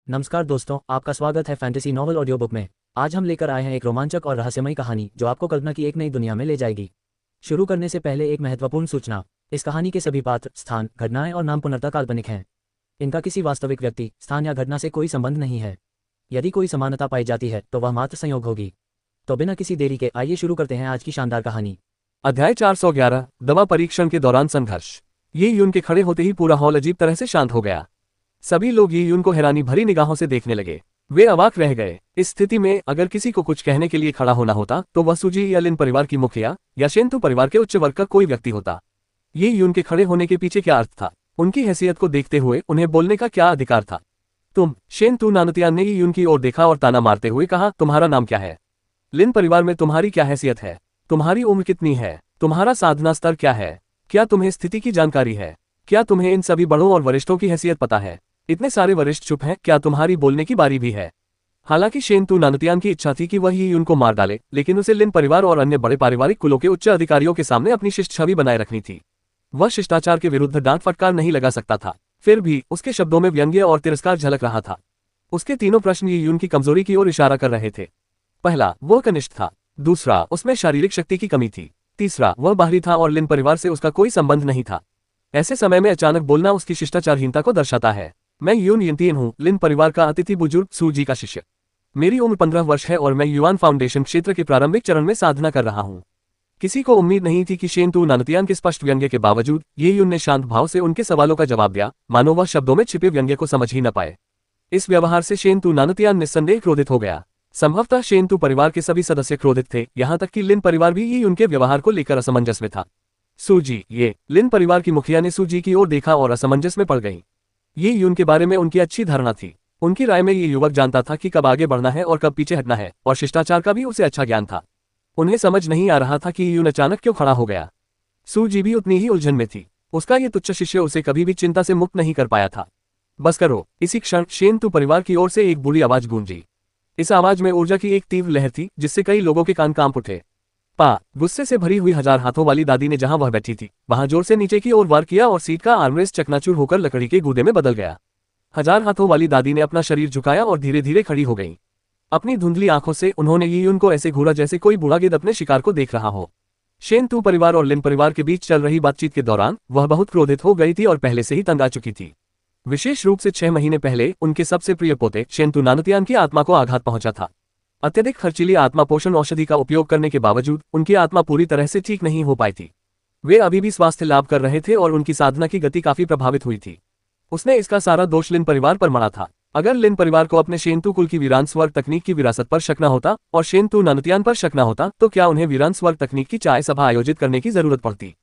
नमस्कार दोस्तों, आपका स्वागत है फैंटेसी नॉवल ऑडियो बुक में। आज हम लेकर आए हैं एक रोमांचक और रहस्यमयी कहानी जो आपको कल्पना की एक नई दुनिया में ले जाएगी। शुरू करने से पहले एक महत्वपूर्ण सूचना। इस कहानी के सभी पात्र, स्थान, घटनाएं और नाम पूर्णतः काल्पनिक हैं। इनका किसी वास्तविक व्यक्ति, स्थान या घटना से कोई संबंध नहीं है। यदि कोई समानता पाई जाती है तो वह मात्र संयोग होगी। तो बिना किसी देरी के आइए शुरू करते हैं आज की शानदार कहानी। अध्याय 411 दवा परीक्षण के दौरान संघर्ष। ये यून के खड़े होते ही पूरा हॉल अजीब तरह से शांत हो गया। सभी लोग ये यून को हैरानी भरी निगाहों से देखने लगे। वे अवाक रह गए। इस स्थिति में अगर किसी को कुछ कहने के लिए खड़ा होना होता तो वह सूजी या लिन परिवार की मुखिया या शेंतु परिवार के उच्च वर्ग का कोई व्यक्ति होता। ये यून के खड़े होने के पीछे क्या अर्थ था? उनकी हैसियत को देखते हुए उन्हें बोलने का क्या अधिकार था? तुम, शेंतु नानुतियान ने यून की ओर देखा और ताना मारते हुए कहा, तुम्हारा नाम क्या है? लिन परिवार में तुम्हारी क्या हैसियत है? तुम्हारी उम्र कितनी है? तुम्हारा साधना स्तर क्या है? क्या तुम्हें स्थिति की जानकारी है? क्या तुम्हें इन सभी बड़ों और वरिष्ठों की हैसियत पता है? इतने सारे वरिष्ठ चुप हैं, क्या तुम्हारी बोलने की बारी भी है? हालांकि शेंतु नानुतियान की इच्छा थी कि वह यून को मार डाले, लेकिन उसे लिन परिवार और अन्य बड़े पारिवारिक कुलों के उच्च अधिकारियों के सामने अपनी शिष्ट छवि बनाए रखनी थी। वह शिष्टाचार के विरुद्ध डांट फटकार नहीं लगा सकता था। फिर भी उसके शब्दों में व्यंग्य और तिरस्कार झलक रहा था। उसके तीनों प्रश्न यून की कमजोरी की ओर इशारा कर रहे थे। पहला, वह कनिष्ठ था। दूसरा, उसमें शारीरिक शक्ति की कमी थी। तीसरा, वह बाहरी था और लिन परिवार से उसका कोई संबंध नहीं था। ऐसे समय में अचानक बोलना उसकी शिष्टाचारहीनता को दर्शाता है। मैं यून यिनतियन हूँ, लिन परिवार का अतिथि बुजुर्ग सूजी का शिष्य। मेरी उम्र 15 वर्ष है और मैं युआन फाउंडेशन क्षेत्र के प्रारंभिक चरण में साधना कर रहा हूँ। किसी को उम्मीद नहीं थी कि शेंतु नानुतियान के स्पष्ट व्यंग्य के बावजूद ये यून ने शांत भाव से उनके सवालों का जवाब दिया, मानो वह शब्दों में छिपे व्यंग्य को समझ ही न पाए। इस व्यवहार से शेंतु नानुतियान निस्संदेह क्रोधित हो गया। संभवतः शेंतु परिवार के सभी सदस्य क्रोधित थे, यहाँ तक कि लिन परिवार भी ये उनके व्यवहार को लेकर असमंजस में था। सूजी, ये लिन परिवार की मुखिया ने सूजी की ओर देखा और असमंजस में पड़ गई। ये यून के बारे में उनकी अच्छी धारणा थी। उनकी राय में ये युवक जानता था कि कब आगे बढ़ना है और कब पीछे हटना है, और शिष्टाचार का भी उसे अच्छा ज्ञान था। उन्हें समझ नहीं आ रहा था कि यून अचानक क्यों खड़ा हो गया। सूजी भी उतनी ही उलझन में थी। उसका ये तुच्छ शिष्य उसे कभी भी चिंता से मुक्त नहीं कर पाया था। बस करो। इसी क्षण शेंतु परिवार की ओर से एक बुरी आवाज गूंजी। इस आवाज में ऊर्जा की एक तीव्र लहर थी जिससे कई लोगों के कान कांप उठे। गुस्से से भरी हुई 1000 हाथों वाली दादी ने जहां वह बैठी थी वहां जोर से नीचे की ओर वार किया और सीट का आर्मरेस्ट चकनाचूर होकर लकड़ी के गूदे में बदल गया। 1000 हाथों वाली दादी ने अपना शरीर झुकाया और धीरे धीरे खड़ी हो गई। अपनी धुंधली आंखों से उन्होंने यून को ऐसे घूरा जैसे कोई बूढ़ा गिद्ध अपने शिकार को देख रहा हो। शेंतु परिवार और लिन परिवार के बीच चल रही बातचीत के दौरान वह बहुत क्रोधित हो गई थी और पहले से ही तंग आ चुकी थी। विशेष रूप से 6 महीने पहले उनके सबसे प्रिय पोते शेंतु नानुतियान की आत्मा को आघात पहुंचा था। अत्यधिक खर्चीली आत्मा पोषण औषधि का उपयोग करने के बावजूद उनकी आत्मा पूरी तरह से ठीक नहीं हो पाई थी। वे अभी भी स्वास्थ्य लाभ कर रहे थे और उनकी साधना की गति काफी प्रभावित हुई थी। उसने इसका सारा दोष लिन परिवार पर मढ़ा था। अगर लिन परिवार को अपने शेंतु कुल की वीरान स्वर्ग तकनीक की विरासत पर शक न होता और शेंतु नानुतियान पर शक न होता तो क्या उन्हें वीरान स्वर्ग तकनीक की चाय सभा आयोजित करने की जरूरत पड़ती?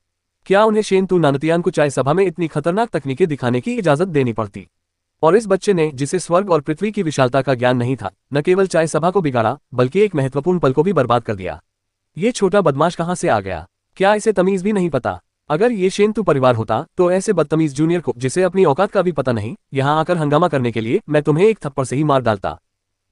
क्या उन्हें शेंतु नानुतियान को चाय सभा में इतनी खतरनाक तकनीकें दिखाने की इजाजत देनी पड़ती? और इस बच्चे ने, जिसे स्वर्ग और पृथ्वी की विशालता का ज्ञान नहीं था, न केवल चाय सभा को बिगाड़ा बल्कि एक महत्वपूर्ण पल को भी बर्बाद कर दिया। ये छोटा बदमाश कहाँ से आ गया? क्या इसे तमीज भी नहीं पता? अगर ये शेंतु परिवार होता तो ऐसे बदतमीज जूनियर को, जिसे अपनी औकात का भी पता नहीं, यहाँ आकर हंगामा करने के लिए मैं तुम्हें एक थप्पड़ से ही मार डालता।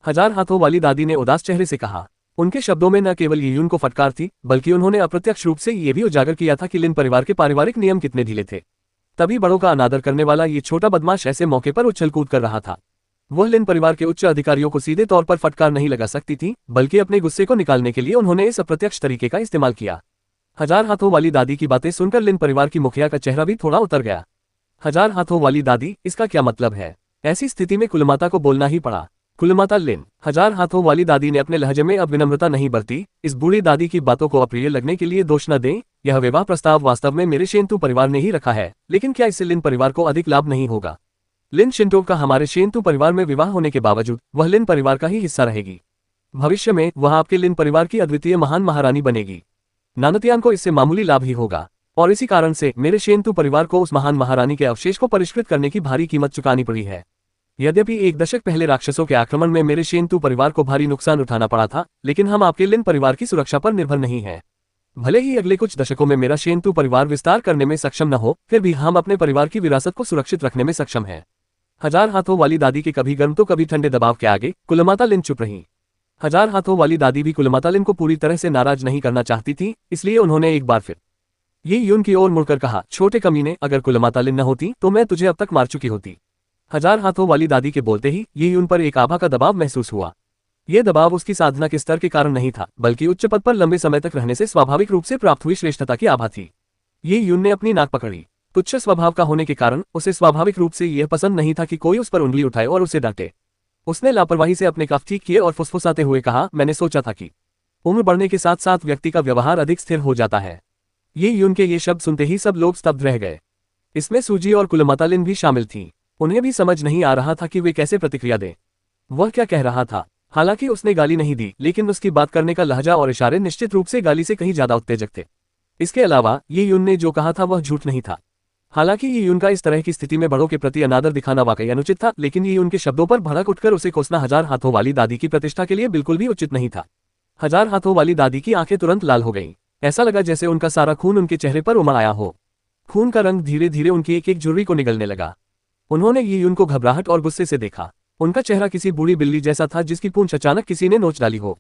1000 हाथों वाली दादी ने उदास चेहरे से कहा। उनके शब्दों में न केवल यून को फटकार थी बल्कि उन्होंने अप्रत्यक्ष रूप से ये भी उजागर किया था कि लिन परिवार के पारिवारिक नियम कितने ढीले थे। तभी बड़ों का अनादर करने वाला ये छोटा बदमाश ऐसे मौके पर उछल कूद कर रहा था। वह लिन परिवार के उच्च अधिकारियों को सीधे तौर पर फटकार नहीं लगा सकती थी, बल्कि अपने गुस्से को निकालने के लिए उन्होंने इस अप्रत्यक्ष तरीके का इस्तेमाल किया। 1000 हाथों वाली दादी की बातें सुनकर लिन परिवार की मुखिया का चेहरा भी थोड़ा उतर गया। 1000 हाथों वाली दादी, इसका क्या मतलब है? ऐसी स्थिति में कुलमाता को बोलना ही पड़ा। कुलमाता लिन। 1000 हाथों वाली दादी ने अपने लहजे में अब विनम्रता नहीं बरती। इस बूढ़ी दादी की बातों को अप्रिय लगने के लिए दोष न दें। यह विवाह प्रस्ताव वास्तव में मेरे शेंतु परिवार ने ही रखा है, लेकिन क्या इससे लिन परिवार को अधिक लाभ नहीं होगा? लिन शिंटो का हमारे शेंतु परिवार में विवाह होने के बावजूद वह लिन परिवार का ही हिस्सा रहेगी। भविष्य में वह आपके लिन परिवार की अद्वितीय महान महारानी बनेगी। नानुतियान को इससे मामूली लाभ ही होगा, और इसी कारण से मेरे शेंतु परिवार को उस महान महारानी के अवशेष को परिष्कृत करने की भारी कीमत चुकानी पड़ी है। यद्यपि 1 दशक पहले राक्षसों के आक्रमण में मेरे शेंतु परिवार को भारी नुकसान उठाना पड़ा था, लेकिन हम आपके लिन परिवार की सुरक्षा पर निर्भर नहीं हैं। भले ही अगले कुछ दशकों में मेरा शेंतु परिवार विस्तार करने में सक्षम न हो, फिर भी हम अपने परिवार की विरासत को सुरक्षित रखने में सक्षम हैं। 1000 हाथों वाली दादी के कभी गर्म तो कभी ठंडे दबाव के आगे कुलमाता लिन चुप रही। 1000 हाथों वाली दादी भी कुलमाता लिन को पूरी तरह से नाराज नहीं करना चाहती थी, इसलिए उन्होंने एक बार फिर ये यून की ओर मुड़कर कहा, छोटे कमीने, अगर कुलमाता लिन न होती तो मैं तुझे अब तक मार चुकी होती। हजार हाथों वाली दादी के बोलते ही ये यून पर एक आभा का दबाव महसूस हुआ। यह दबाव उसकी साधना के स्तर के कारण नहीं था, बल्कि उच्च पद पर लंबे समय तक रहने से स्वाभाविक रूप से प्राप्त हुई श्रेष्ठता की आभा थी। ये यून ने अपनी नाक पकड़ी। तुच्छ स्वभाव का होने के कारण उसे स्वाभाविक रूप से यह पसंद नहीं था कि कोई उस पर उंगली उठाए और उसे डांटे। उसने लापरवाही से अपने कफ ठीक किए और फुसफुसाते हुए कहा, मैंने सोचा था कि उम्र बढ़ने के साथ साथ व्यक्ति का व्यवहार अधिक स्थिर हो जाता है। ये यून के ये शब्द सुनते ही सब लोग स्तब्ध रह गए। इसमें सूजी और कुलमाता लिन भी शामिल थीं। उन्हें भी समझ नहीं आ रहा था कि वे कैसे प्रतिक्रिया दें। वह क्या कह रहा था? हालांकि उसने गाली नहीं दी, लेकिन उसकी बात करने का लहजा और इशारे निश्चित रूप से गाली से कहीं ज्यादा उत्तेजक थे। इसके अलावा ये यून ने जो कहा था वह झूठ नहीं था। हालांकि ये यून का इस तरह की स्थिति में बड़ों के प्रति अनादर दिखाना वाकई अनुचित था, लेकिन ये उनके शब्दों पर भड़क उठकर उसे कोसना हजार हाथों वाली दादी की प्रतिष्ठा के लिए बिल्कुल भी उचित नहीं था। हजार हाथों वाली दादी की आंखें तुरंत लाल हो गईं। ऐसा लगा जैसे उनका सारा खून उनके चेहरे पर उमड़ आया हो। खून का रंग धीरे धीरे उनकी एक एक झुर्री को निगलने लगा। उन्होंने ये यून को घबराहट और गुस्से से देखा। उनका चेहरा किसी बूढ़ी बिल्ली जैसा था जिसकी पूंछ अचानक किसी ने नोच डाली हो।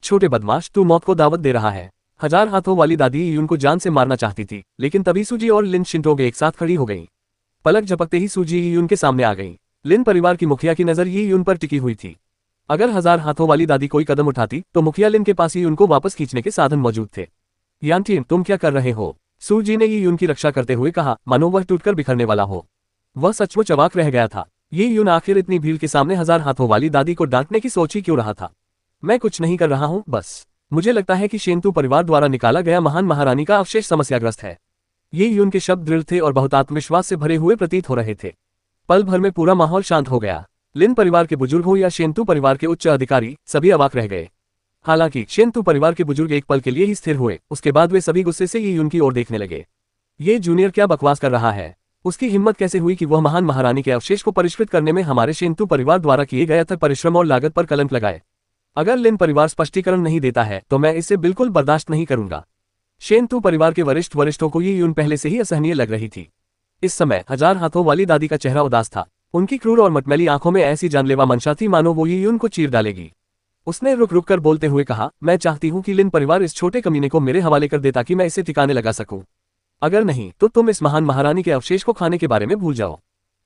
छोटे बदमाश, तू मौत को दावत दे रहा है। हजार हाथों वाली दादी यून को जान से मारना चाहती थी, लेकिन तभी सूजी और लिन शिंटोग एक साथ खड़ी हो गईं। पलक झपकते ही सूजी यून के सामने आ गई। लिन परिवार की मुखिया की नजर ये यून पर टिकी हुई थी। अगर हजार हाथों वाली दादी कोई कदम उठाती तो मुखिया लिन के पास ही उनको वापस खींचने के साधन मौजूद थे। यांटिन, तुम क्या कर रहे हो? सूजी ने ये यून की रक्षा करते हुए कहा, मानो वह टूटकर बिखरने वाला हो। वह सचमुच अवाक रह गया था। ये यून आखिर इतनी भीड़ के सामने हजार हाथों वाली दादी को डांटने की सोच ही क्यों रहा था? मैं कुछ नहीं कर रहा हूं, बस मुझे लगता है कि शेंतु परिवार द्वारा निकाला गया महान महारानी का अवशेष समस्याग्रस्त है। ये यून के शब्द दृढ़ थे और बहुत आत्मविश्वास से भरे हुए प्रतीत हो रहे थे। पल भर में पूरा माहौल शांत हो गया। लिन परिवार के बुजुर्ग हो या शेंतु परिवार के उच्च अधिकारी, सभी अवाक रह गए। हालांकि शेंतु परिवार के बुजुर्ग एक पल के लिए ही स्थिर हुए, उसके बाद वे सभी गुस्से से ये यून की ओर देखने लगे। ये जूनियर क्या बकवास कर रहा है? उसकी हिम्मत कैसे हुई कि वह महान महारानी के अवशेष को परिष्कृत करने में हमारे शेंतु परिवार द्वारा किए गए अथक परिश्रम और लागत पर कलंक लगाए? अगर लिन परिवार स्पष्टीकरण नहीं देता है तो मैं इसे बिल्कुल बर्दाश्त नहीं करूंगा। शेंतु परिवार के वरिष्ठों को ये यून पहले से ही असहनीय लग रही थी। इस समय हजार हाथों वाली दादी का चेहरा उदास था। उनकी क्रूर और मटमैली आंखों में ऐसी जानलेवा मंशा थी मानो वो ये यून को चीर डालेगी। उसने रुक रुक कर बोलते हुए कहा, मैं चाहती हूं कि लिन परिवार इस छोटे कमीने को मेरे हवाले कर दे ताकि मैं इसे ठिकाने लगा सकूं। अगर नहीं तो तुम इस महान महारानी के अवशेष को खाने के बारे में भूल जाओ।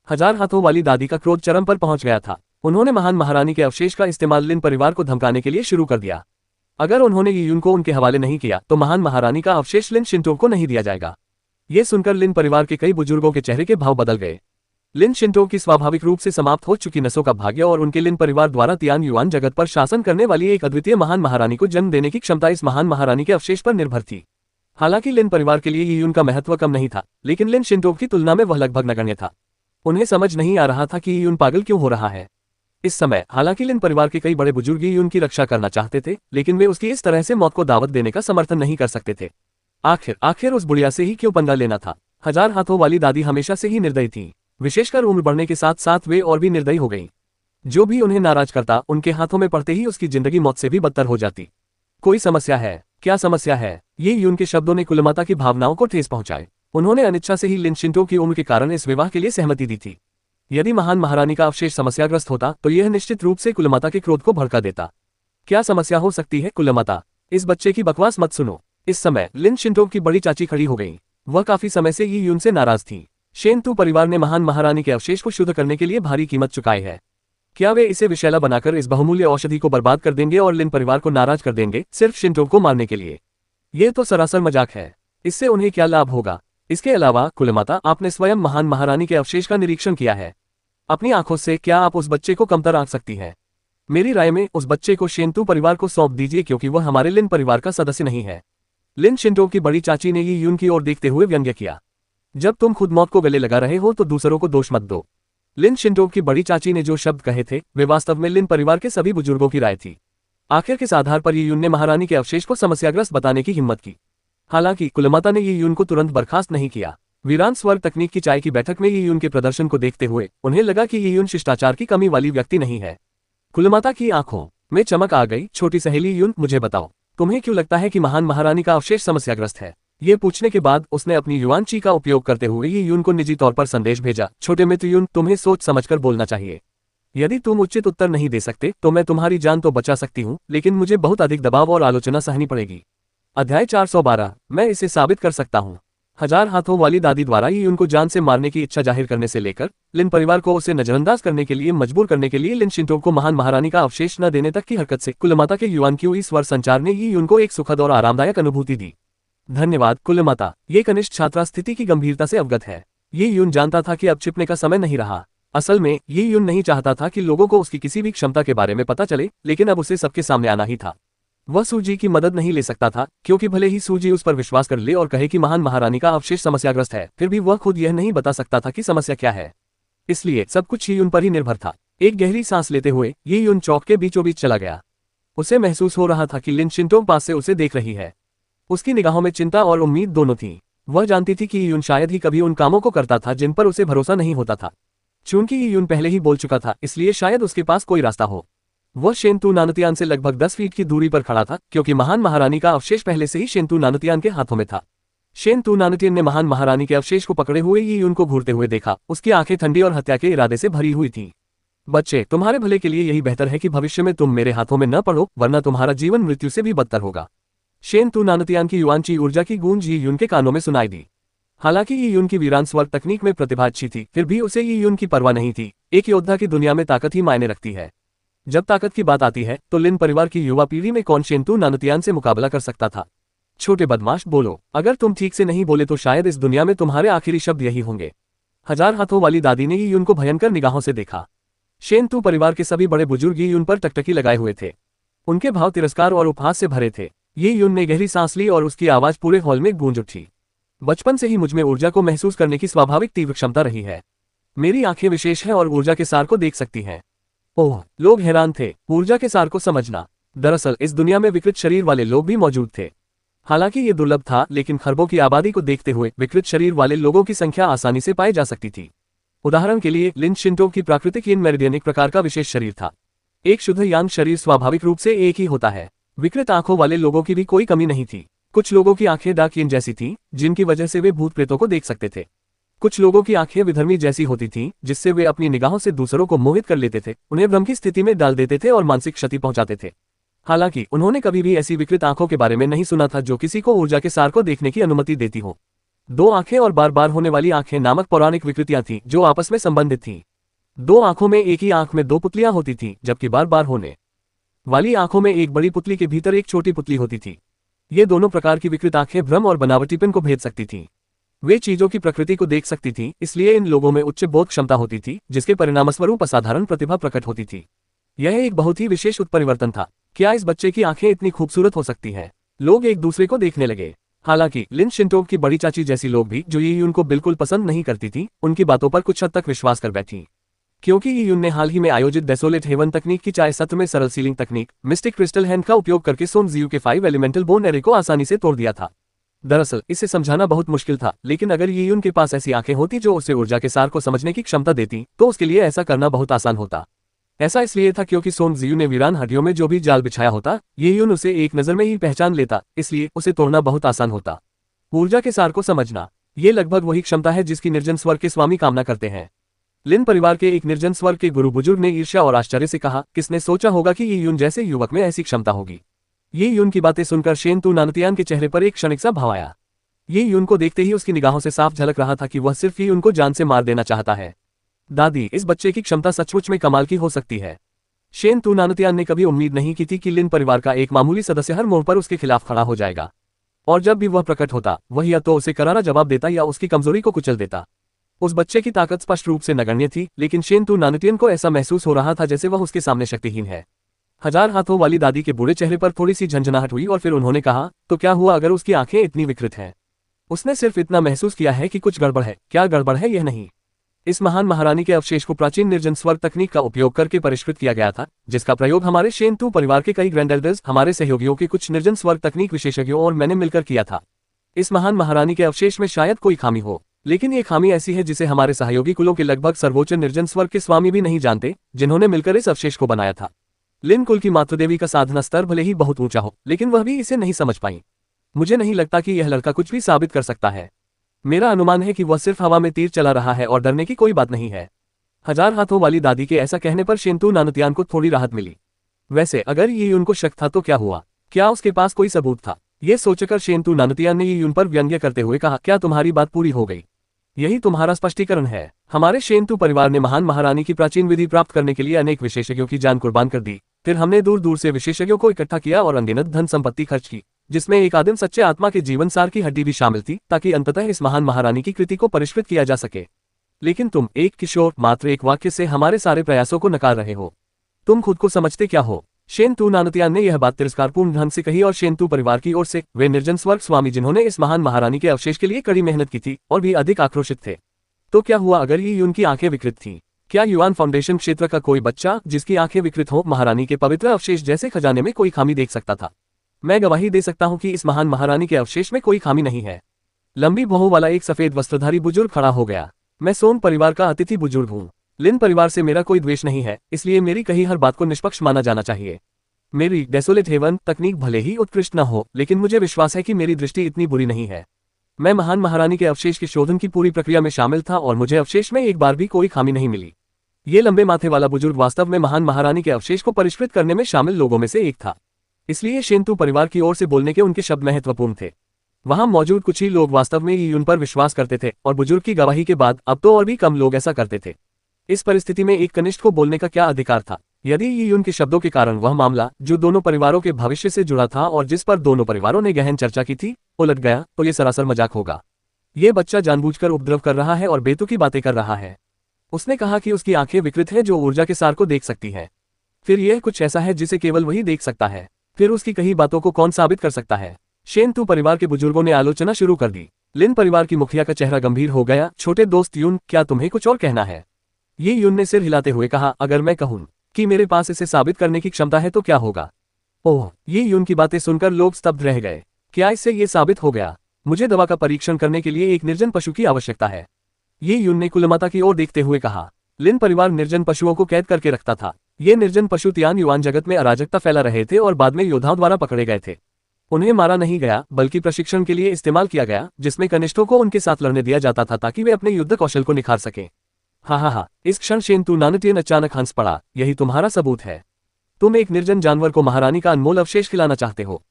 हजार हाथों वाली दादी का क्रोध चरम पर पहुंच गया था। उन्होंने महान महारानी के अवशेष का इस्तेमाल लिन परिवार को धमकाने के लिए शुरू कर दिया। अगर उन्होंने ये यून को उनके हवाले नहीं किया तो महान महारानी का अवशेष लिन शिंटो को नहीं दिया जाएगा। ये सुनकर लिन परिवार के कई बुजुर्गों के चेहरे के भाव बदल गए। लिन शिंटो की स्वाभाविक रूप से समाप्त हो चुकी नसों का भाग्य और उनके लिन परिवार द्वारा तियान युआन जगत पर शासन करने वाली एक अद्वितीय महान महारानी को जन्म देने की क्षमता इस महान महारानी के अवशेष पर निर्भर थी। हालांकि लिन परिवार के लिए ये यून का महत्व कम नहीं था, लेकिन लिन शिंटो की तुलना में वह लगभग नगण्य था। उन्हें समझ नहीं आ रहा था कि ये यून पागल क्यों हो रहा है। इस समय हालांकि लिन परिवार के कई बड़े बुजुर्ग यून की रक्षा करना चाहते थे, लेकिन वे उसकी इस तरह से मौत को दावत देने का समर्थन नहीं कर सकते थे। आखिर उस बुढ़िया से ही क्यों पंगा लेना था? हजार हाथों वाली दादी हमेशा से ही निर्दयी थी। विशेषकर उम्र बढ़ने के साथ साथ वे और भी निर्दयी हो गईं। जो भी उन्हें नाराज करता उनके हाथों में पड़ते ही उसकी जिंदगी मौत से भी बदतर हो जाती। कोई समस्या है? क्या समस्या है? ये यून के शब्दों ने कुलमाता की भावनाओं को ठेस पहुंचाए। उन्होंने अनिच्छा से ही लिन शिंटो की उम्र के कारण इस विवाह के लिए सहमति दी थी। यदि महान महारानी का अवशेष समस्याग्रस्त होता तो यह निश्चित रूप से कुलमाता के क्रोध को भड़का देता। क्या समस्या हो सकती है कुलमाता? इस बच्चे की बकवास मत सुनो। इस समय लिन शिंटो की बड़ी चाची खड़ी हो गई। वह काफी समय से ये यून से नाराज थी। शेंतु परिवार ने महान महारानी के अवशेष को शुद्ध करने के लिए भारी कीमत चुकाई है। क्या वे इसे विषैला बनाकर इस बहुमूल्य औषधि को बर्बाद कर देंगे और लिन परिवार को नाराज कर देंगे सिर्फ शिंटो को मारने के लिए? ये तो सरासर मजाक है। इससे उन्हें क्या लाभ होगा? इसके अलावा कुलमाता, आपने स्वयं महान महारानी के अवशेष का निरीक्षण किया है अपनी आंखों से। क्या आप उस बच्चे को कमतर आंक सकती हैं? मेरी राय में उस बच्चे को शेंतु परिवार को सौंप दीजिए, क्योंकि वह हमारे लिन परिवार का सदस्य नहीं है। लिन शिंटो की बड़ी चाची ने ये यून की ओर देखते हुए व्यंग्य किया। जब तुम खुद मौत को गले लगा रहे हो तो दूसरों को दोष मत दो। लिन शिंटो की बड़ी चाची ने जो शब्द कहे थे वे वास्तव में लिन परिवार के सभी बुजुर्गों की राय थी। आखिर किस आधार पर ये यून ने महारानी के अवशेष को समस्याग्रस्त बताने की हिम्मत की? हालांकि कुलमाता ने ये यून को तुरंत बर्खास्त नहीं किया। वीरान स्वर्ग तकनीक की चाय की बैठक में ये यून के प्रदर्शन को देखते हुए उन्हें लगा कि ये यून शिष्टाचार की कमी वाली व्यक्ति नहीं है। कुलमाता की आंखों में चमक आ गई। छोटी सहेली यून, मुझे बताओ, तुम्हें क्यों लगता है कि महान महारानी का अवशेष समस्याग्रस्त है? ये पूछने के बाद उसने अपनी युआनची का उपयोग करते हुए ये यून को निजी तौर पर संदेश भेजा। छोटे मित्र यून, तुम्हें सोच समझकर बोलना चाहिए। यदि तुम उचित उत्तर नहीं दे सकते तो मैं तुम्हारी जान तो बचा सकती हूँ, लेकिन मुझे बहुत अधिक दबाव और आलोचना सहनी पड़ेगी। अध्याय 412, मैं इसे साबित कर सकता हूँ। हजार हाथों वाली दादी द्वारा ये उनको जान से मारने की इच्छा जाहिर करने से लेकर लिन परिवार को उसे नजरअंदाज करने के लिए मजबूर करने के लिए लिन शिंटो को महान महारानी का अवशेष न देने तक की हरकत से कुलमाता के युआन क्यू इस स्वर संचार ने ये उनको एक सुखद और आरामदायक अनुभूति दी। धन्यवाद कुलमाता। ये कनिष्ठ छात्रा स्थिति की गंभीरता से अवगत है। ये यून जानता था कि अब छिपने का समय नहीं रहा। असल में ये यून नहीं चाहता था कि लोगों को उसकी किसी भी क्षमता के बारे में पता चले, लेकिन अब उसे सबके सामने आना ही था। वह सूजी की मदद नहीं ले सकता था, क्योंकि भले ही सूजी उस पर विश्वास कर ले और कहे कि महान महारानी का अवशेष समस्याग्रस्त है, फिर भी वह खुद यह नहीं बता सकता था कि समस्या क्या है। इसलिए सब कुछ ही उन पर ही निर्भर था। एक गहरी सांस लेते हुए ये यून चौक के बीचों बीच चला गया। उसे महसूस हो रहा था कि लिन शिंटो पास से उसे देख रही है। उसकी निगाहों में चिंता और उम्मीद दोनों थी। वह जानती थी कि यून शायद ही कभी उन कामों को करता था जिन पर उसे भरोसा नहीं होता था। चूंकि यून पहले ही बोल चुका था, इसलिए शायद उसके पास कोई रास्ता हो। वह शेंतु नानतियान से लगभग 10 फीट की दूरी पर खड़ा था, क्योंकि महान महारानी का अवशेष पहले से ही शेंतु नानतियान के हाथों में था। शेंतु नानतियान ने महान महारानी के अवशेष को पकड़े हुए ये यून को घूरते हुए देखा। उसकी आंखें ठंडी और हत्या के इरादे से भरी हुई थीं। बच्चे, तुम्हारे भले के लिए यही बेहतर है कि भविष्य में तुम मेरे हाथों में न पड़ो, वरना तुम्हारा जीवन मृत्यु से भी बदतर होगा। शेंतु नानतियान की युआनची ऊर्जा की गूंज ये यून के कानों में सुनाई दी। हालांकि ये यून की वीरान स्वर तकनीक में प्रतिभा अच्छी थी, फिर भी उसे ये यून की परवाह नहीं थी। एक योद्धा की दुनिया में ताकत ही मायने रखती है। जब ताकत की बात आती है तो लिन परिवार की युवा पीढ़ी में कौन शेंतु नानतियान से मुकाबला कर सकता था। छोटे बदमाश, बोलो। अगर तुम ठीक से नहीं बोले तो शायद इस दुनिया में तुम्हारे आखिरी शब्द यही होंगे। हजार हाथों वाली दादी ने ये यून को भयंकर निगाहों से देखा। शेंतु परिवार के सभी बड़े बुजुर्ग ये यून पर टकटकी लगाए हुए थे। उनके भाव तिरस्कार और उपहास से भरे थे। ये यून ने गहरी सांस ली और उसकी आवाज पूरे हॉल में गूंज उठी। बचपन से ही मुझमें ऊर्जा को महसूस करने की स्वाभाविक तीव्र क्षमता रही है। मेरी आंखें विशेष हैं और ऊर्जा के सार को देख सकती हैं। ओह, लोग हैरान थे। ऊर्जा के सार को समझना। दरअसल इस दुनिया में विकृत शरीर वाले लोग भी मौजूद थे। हालांकि ये दुर्लभ था, लेकिन खरबों की आबादी को देखते हुए विकृत शरीर वाले लोगों की संख्या आसानी से पाई जा सकती थी। उदाहरण के लिए लिन शिंटो की प्राकृतिक यिन मेरिडियन एक प्रकार का विशेष शरीर था। एक शुद्ध यांग शरीर स्वाभाविक रूप से एक ही होता है। विकृत आंखों वाले लोगों की भी कोई कमी नहीं थी। कुछ लोगों की आंखें डार्क यिन जैसी थीं, जिनकी वजह से वे भूत प्रेतों को देख सकते थे। कुछ लोगों की आंखें विधर्मी जैसी होती थीं, जिससे वे अपनी निगाहों से दूसरों को मोहित कर लेते थे, उन्हें भ्रम की स्थिति में डाल देते थे और मानसिक क्षति पहुंचाते थे। हालांकि उन्होंने कभी भी ऐसी विकृत आंखों के बारे में नहीं सुना था जो किसी को ऊर्जा के सार को देखने की अनुमति देती हो। दो आंखें और बार बार होने वाली आंखें नामक पौराणिक विकृतियां थीं, जो आपस में संबंधित थीं। दो आंखों में एक ही आंख में दो पुतलियां होती थीं, जबकि बार बार होने वाली आंखों में एक बड़ी पुतली के भीतर एक छोटी पुतली होती थी। ये दोनों प्रकार की विकृत आंखें भ्रम और बनावटीपन को भेद सकती थीं। वे चीजों की प्रकृति को देख सकती थीं, इसलिए इन लोगों में उच्च बोध क्षमता होती थी, जिसके परिणामस्वरूप असाधारण प्रतिभा प्रकट होती थी। यह एक बहुत ही विशेष उत्परिवर्तन था। क्या इस बच्चे की आंखें इतनी खूबसूरत हो सकती हैं? लोग एक दूसरे को देखने लगे। हालांकि लिन शिंटो की बड़ी चाची जैसी लोग भी, जो ये यून को बिल्कुल पसंद नहीं करती थी, उनकी बातों पर कुछ हद तक विश्वास कर बैठी। क्योंकि ये यून ने हाल ही में आयोजित डेसोलेट हेवन तकनीक की चाय सत्र में सरल सीलिंग तकनीक मिस्टिक क्रिस्टल हैंड का उपयोग करके सोन जियू के 5 एलिमेंटल बोन एरे को आसानी से तोड़ दिया था। दरअसल इसे समझाना बहुत मुश्किल था, लेकिन अगर ये यून के पास ऐसी आंखें होती जो उसे ऊर्जा के सार को समझने की क्षमता देती, तो उसके लिए ऐसा करना बहुत आसान होता। ऐसा इसलिए था क्योंकि सोन जियू ने वीरान हड्डियों में जो भी जाल बिछाया होता, ये यून उसे एक नजर में ही पहचान लेता, इसलिए उसे तोड़ना बहुत आसान होता। ऊर्जा के सार को समझना, ये लगभग वही क्षमता है जिसकी निर्जन स्वर्ग के स्वामी कामना करते हैं। लिन परिवार के एक निर्जन स्वर्ग के गुरु बुजुर्ग ने ईर्ष्या और आश्चर्य से कहा, किसने सोचा होगा कि ये यून जैसे युवक में ऐसी क्षमता होगी। ये यून की बातें सुनकर शेंतु नानतियान के चेहरे पर एक क्षणिक सा भाव आया। ये यून को देखते ही उसकी निगाहों से साफ झलक रहा था कि वह सिर्फ ही उनको जान से मार देना चाहता है। दादी, इस बच्चे की क्षमता सचमुच में कमाल की हो सकती है। शेंतु नानतियान ने कभी उम्मीद नहीं की थी कि लिन परिवार का एक मामूली सदस्य हर मोड़ पर उसके खिलाफ खड़ा हो जाएगा, और जब भी वह प्रकट होता, वह या तो उसे करारा जवाब देता या उसकी कमजोरी को कुचल देता। उस बच्चे की ताकत स्पष्ट रूप से नगण्य थी, लेकिन शेंतु नानतियान को ऐसा महसूस हो रहा था जैसे वह उसके सामने शक्तिहीन है। हजार हाथों वाली दादी के बूढ़े चेहरे पर थोड़ी सी झंझनाहट हुई और फिर उन्होंने कहा, तो क्या हुआ अगर उसकी आंखें इतनी विकृत हैं? उसने सिर्फ इतना महसूस किया है कि कुछ गड़बड़ है। क्या गड़बड़ है? यह नहीं। इस महान महारानी के अवशेष को प्राचीन निर्जन स्वर्ग तकनीक का उपयोग करके परिष्कृत किया गया था, जिसका प्रयोग हमारे शेंतु परिवार के कई ग्रैंड एल्डर्स, हमारे सहयोगियों के कुछ निर्जन स्वर्ग तकनीक विशेषज्ञों और मैंने मिलकर किया था। इस महान महारानी के अवशेष में शायद कोई खामी हो, लेकिन ये खामी ऐसी है जिसे हमारे सहयोगी कुलों के लगभग सर्वोच्च निर्जन स्वर्ग के स्वामी भी नहीं जानते, जिन्होंने मिलकर इस अवशेष को बनाया था। लिन कुल की मातृदेवी का साधना स्तर भले ही बहुत ऊंचा हो, लेकिन वह भी इसे नहीं समझ पाई। मुझे नहीं लगता कि यह लड़का कुछ भी साबित कर सकता है। मेरा अनुमान है कि वह सिर्फ हवा में तीर चला रहा है और डरने की कोई बात नहीं है। हजार हाथों वाली दादी के ऐसा कहने पर शेंतु नानतियान को थोड़ी राहत मिली। वैसे अगर ये उनको शक था तो क्या हुआ? क्या उसके पास कोई सबूत था? ये सोचकर शेंतु नानतियान ने यी यून पर व्यंग्य करते हुए कहा, क्या तुम्हारी बात पूरी हो गई? यही तुम्हारा स्पष्टीकरण है? हमारे शेंतु परिवार ने महान महारानी की प्राचीन विधि प्राप्त करने के लिए अनेक विशेषज्ञों की जान कुर्बान कर दी। फिर हमने दूर दूर से विशेषज्ञों को इकट्ठा किया और अनगिनत धन संपत्ति खर्च की, जिसमें एक आदिम सच्चे आत्मा के जीवन सार की हड्डी भी शामिल थी, ताकि अंततः इस महान महारानी की कृति को परिष्कृत किया जा सके। लेकिन तुम एक किशोर मात्र एक वाक्य से हमारे सारे प्रयासों को नकार रहे हो। तुम खुद को समझते क्या हो? शेंतु नानतियान ने यह बात तिरस्कारपूर्ण ढंग से कही और शेंतु परिवार की ओर से वे निर्जन स्वर्ग स्वामी जिन्होंने इस महान महारानी के अवशेष के लिए कड़ी मेहनत की थी और भी अधिक आक्रोशित थे। तो क्या हुआ अगर यी यून की आंखें विकृत थीं? क्या युआन फाउंडेशन क्षेत्र का कोई बच्चा जिसकी आंखें विकृत हो महारानी के पवित्र अवशेष जैसे खजाने में कोई खामी देख सकता था? मैं गवाही दे सकता हूं कि इस महान महारानी के अवशेष में कोई खामी नहीं है। लंबी भौहों वाला एक सफेद वस्त्रधारी बुजुर्ग खड़ा हो गया। मैं सोन परिवार का अतिथि बुजुर्ग हूँ। लिन परिवार से मेरा कोई द्वेष नहीं है, इसलिए मेरी कही हर बात को निष्पक्ष माना जाना चाहिए। मेरी डेसोलेट हेवन तकनीक भले ही उत्कृष्ट न हो, लेकिन मुझे विश्वास है कि मेरी दृष्टि इतनी बुरी नहीं है। मैं महान महारानी के अवशेष के शोधन की पूरी प्रक्रिया में शामिल था और मुझे अवशेष में एक बार भी कोई खामी नहीं मिली। ये लंबे माथे वाला बुजुर्ग वास्तव में महान महारानी के अवशेष को परिष्कृत करने में शामिल लोगों में से एक था, इसलिए शेंतु परिवार की ओर से बोलने के उनके शब्द महत्वपूर्ण थे। वहां मौजूद कुछ ही लोग वास्तव में यी यून पर विश्वास करते थे और बुजुर्ग की गवाही के बाद अब तो और भी कम लोग ऐसा करते थे। इस परिस्थिति में एक कनिष्ठ को बोलने का क्या अधिकार था? यदि यी यून के शब्दों के कारण वह मामला जो दोनों परिवारों के भविष्य से जुड़ा था और जिस पर दोनों परिवारों ने गहन चर्चा की थी उलट गया, तो ये सरासर मजाक होगा। ये बच्चा जानबूझकर उपद्रव कर रहा है और बेतुकी बातें कर रहा है। उसने कहा कि उसकी आंखें विकृत हैं जो ऊर्जा के सार को देख सकती है। फिर यह कुछ ऐसा है जिसे केवल वही देख सकता है। फिर उसकी कही बातों को कौन साबित कर सकता है? शेंतु परिवार के बुजुर्गों ने आलोचना शुरू कर दी। लिन परिवार की मुखिया का चेहरा गंभीर हो गया। छोटे दोस्त यून, क्या तुम्हें कुछ और कहना है? ये यून ने सिर हिलाते हुए कहा, अगर मैं कहूं कि मेरे पास इसे साबित करने की क्षमता है तो क्या होगा? ओह, ये यून की बातें सुनकर लोग स्तब्ध रह गए। क्या इससे ये साबित हो गया? मुझे दवा का परीक्षण करने के लिए एक निर्जन पशु की आवश्यकता है। ये यून ने कुलमाता की ओर देखते हुए कहा। लिन परिवार निर्जन पशुओं को कैद करके रखता था। ये निर्जन पशु तियान युआन जगत में अराजकता फैला रहे थे और बाद में योद्धाओं द्वारा पकड़े गए थे। उन्हें मारा नहीं गया बल्कि प्रशिक्षण के लिए इस्तेमाल किया गया, जिसमें कनिष्ठों को उनके साथ लड़ने दिया जाता था ताकि वे अपने युद्ध कौशल को निखार सकें। हा। इस क्षण शेंतु नानतियन अचानक हंस पड़ा। यही तुम्हारा सबूत है? तुम एक निर्जन जानवर को महारानी का अनमोल अवशेष खिलाना चाहते हो,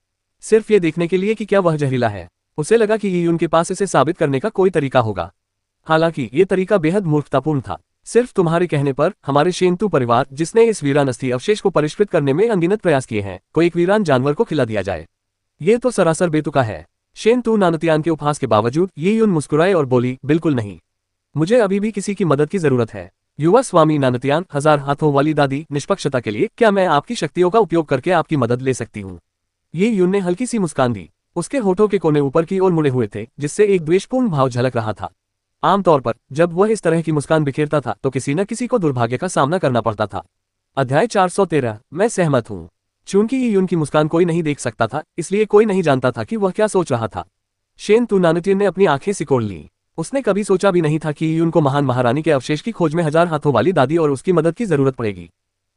सिर्फ ये देखने के लिए कि क्या वह जहरीला है? उसे लगा कि यी यून के पास इसे साबित करने का कोई तरीका होगा। हालांकि ये तरीका बेहद मूर्खतापूर्ण था। सिर्फ तुम्हारे कहने पर हमारे शेंतु परिवार, जिसने इस वीरान अस्थि अवशेष को परिष्कृत करने में अनगिनत प्रयास किए हैं, को एक वीरान जानवर को खिला दिया जाए। ये तो सरासर बेतुका है। शेंतु नानतियान के उपहास के बावजूद यी यून मुस्कुराए और बोली, बिल्कुल नहीं, मुझे अभी भी किसी की मदद की जरूरत है। युवा स्वामी नानतियान, 1000 हाथों वाली दादी, निष्पक्षता के लिए क्या मैं आपकी शक्तियों का उपयोग करके आपकी मदद ले सकती हूँ? ये यून ने हल्की सी मुस्कान दी। उसके होठों के कोने ऊपर की ओर मुड़े हुए थे, जिससे एक द्वेषपूर्ण भाव झलक रहा था। आमतौर पर जब वह इस तरह की मुस्कान बिखेरता था तो किसी न किसी को दुर्भाग्य का सामना करना पड़ता था। अध्याय 413। मैं सहमत हूँ। चूंकि यी यून की मुस्कान कोई नहीं देख सकता था, इसलिए कोई नहीं जानता था कि वह क्या सोच रहा था। शेंतु नानतियन ने अपनी आंखें सिकोड़ लीं। उसने कभी सोचा भी नहीं था कि यी यून को महान महारानी के अवशेष की खोज में 1000 हाथों वाली दादी और उसकी मदद की जरूरत पड़ेगी।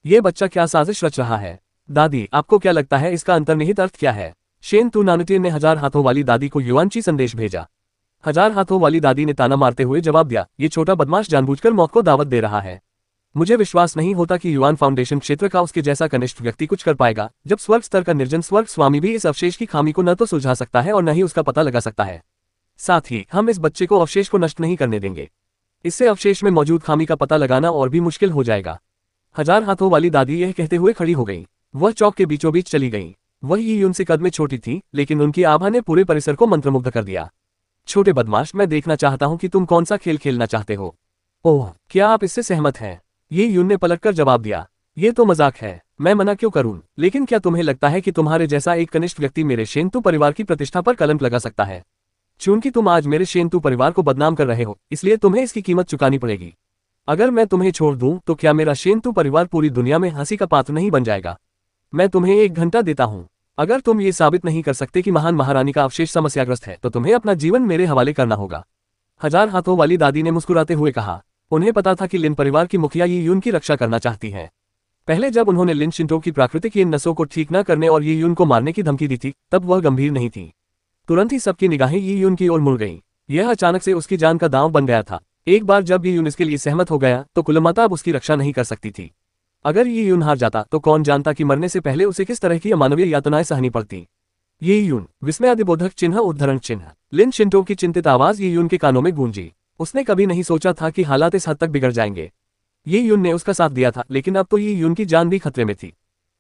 ये बच्चा क्या साजिश रच रहा है? दादी, आपको क्या लगता है इसका अंतर्निहित अर्थ क्या है? शेंतु नानतियन ने 1000 हाथों वाली दादी को युआनची संदेश भेजा। 1000 हाथों वाली दादी ने ताना मारते हुए जवाब दिया, ये छोटा बदमाश जानबूझकर मौत को दावत दे रहा है। मुझे विश्वास नहीं होता कि युआन फाउंडेशन क्षेत्र का उसके जैसा कनिष्ठ व्यक्ति कुछ कर पाएगा, जब स्वर्ग स्तर का निर्जन स्वर्ग स्वामी भी इस अवशेष की खामी को न तो सुलझा सकता है और न ही उसका पता लगा सकता है। साथ ही हम इस बच्चे को अवशेष को नष्ट नहीं करने देंगे। इससे अवशेष में मौजूद खामी का पता लगाना और भी मुश्किल हो जाएगा। 1000 हाथों वाली दादी यह कहते हुए खड़ी हो गई। वह चौक के बीचों बीच चली गई। वह यी यून से कद में छोटी थी, लेकिन उनकी आभा ने पूरे परिसर को मंत्रमुग्ध कर दिया। छोटे बदमाश, मैं देखना चाहता हूं कि तुम कौन सा खेल खेलना चाहते हो। ओह, क्या आप इससे सहमत हैं? ये यून ने पलटकर जवाब दिया, ये तो मजाक है, मैं मना क्यों करूं? लेकिन क्या तुम्हें लगता है कि तुम्हारे जैसा एक कनिष्ठ व्यक्ति मेरे शेंतु परिवार की प्रतिष्ठा पर कलंक लगा सकता है? चूंकि तुम आज मेरे शेंतु परिवार को बदनाम कर रहे हो, इसलिए तुम्हें इसकी कीमत चुकानी पड़ेगी। अगर मैं तुम्हें छोड़ दूं तो क्या मेरा शेंतु परिवार पूरी दुनिया में हंसी का पात्र नहीं बन जाएगा? मैं तुम्हें 1 घंटा देता हूं। अगर तुम ये साबित नहीं कर सकते कि महान महारानी का अवशेष समस्याग्रस्त है, तो तुम्हें अपना जीवन मेरे हवाले करना होगा। 1000 हाथों वाली दादी ने मुस्कुराते हुए कहा। उन्हें पता था कि लिन परिवार की मुखिया यी यून की रक्षा करना चाहती हैं। पहले जब उन्होंने लिन शिंटो की प्राकृतिक इन नसों को ठीक न करने और यी यून को मारने की धमकी दी थी, तब वह गंभीर नहीं थी। तुरंत ही सबकी निगाहें यी यून की ओर मुड़ गईं। यह अचानक से उसकी जान का दांव बन गया था। एक बार जब यी यून इसके लिए सहमत हो गया तो कुलमाता अब उसकी रक्षा नहीं कर सकती थी। अगर यी यून हार जाता तो कौन जानता कि मरने से पहले उसे किस तरह की अमानवीय यातनाएं सहनी पड़ती। ये यून, विस्मयादिबोधक चिन्ह उद्धरण चिन्ह। लिन शिंटो की चिंतित आवाज ये यून के कानों में गूंजी। उसने कभी नहीं सोचा था कि हालात इस हद तक बिगड़ जाएंगे। ये यून ने उसका साथ दिया था, लेकिन अब तो ये यून की जान भी खतरे में थी।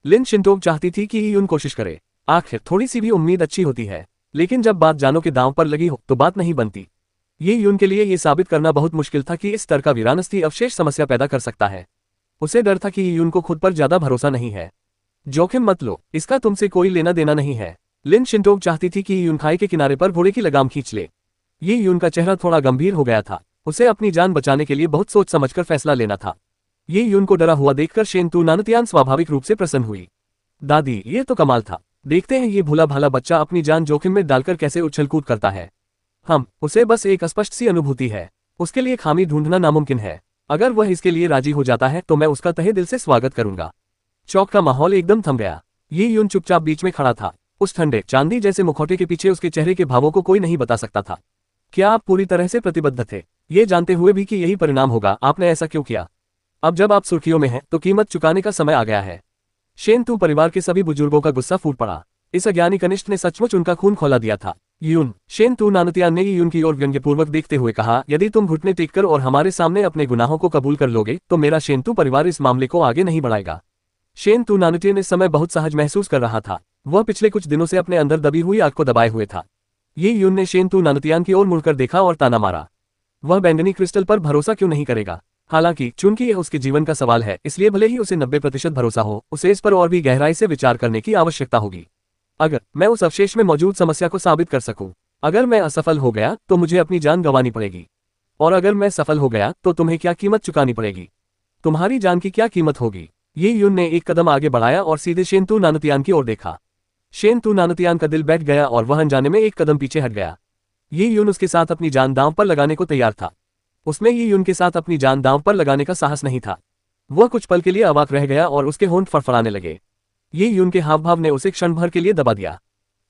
लिन शिंटो चाहती थी कि ये यून कोशिश करे। आखिर थोड़ी सी भी उम्मीद अच्छी होती है, लेकिन जब बात जानों के दांव पर लगी हो तो बात नहीं बनती। ये यून के लिए ये साबित करना बहुत मुश्किल था कि इस स्तर का वीरानस्ती अवशेष समस्या पैदा कर सकता है। उसे डर था कि ये यून को खुद पर ज्यादा भरोसा नहीं है। जोखिम मत लो, इसका तुमसे कोई लेना देना नहीं है। लिन शिंटोक चाहती थी कि यून खाई के किनारे पर घोड़े की लगाम खींच ले। ये यून का चेहरा थोड़ा गंभीर हो गया था। उसे अपनी जान बचाने के लिए बहुत सोच समझकर फैसला लेना था। ये यून को डरा हुआ देखकर शेंतु नानतियान स्वाभाविक रूप से प्रसन्न हुई। दादी, ये तो कमाल था। देखते हैं ये भोला भाला बच्चा अपनी जान जोखिम में डालकर कैसे उछल कूद करता है। उसे बस एक अस्पष्ट सी अनुभूति है। उसके लिए खामी ढूंढना नामुमकिन है। अगर वह इसके लिए राजी हो जाता है तो मैं उसका तहे दिल से स्वागत करूंगा। चौक का माहौल एकदम थम गया। ये यून चुपचाप बीच में खड़ा था। उस ठंडे चांदी जैसे मुखौटे के पीछे उसके चेहरे के भावों को कोई नहीं बता सकता था। क्या आप पूरी तरह से प्रतिबद्ध थे, ये जानते हुए भी कि यही परिणाम होगा? आपने ऐसा क्यों किया? अब जब आप सुर्खियों में हैं तो कीमत चुकाने का समय आ गया है। शेंतु परिवार के सभी बुजुर्गों का गुस्सा फूट पड़ा। इस अज्ञानी कनिष्ठ ने सचमुच उनका खून खौला दिया था। यून, शेंतु नानतियान ने यून की ओर व्यंग्यपूर्वक देखते हुए कहा, यदि तुम घुटने टेककर और हमारे सामने अपने गुनाहों को कबूल कर लोगे तो मेरा शेंतु परिवार इस मामले को आगे नहीं बढ़ाएगा। शेंतु नानतियान इस समय बहुत सहज महसूस कर रहा था। वह पिछले कुछ दिनों से अपने अंदर दबी हुई आग को दबाए हुए था। ये यून ने शेंतु नानतियान की ओर मुड़कर देखा और ताना मारा। वह बैंगनी क्रिस्टल पर भरोसा क्यों नहीं करेगा? हालांकि चूंकि यह उसके जीवन का सवाल है, इसलिए भले ही उसे 90% भरोसा हो, उसे इस पर और भी गहराई से विचार करने की आवश्यकता होगी। अगर मैं उस अवशेष में मौजूद समस्या को साबित कर सकूं, अगर मैं असफल हो गया तो मुझे अपनी जान गंवानी पड़ेगी, और अगर मैं सफल हो गया तो तुम्हें क्या कीमत चुकानी पड़ेगी? तुम्हारी जान की क्या कीमत होगी? ये यून ने एक कदम आगे बढ़ाया और सीधे शेंतु नानतियान की ओर देखा। शेंतु नानतियान का दिल बैठ गया और वह अनजाने में एक कदम पीछे हट गया। ये यून उसके साथ अपनी जान दांव पर लगाने को तैयार था। उसमें ये यून के साथ अपनी जान दांव पर लगाने का साहस नहीं था। वह कुछ पल के लिए अवाक रह गया और उसके होंठ फड़फड़ाने लगे। ये यून के हाव भाव ने उसे क्षण भर के लिए दबा दिया।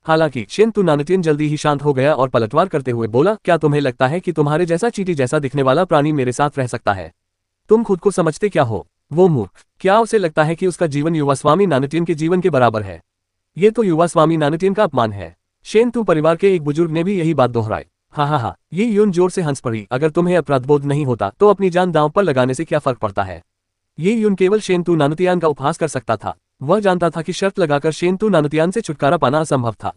हालांकि शेंतु नानतियान जल्दी ही शांत हो गया और पलटवार करते हुए बोला, क्या तुम्हें लगता है कि तुम्हारे जैसा चींटी जैसा दिखने वाला प्राणी मेरे साथ रह सकता है? तुम खुद को समझते क्या हो? वो मूर्ख, क्या उसे लगता है कि उसका जीवन युवा स्वामी नानतियान के जीवन के बराबर है? ये तो युवा स्वामी नानतियान का अपमान है। शेंतु परिवार के एक बुजुर्ग ने भी यही बात दोहराई। हा, ये यून जोर से हंस पड़ी। अगर तुम्हें अपराधबोध नहीं होता तो अपनी जान दांव पर लगाने से क्या फर्क पड़ता है? ये यून केवल शेंतु नानतियान का उपहास कर सकता था। वह जानता था कि शर्त लगाकर शेंतु नानतियान से छुटकारा पाना असंभव था।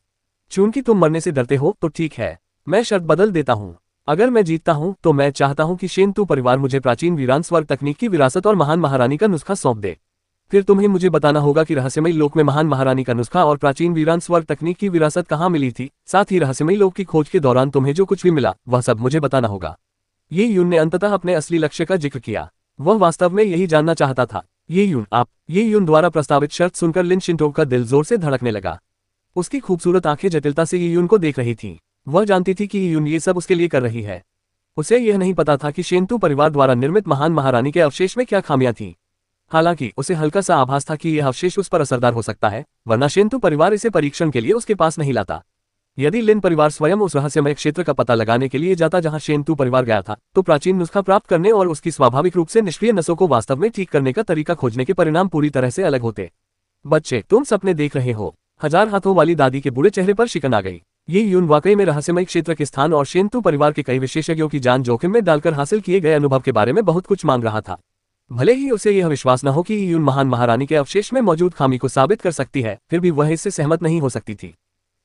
चूंकि तुम मरने से डरते हो तो ठीक है, मैं शर्त बदल देता हूँ। अगर मैं जीतता हूँ तो मैं चाहता हूँ कि शेंतु परिवार मुझे प्राचीन वीरान स्वर्ग तकनीक की विरासत और महान महारानी का नुस्खा सौंप दे। फिर तुम्हें मुझे बताना होगा कि रहस्यमयी लोक में महान महारानी का नुस्खा और प्राचीन वीरान स्वर्ग तकनीक की विरासत कहाँ मिली थी। साथ ही रहस्यमयी लोक की खोज के दौरान तुम्हें जो कुछ भी मिला वह सब मुझे बताना होगा। ये यून ने अंततः अपने असली लक्ष्य का जिक्र किया। वह वास्तव में यही जानना चाहता था। ये यून द्वारा प्रस्तावित शर्त सुनकर लिन शिंटो का दिल जोर से धड़कने लगा। उसकी खूबसूरत आंखें जटिलता से ये यून को देख रही थीं। वह जानती थी कि ये यून ये सब उसके लिए कर रही है। उसे यह नहीं पता था कि शेंतु परिवार द्वारा निर्मित महान महारानी के अवशेष में क्या खामियां थीं। हालांकि उसे हल्का सा आभास था कि यह अवशेष उस पर असरदार हो सकता है, वरना शेंतु परिवार इसे परीक्षण के लिए उसके पास नहीं लाता। यदि लिन परिवार स्वयं उस रहस्यमय क्षेत्र का पता लगाने के लिए जाता जहां शेंतु परिवार गया था, तो प्राचीन नुस्खा प्राप्त करने और उसकी स्वाभाविक रूप से निष्क्रिय नसों को वास्तव में ठीक करने का तरीका खोजने के परिणाम पूरी तरह से अलग होते। बच्चे, तुम सपने देख रहे हो। हजार हाथों वाली दादी के बूढ़े चेहरे पर शिकन आ गई। ये यून वाकई में रहस्यमय क्षेत्र के स्थान और शेंतु परिवार के कई विशेषज्ञों की जान जोखिम में डालकर हासिल किए गए अनुभव के बारे में बहुत कुछ मांग रहा था। भले ही उसे यह विश्वास न हो कि यून महान महारानी के अवशेष में मौजूद खामी को साबित कर सकती है, फिर भी वह इससे सहमत नहीं हो सकती थी।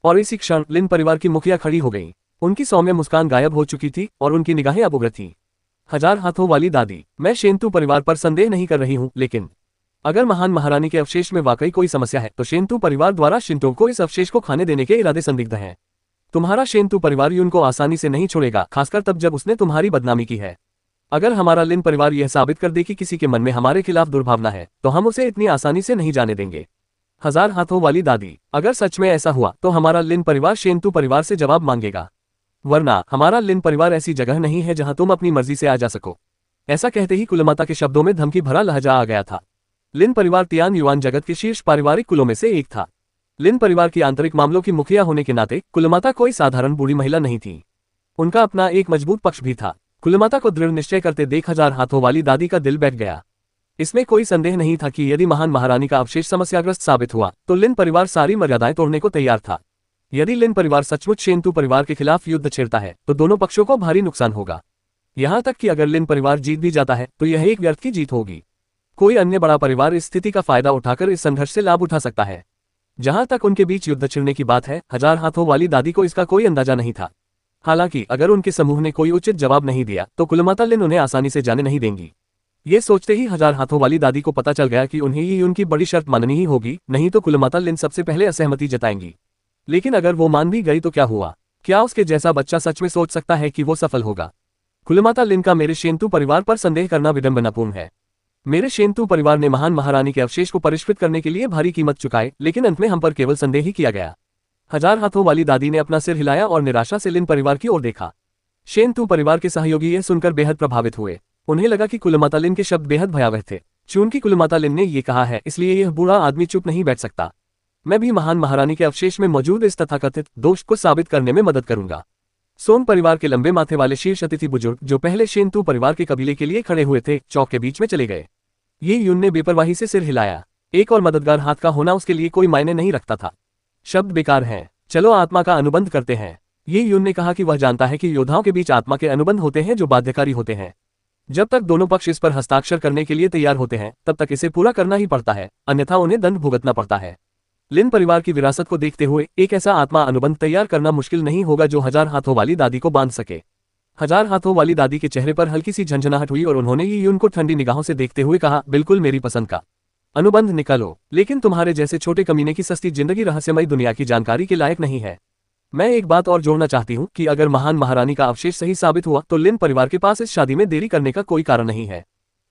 और इसी क्षण लिन परिवार की मुखिया खड़ी हो गई। उनकी सौम्य मुस्कान गायब हो चुकी थी और उनकी निगाहें अब उग्र थीं। हजार हाथों वाली दादी, मैं शेंतु परिवार पर संदेह नहीं कर रही हूं, लेकिन अगर महान महारानी के अवशेष में वाकई कोई समस्या है तो शेंतु परिवार द्वारा शिंटो को इस अवशेष को खाने देने के इरादे संदिग्ध हैं। तुम्हारा शेंतु परिवार यून को आसानी से नहीं छोड़ेगा, खासकर तब जब उसने तुम्हारी बदनामी की है। अगर हमारा लिन परिवार यह साबित कर दे कि किसी के मन में हमारे खिलाफ दुर्भावना है, तो हम उसे इतनी आसानी से नहीं जाने देंगे। हजार हाथों वाली दादी, अगर सच में ऐसा हुआ तो हमारा लिन परिवार शेंतु परिवार से जवाब मांगेगा, वरना हमारा लिन परिवार ऐसी जगह नहीं है जहां तुम अपनी मर्जी से आ जा सको। ऐसा कहते ही कुलमाता के शब्दों में धमकी भरा लहजा आ गया था। लिन परिवार तियान युआन जगत के शीर्ष पारिवारिक कुलों में से एक था। लिन परिवार की आंतरिक मामलों की मुखिया होने के नाते कुलमाता कोई साधारण बूढ़ी महिला नहीं थी। उनका अपना एक मजबूत पक्ष भी था। कुलमाता को दृढ़ निश्चय करते देख हजार हाथों वाली दादी का दिल बैठ गया। इसमें कोई संदेह नहीं था कि यदि महान महारानी का अवशेष समस्याग्रस्त साबित हुआ तो लिन परिवार सारी मर्यादाएं तोड़ने को तैयार था। यदि लिन परिवार सचमुच शेंतु परिवार के खिलाफ युद्ध छेड़ता है तो दोनों पक्षों को भारी नुकसान होगा। यहाँ तक कि अगर लिन परिवार जीत भी जाता है तो यह एक व्यर्थ की जीत होगी। कोई अन्य बड़ा परिवार इस स्थिति का फायदा उठाकर इस संघर्ष से लाभ उठा सकता है। जहां तक उनके बीच युद्ध छिड़ने की बात है, 1000 हाथों वाली दादी को इसका कोई अंदाजा नहीं था। हालांकि अगर उनके समूह ने कोई उचित जवाब नहीं दिया तो कुलमाता लिन उन्हें आसानी से जाने नहीं देंगी। ये सोचते ही 1000 हाथों वाली दादी को पता चल गया कि उन्हें ही उनकी बड़ी शर्त माननी ही होगी, नहीं तो कुलमाता लिन सबसे पहले असहमति जताएंगी। लेकिन अगर वो मान भी गई तो क्या हुआ? क्या उसके जैसा बच्चा सच में सोच सकता है कि वो सफल होगा? कुलमाता लिन का मेरे शेंतु परिवार पर संदेह करना विडंबनापूर्ण है। मेरे शेंतु परिवार ने महान महारानी के अवशेष को परिष्कृत करने के लिए भारी कीमत चुकाई, लेकिन अंत में हम पर केवल संदेह ही किया गया। 1000 हाथों वाली दादी ने अपना सिर हिलाया और निराशा से लिन परिवार की ओर देखा। शेंतु परिवार के सहयोगी यह सुनकर बेहद प्रभावित हुए। उन्हें लगा कि कुलमाता लिन के शब्द बेहद भयावह थे। चूंकि कुलमाता लिन ने ये कहा है, इसलिए यह बूढ़ा आदमी चुप नहीं बैठ सकता। मैं भी महान महारानी के अवशेष में मौजूद इस तथाकथित दोष को साबित करने में मदद करूंगा। सोन परिवार के लंबे माथे वाले शीर्ष अतिथि बुजुर्ग, जो पहले शेंतु परिवार के कबीले के लिए खड़े हुए थे, चौक के बीच में चले गए। ये यून ने बेपरवाही से सिर हिलाया। एक और मददगार हाथ का होना उसके लिए कोई मायने नहीं रखता था। शब्द बेकार हैं, चलो आत्मा का अनुबंध करते हैं। ये यून ने कहा कि वह जानता है कि योद्धाओं के बीच आत्मा के अनुबंध होते हैं जो बाध्यकारी होते हैं। जब तक दोनों पक्ष इस पर हस्ताक्षर करने के लिए तैयार होते हैं तब तक इसे पूरा करना ही पड़ता है, अन्यथा उन्हें दंड भुगतना पड़ता है। लिन परिवार की विरासत को देखते हुए एक ऐसा आत्मा अनुबंध तैयार करना मुश्किल नहीं होगा जो 1000 हाथों वाली दादी को बांध सके। 1000 हाथों वाली दादी के चेहरे पर हल्की सी झंझनाहट हुई और उन्होंने ये यून को ठंडी निगाहों से देखते हुए कहा, बिल्कुल मेरी पसंद का अनुबंध निकालो। लेकिन तुम्हारे जैसे छोटे कमीने की सस्ती जिंदगी रहस्यमय दुनिया की जानकारी के लायक नहीं है। मैं एक बात और जोड़ना चाहती हूँ कि अगर महान महारानी का अवशेष सही साबित हुआ तो लिन परिवार के पास इस शादी में देरी करने का कोई कारण नहीं है।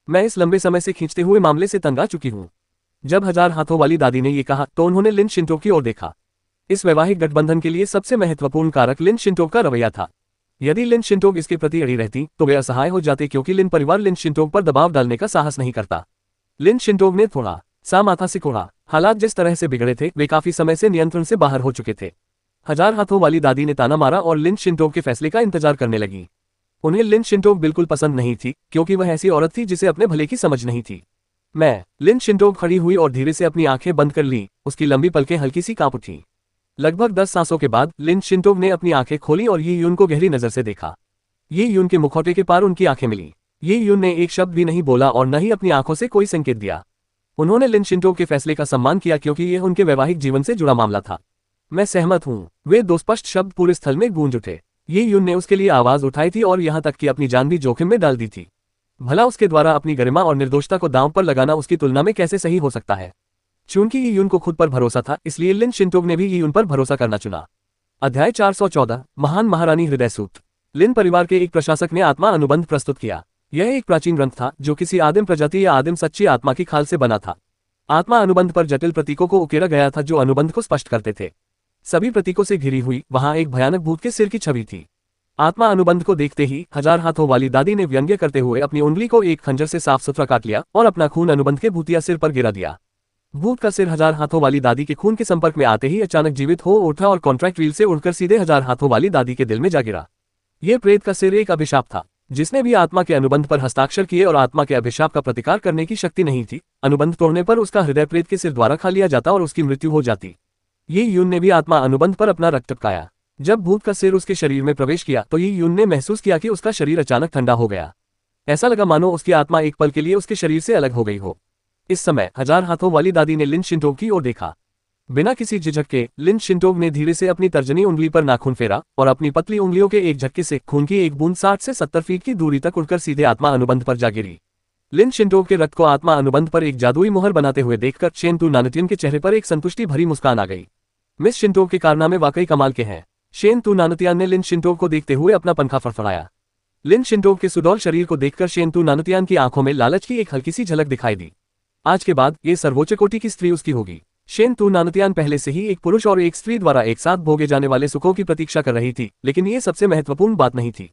मैं इस लंबे समय से खींचते हुए मामले से तंग आ चुकी हूँ। जब 1000 हाथों वाली दादी ने ये कहा तो उन्होंने लिन शिंटोक की ओर देखा। इस वैवाहिक गठबंधन के लिए सबसे महत्वपूर्ण कारक लिन शिंटोक का रवैया था। यदि लिन शिंटोक इसके प्रति अड़ी रहती तो वे असहाय हो जाते, क्योंकि लिन परिवार लिन शिंटोक पर दबाव डालने का साहस नहीं करता। लिन शिंटोक ने थोड़ा सा माथा सिकोड़ा। हालात जिस तरह से बिगड़े थे वे काफी समय से नियंत्रण से बाहर हो चुके थे। 1000 हाथों वाली दादी ने ताना मारा और लिन शिंटोक के फैसले का इंतजार करने लगी। उन्हें लिन शिंटोक बिल्कुल पसंद नहीं थी, क्योंकि वह ऐसी औरत थी जिसे अपने भले की समझ नहीं थी। लिन शिंटोक खड़ी हुई और धीरे से अपनी आंखें बंद कर ली। उसकी लंबी पलकें हल्की सी कांप उठी। लगभग 10 सांसों के बाद लिन शिंटोक ने अपनी आंखें खोली और ये यून को गहरी नजर से देखा। ये यून के मुखौटे के पार उनकी आंखें मिली। ये यून ने एक शब्द भी नहीं बोला और न ही अपनी आंखों से कोई संकेत दिया। उन्होंने लिन शिंटोक के फैसले का सम्मान किया, क्योंकि यह उनके वैवाहिक जीवन से जुड़ा मामला था। मैं सहमत हूँ। वे दो स्पष्ट शब्द पूरे स्थल में गूंज उठे। ये यून ने उसके लिए आवाज उठाई थी और यहाँ तक कि अपनी जान भी जोखिम में डाल दी थी। भला उसके द्वारा अपनी गरिमा और निर्दोषता को दांव पर लगाना उसकी तुलना में कैसे सही हो सकता है? चूंकि ये यून को खुद पर भरोसा था, इसलिए लिन शिंटोक ने भी ये यून पर भरोसा करना चुना। अध्याय 414 महान महारानी हृदय सूत्र। लिन परिवार के एक प्रशासक ने आत्मा अनुबंध प्रस्तुत किया। यह एक प्राचीन ग्रंथ था जो किसी आदिम प्रजाति या आदिम सच्ची आत्मा की खाल से बना था। आत्मा अनुबंध पर जटिल प्रतीकों को उकेरा गया था जो अनुबंध को स्पष्ट करते थे। सभी प्रतीकों से घिरी हुई वहां एक भयानक भूत के सिर की छवि थी। आत्मा अनुबंध को देखते ही 1000 हाथों वाली दादी ने व्यंग्य करते हुए अपनी उंगली को एक खंजर से साफ सुथरा काट लिया और अपना खून अनुबंध के भूतिया सिर पर गिरा दिया। भूत का सिर 1000 हाथों वाली दादी के खून के संपर्क में आते ही अचानक जीवित हो उठा और कॉन्ट्रैक्ट व्हील से उड़कर सीधे 1000 हाथों वाली दादी के दिल में जा गिरा। यह प्रेत का सिर एक अभिशाप था। जिसने भी आत्मा के अनुबंध पर हस्ताक्षर किए और आत्मा के अभिशाप का प्रतिकार करने की शक्ति नहीं थी, अनुबंध तोड़ने पर उसका हृदय प्रेत के सिर द्वारा खा लिया जाता और उसकी मृत्यु हो जाती। ये यून ने भी आत्मा अनुबंध पर अपना रक्त टपकाया। जब भूत का सिर उसके शरीर में प्रवेश किया तो ये यून ने महसूस किया कि उसका शरीर अचानक ठंडा हो गया। ऐसा लगा मानो उसकी आत्मा एक पल के लिए उसके शरीर से अलग हो गई हो। इस समय 1000 हाथों वाली दादी ने लिन शिंटोक की ओर देखा। बिना किसी झिझक के लिन शिंटोक ने धीरे से अपनी तर्जनी उंगली पर नाखून फेरा और अपनी पतली उंगलियों के एक झटके से खून की एक बूंद 60 से 70 फीट की दूरी तक उड़कर सीधे आत्मा अनुबंध पर जा गिरी। लिन शिंटोक के रक्त को आत्मा अनुबंध पर एक जादुई मोहर बनाते हुए देखकर शेंतु नानतियन के चेहरे पर एक संतुष्टि भरी मुस्कान आ गई। मिस शिंटोक के कारनामे वाकई कमाल के हैं। शेंतु नानतियान ने लिन शिंटोक को देखते हुए अपना पंखा फड़फड़ाया। लिन शिंटोक के सुडौल शरीर को देखकर शेंतु नानतियान की आंखों में लालच की एक हल्की सी झलक दिखाई दी। आज के बाद ये सर्वोच्च कोटि की स्त्री उसकी होगी। शेंतु नानतियान पहले से ही एक पुरुष और एक स्त्री द्वारा एक साथ भोगे जाने वाले सुखों की प्रतीक्षा कर रही थी, लेकिन ये सबसे महत्वपूर्ण बात नहीं थी।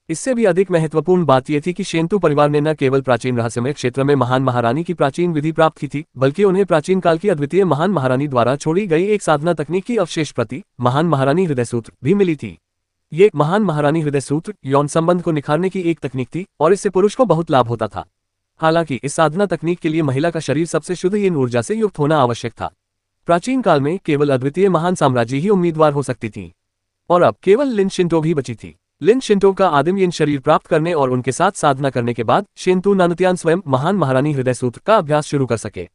इससे भी अधिक महत्वपूर्ण बात यह थी कि शेंतु परिवार ने न केवल प्राचीन रहस्यमय क्षेत्र में महान महारानी की प्राचीन विधि प्राप्त की थी, बल्कि उन्हें प्राचीन काल की अद्वितीय महान महारानी द्वारा छोड़ी गई एक साधना तकनीक की अवशेष प्रति महान महारानी हृदय सूत्र भी मिली थी। ये महान महारानी हृदय सूत्र यौन संबंध को निखारने की एक तकनीक थी और इससे पुरुष को बहुत लाभ होता था। हालांकि इस साधना तकनीक के लिए महिला का शरीर सबसे शुद्ध हीन ऊर्जा से युक्त होना आवश्यक था। प्राचीन काल में केवल अद्वितीय महान साम्राज्य ही उम्मीदवार हो सकती थी, और अब केवल लिन शिंटो भी बची थी। लिन शिंटो का आदिम यिन शरीर प्राप्त करने और उनके साथ साधना करने के बाद शेंतु नानुतियान स्वयं महान महारानी हृदय सूत्र का अभ्यास शुरू कर सके।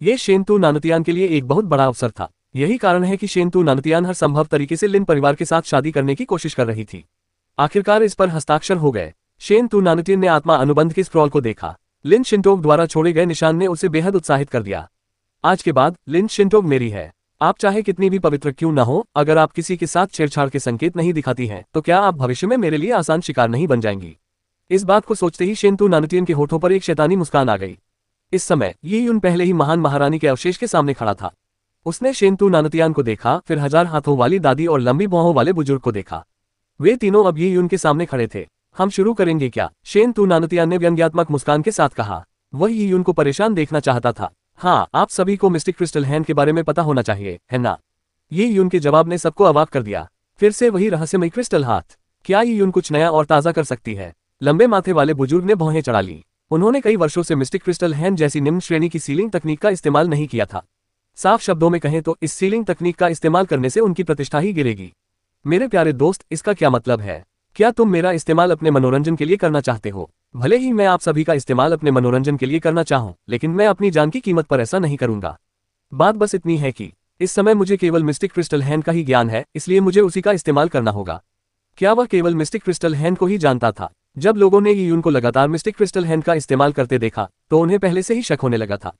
ये शेंतु नानुतियान के लिए एक बहुत बड़ा अवसर था। यही कारण है कि शेंतु नानुतियान हर संभव तरीके से लिन परिवार के साथ शादी करने की कोशिश कर रही थी। आखिरकार इस पर हस्ताक्षर हो गए। शेंतु नानुतियन ने आत्मा अनुबंध के स्क्रॉल को देखा। लिन शिंटोग द्वारा छोड़े गए निशान ने उसे बेहद उत्साहित कर दिया। आज के बाद लिन शिंटोग मेरी है। आप चाहे कितनी भी पवित्र क्यों न हो, अगर आप किसी के साथ छेड़छाड़ के संकेत नहीं दिखाती हैं, तो क्या आप भविष्य में मेरे लिए आसान शिकार नहीं बन जाएंगी। इस बात को सोचते ही शेंतु नानुतियन के होठों पर एक शैतानी मुस्कान आ गई। इस समय ये यून पहले ही महान महारानी के अवशेष के सामने खड़ा था। उसने शेंतु नानुतियान को देखा, फिर 1000 हाथों वाली दादी और लंबी भौहों वाले बुजुर्ग को देखा। वे तीनों अब ये यून के सामने खड़े थे। हम शुरू करेंगे क्या? शेंतु नानुतियान ने व्यंग्यात्मक मुस्कान के साथ कहा। वह ये यून को परेशान देखना चाहता था। हाँ, आप सभी को मिस्टिक क्रिस्टल हैंड के बारे में पता होना चाहिए, है ना? ये यून के जवाब ने सबको अवाक कर दिया। फिर से वही रहस्यमयी क्रिस्टल हाथ। क्या ये यून कुछ नया और ताज़ा कर सकती है? लंबे माथे वाले बुजुर्ग ने भौहें चढ़ा ली। उन्होंने कई वर्षों से मिस्टिक क्रिस्टल हैंड जैसी निम्न श्रेणी की सीलिंग तकनीक का इस्तेमाल नहीं किया था। साफ शब्दों में कहें तो इस सीलिंग तकनीक का इस्तेमाल करने से उनकी प्रतिष्ठा ही गिरेगी। मेरे प्यारे दोस्त, इसका क्या मतलब है? क्या तुम मेरा इस्तेमाल अपने मनोरंजन के लिए करना चाहते हो? भले ही मैं आप सभी का इस्तेमाल अपने मनोरंजन के लिए करना चाहूं, लेकिन मैं अपनी जान की कीमत पर ऐसा नहीं करूंगा। बात बस इतनी है कि इस समय मुझे केवल मिस्टिक क्रिस्टल हैंड का ही ज्ञान है, इसलिए मुझे उसी का इस्तेमाल करना होगा। क्या वह केवल मिस्टिक क्रिस्टल हैंड को ही जानता था? जब लोगों ने ये यून को लगातार मिस्टिक क्रिस्टल हैंड का इस्तेमाल करते देखा तो उन्हें पहले से ही शक होने लगा था।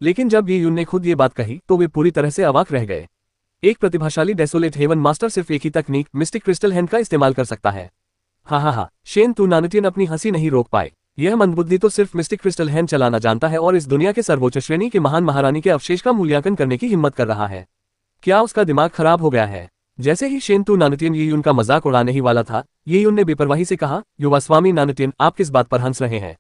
लेकिन जब ये यून ने खुद ये बात कही तो वे पूरी तरह से अवाक रह गए। एक प्रतिभाशाली डेसोलेट हेवन मास्टर सिर्फ एक ही तकनीक मिस्टिक क्रिस्टल हैंड का इस्तेमाल कर सकता है। हा, शेंतु नानुतियन अपनी हंसी नहीं रोक पाए। यह मंदबुद्धि तो सिर्फ मिस्टिक क्रिस्टल हैंड चलाना जानता है और इस दुनिया के सर्वोच्च श्रेणी के महान महारानी के अवशेष का मूल्यांकन करने की हिम्मत कर रहा है। क्या उसका दिमाग खराब हो गया है? जैसे ही शेंतु नानुतियन ये यून का मजाक उड़ाने ही वाला था, ये यून ने बेपरवाही से कहा, युवा स्वामी नानुतियन, आप किस बात पर हंस रहे हैं?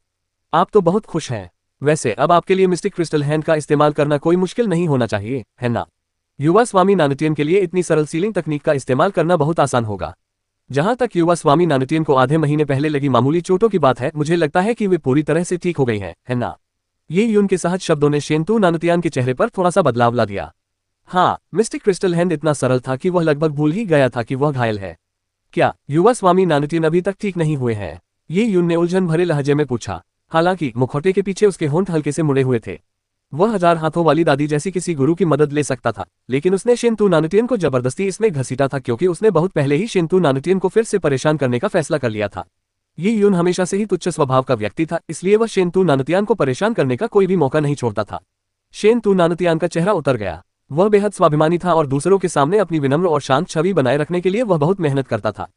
आप तो बहुत खुश हैं। वैसे अब आपके लिए मिस्टिक क्रिस्टल हैंड का इस्तेमाल करना कोई मुश्किल नहीं होना चाहिए, है ना? युवा स्वामी नानुतियन के लिए इतनी सरल सीलिंग तकनीक का इस्तेमाल करना बहुत आसान होगा। जहां तक युवा स्वामी नानुतियन को आधे महीने पहले लगी मामूली चोटों की बात है, मुझे लगता है कि वे पूरी तरह से ठीक हो गई हैं, है ना? ये यून के सहज शब्दों ने शेंतु नानुतियन के चेहरे पर थोड़ा सा बदलाव ला दिया। हाँ, मिस्टिक क्रिस्टल हैंड इतना सरल था कि वह लगभग भूल ही गया था कि वह घायल है। क्या युवा स्वामी नानुतियन अभी तक ठीक नहीं हुए हैं? ये यून ने उलझन भरे लहजे में पूछा। हालांकि मुखौटे के पीछे उसके होंठ हल्के से मुड़े हुए थे। वह 1000 हाथों वाली दादी जैसी किसी गुरु की मदद ले सकता था, लेकिन उसने शेंतु नानुतियन को जबरदस्ती इसमें घसीटा था क्योंकि उसने बहुत पहले ही शेंतु नानुतियन को फिर से परेशान करने का फैसला कर लिया था। ये यून हमेशा से ही तुच्छ स्वभाव का व्यक्ति था, इसलिए वह शेंतु नानुतियन को परेशान करने का कोई भी मौका नहीं छोड़ता था। शेंतु नानुतियन का चेहरा उतर गया। वह बेहद स्वाभिमानी था और दूसरों के सामने अपनी विनम्र और शांत छवि बनाए रखने के लिए वह बहुत मेहनत करता था।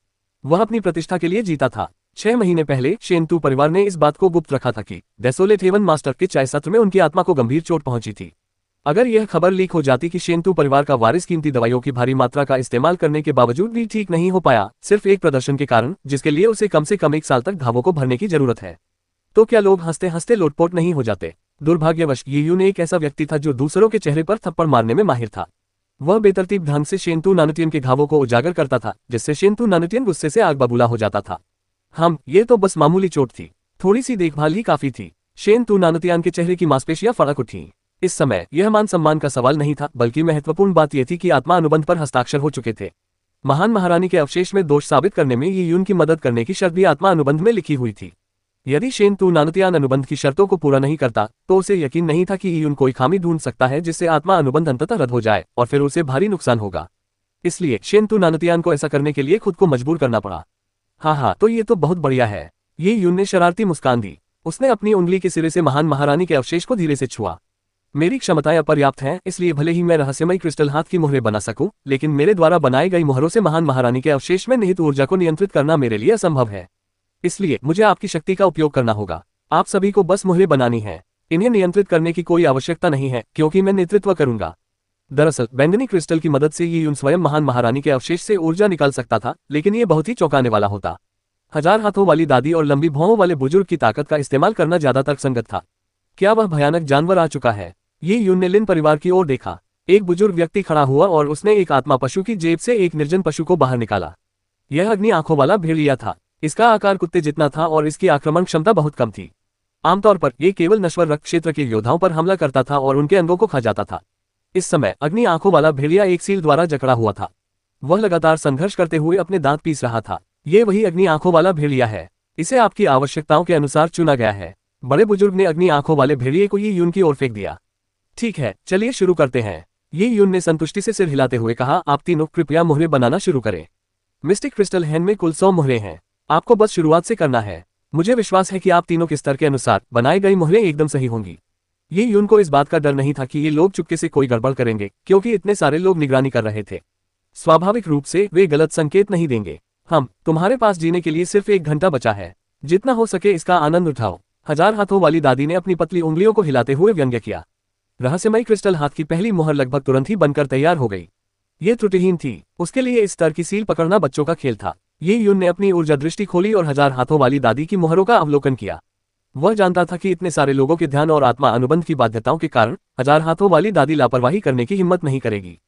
वह अपनी प्रतिष्ठा के लिए जीता था। 6 महीने पहले शेंतु परिवार ने इस बात को गुप्त रखा था कि डेसोलेट हेवन मास्टर के चाय सत्र में उनकी आत्मा को गंभीर चोट पहुंची थी। अगर यह खबर लीक हो जाती कि शेंतु परिवार का वारिस कीमती दवाइयों की भारी मात्रा का इस्तेमाल करने के बावजूद भी ठीक नहीं हो पाया, सिर्फ एक प्रदर्शन के कारण, जिसके लिए उसे कम से कम 1 साल तक घावों को भरने की जरूरत है, तो क्या लोग हंसते हंसते लोटपोट नहीं हो जाते? दुर्भाग्यवश ये यून एक ऐसा व्यक्ति था जो दूसरों के चेहरे पर थप्पड़ मारने में माहिर था। वह बेतरतीब ढंग से शेंतु नानुतियन के घावों को उजागर करता था, जिससे शेंतु नानुतियन गुस्से से आग बबूला हो जाता था। ये तो बस मामूली चोट थी, थोड़ी सी देखभाल ही काफी थी। शेंतु नानुतियन के चेहरे की मांसपेशियां फड़क उठी। इस समय यह मान सम्मान का सवाल नहीं था, बल्कि महत्वपूर्ण बात यह थी कि आत्मा अनुबंध पर हस्ताक्षर हो चुके थे। महान महारानी के अवशेष में दोष साबित करने में ये यून की मदद करने की शर्त भी आत्मा अनुबंध में लिखी हुई थी। यदि शेंतु नानुतियन अनुबंध की शर्तों को पूरा नहीं करता तो उसे यकीन नहीं था कि यून कोई खामी ढूंढ सकता है जिससे आत्मा अनुबंध अंततः रद्द हो जाए और फिर उसे भारी नुकसान होगा। इसलिए शेंतु नानुतियन को ऐसा करने के लिए खुद को मजबूर करना पड़ा। हाँ, तो ये तो बहुत बढ़िया है। ये यून ने शरारती मुस्कान दी। उसने अपनी उंगली के सिरे से महान महारानी के अवशेष को धीरे से छुआ। मेरी क्षमताएं अपर्याप्त हैं, इसलिए भले ही मैं रहस्यमयी क्रिस्टल हाथ की मुहरें बना सकूं, लेकिन मेरे द्वारा बनाई गई मुहरों से महान महारानी के अवशेष में निहित ऊर्जा को नियंत्रित करना मेरे लिए असंभव है। इसलिए मुझे आपकी शक्ति का उपयोग करना होगा। आप सभी को बस मुहरें बनानी है। इन्हें नियंत्रित करने की कोई आवश्यकता नहीं है, क्योंकि मैं नेतृत्व करूंगा। दरअसल बैंगनी क्रिस्टल की मदद से ये यून स्वयं महान महारानी के अवशेष से ऊर्जा निकाल सकता था, लेकिन ये बहुत ही चौंकाने वाला होता। 1000 हाथों वाली दादी और लंबी भौहों वाले बुजुर्ग की ताकत का इस्तेमाल करना ज्यादा तर्कसंगत था। क्या वह भयानक जानवर आ चुका है? ये यून ने लिन परिवार की ओर देखा। एक बुजुर्ग व्यक्ति खड़ा हुआ और उसने एक आत्मा पशु की जेब से एक निर्जन पशु को बाहर निकाला। यह अग्नि आंखों वाला भेड़िया था। इसका आकार कुत्ते जितना था और इसकी आक्रमण क्षमता बहुत कम थी। आमतौर पर यह केवल नश्वर रक्त क्षेत्र के योद्धाओं पर हमला करता था और उनके अंगों को खा जाता था। इस समय अग्नि आंखों वाला भेड़िया एक सील द्वारा जकड़ा हुआ था। वह लगातार संघर्ष करते हुए अपने दांत पीस रहा था। ये वही अग्नि आंखों वाला भेड़िया है। इसे आपकी आवश्यकताओं के अनुसार चुना गया है। बड़े बुजुर्ग ने अग्नि आंखों वाले भेड़िए को ये यून की ओर फेंक दिया। ठीक है, चलिए शुरू करते हैं। ये यून ने संतुष्टि से सिर हिलाते हुए कहा, आप तीनों कृपया मोहरे बनाना शुरू करें। मिस्टिक क्रिस्टल हैंड में कुल 100 मोहरे हैं। आपको बस शुरुआत से करना है। मुझे विश्वास है कि आप तीनों के स्तर के अनुसार बनाई गई मोहरें एकदम सही होंगी। ये यून को इस बात का डर नहीं था कि ये लोग चुपके से कोई गड़बड़ करेंगे, क्योंकि इतने सारे लोग निगरानी कर रहे थे। स्वाभाविक रूप से वे गलत संकेत नहीं देंगे। तुम्हारे पास जीने के लिए सिर्फ 1 घंटा बचा है। जितना हो सके इसका आनंद उठाओ। 1000 हाथों वाली दादी ने अपनी पतली उंगलियों को हिलाते हुए व्यंग्य किया। रहस्यमयी क्रिस्टल हाथ की पहली मोहर लगभग तुरंत ही बनकर तैयार हो गई। ये त्रुटिहीन थी। उसके लिए इस स्तर की सील पकड़ना बच्चों का खेल था। ये यून ने अपनी ऊर्जा दृष्टि खोली और 1000 हाथों वाली दादी की मोहरों का अवलोकन किया। वह जानता था कि इतने सारे लोगों के ध्यान और आत्मा अनुबंध की बाध्यताओं के कारण 1000 हाथों वाली दादी लापरवाही करने की हिम्मत नहीं करेगी।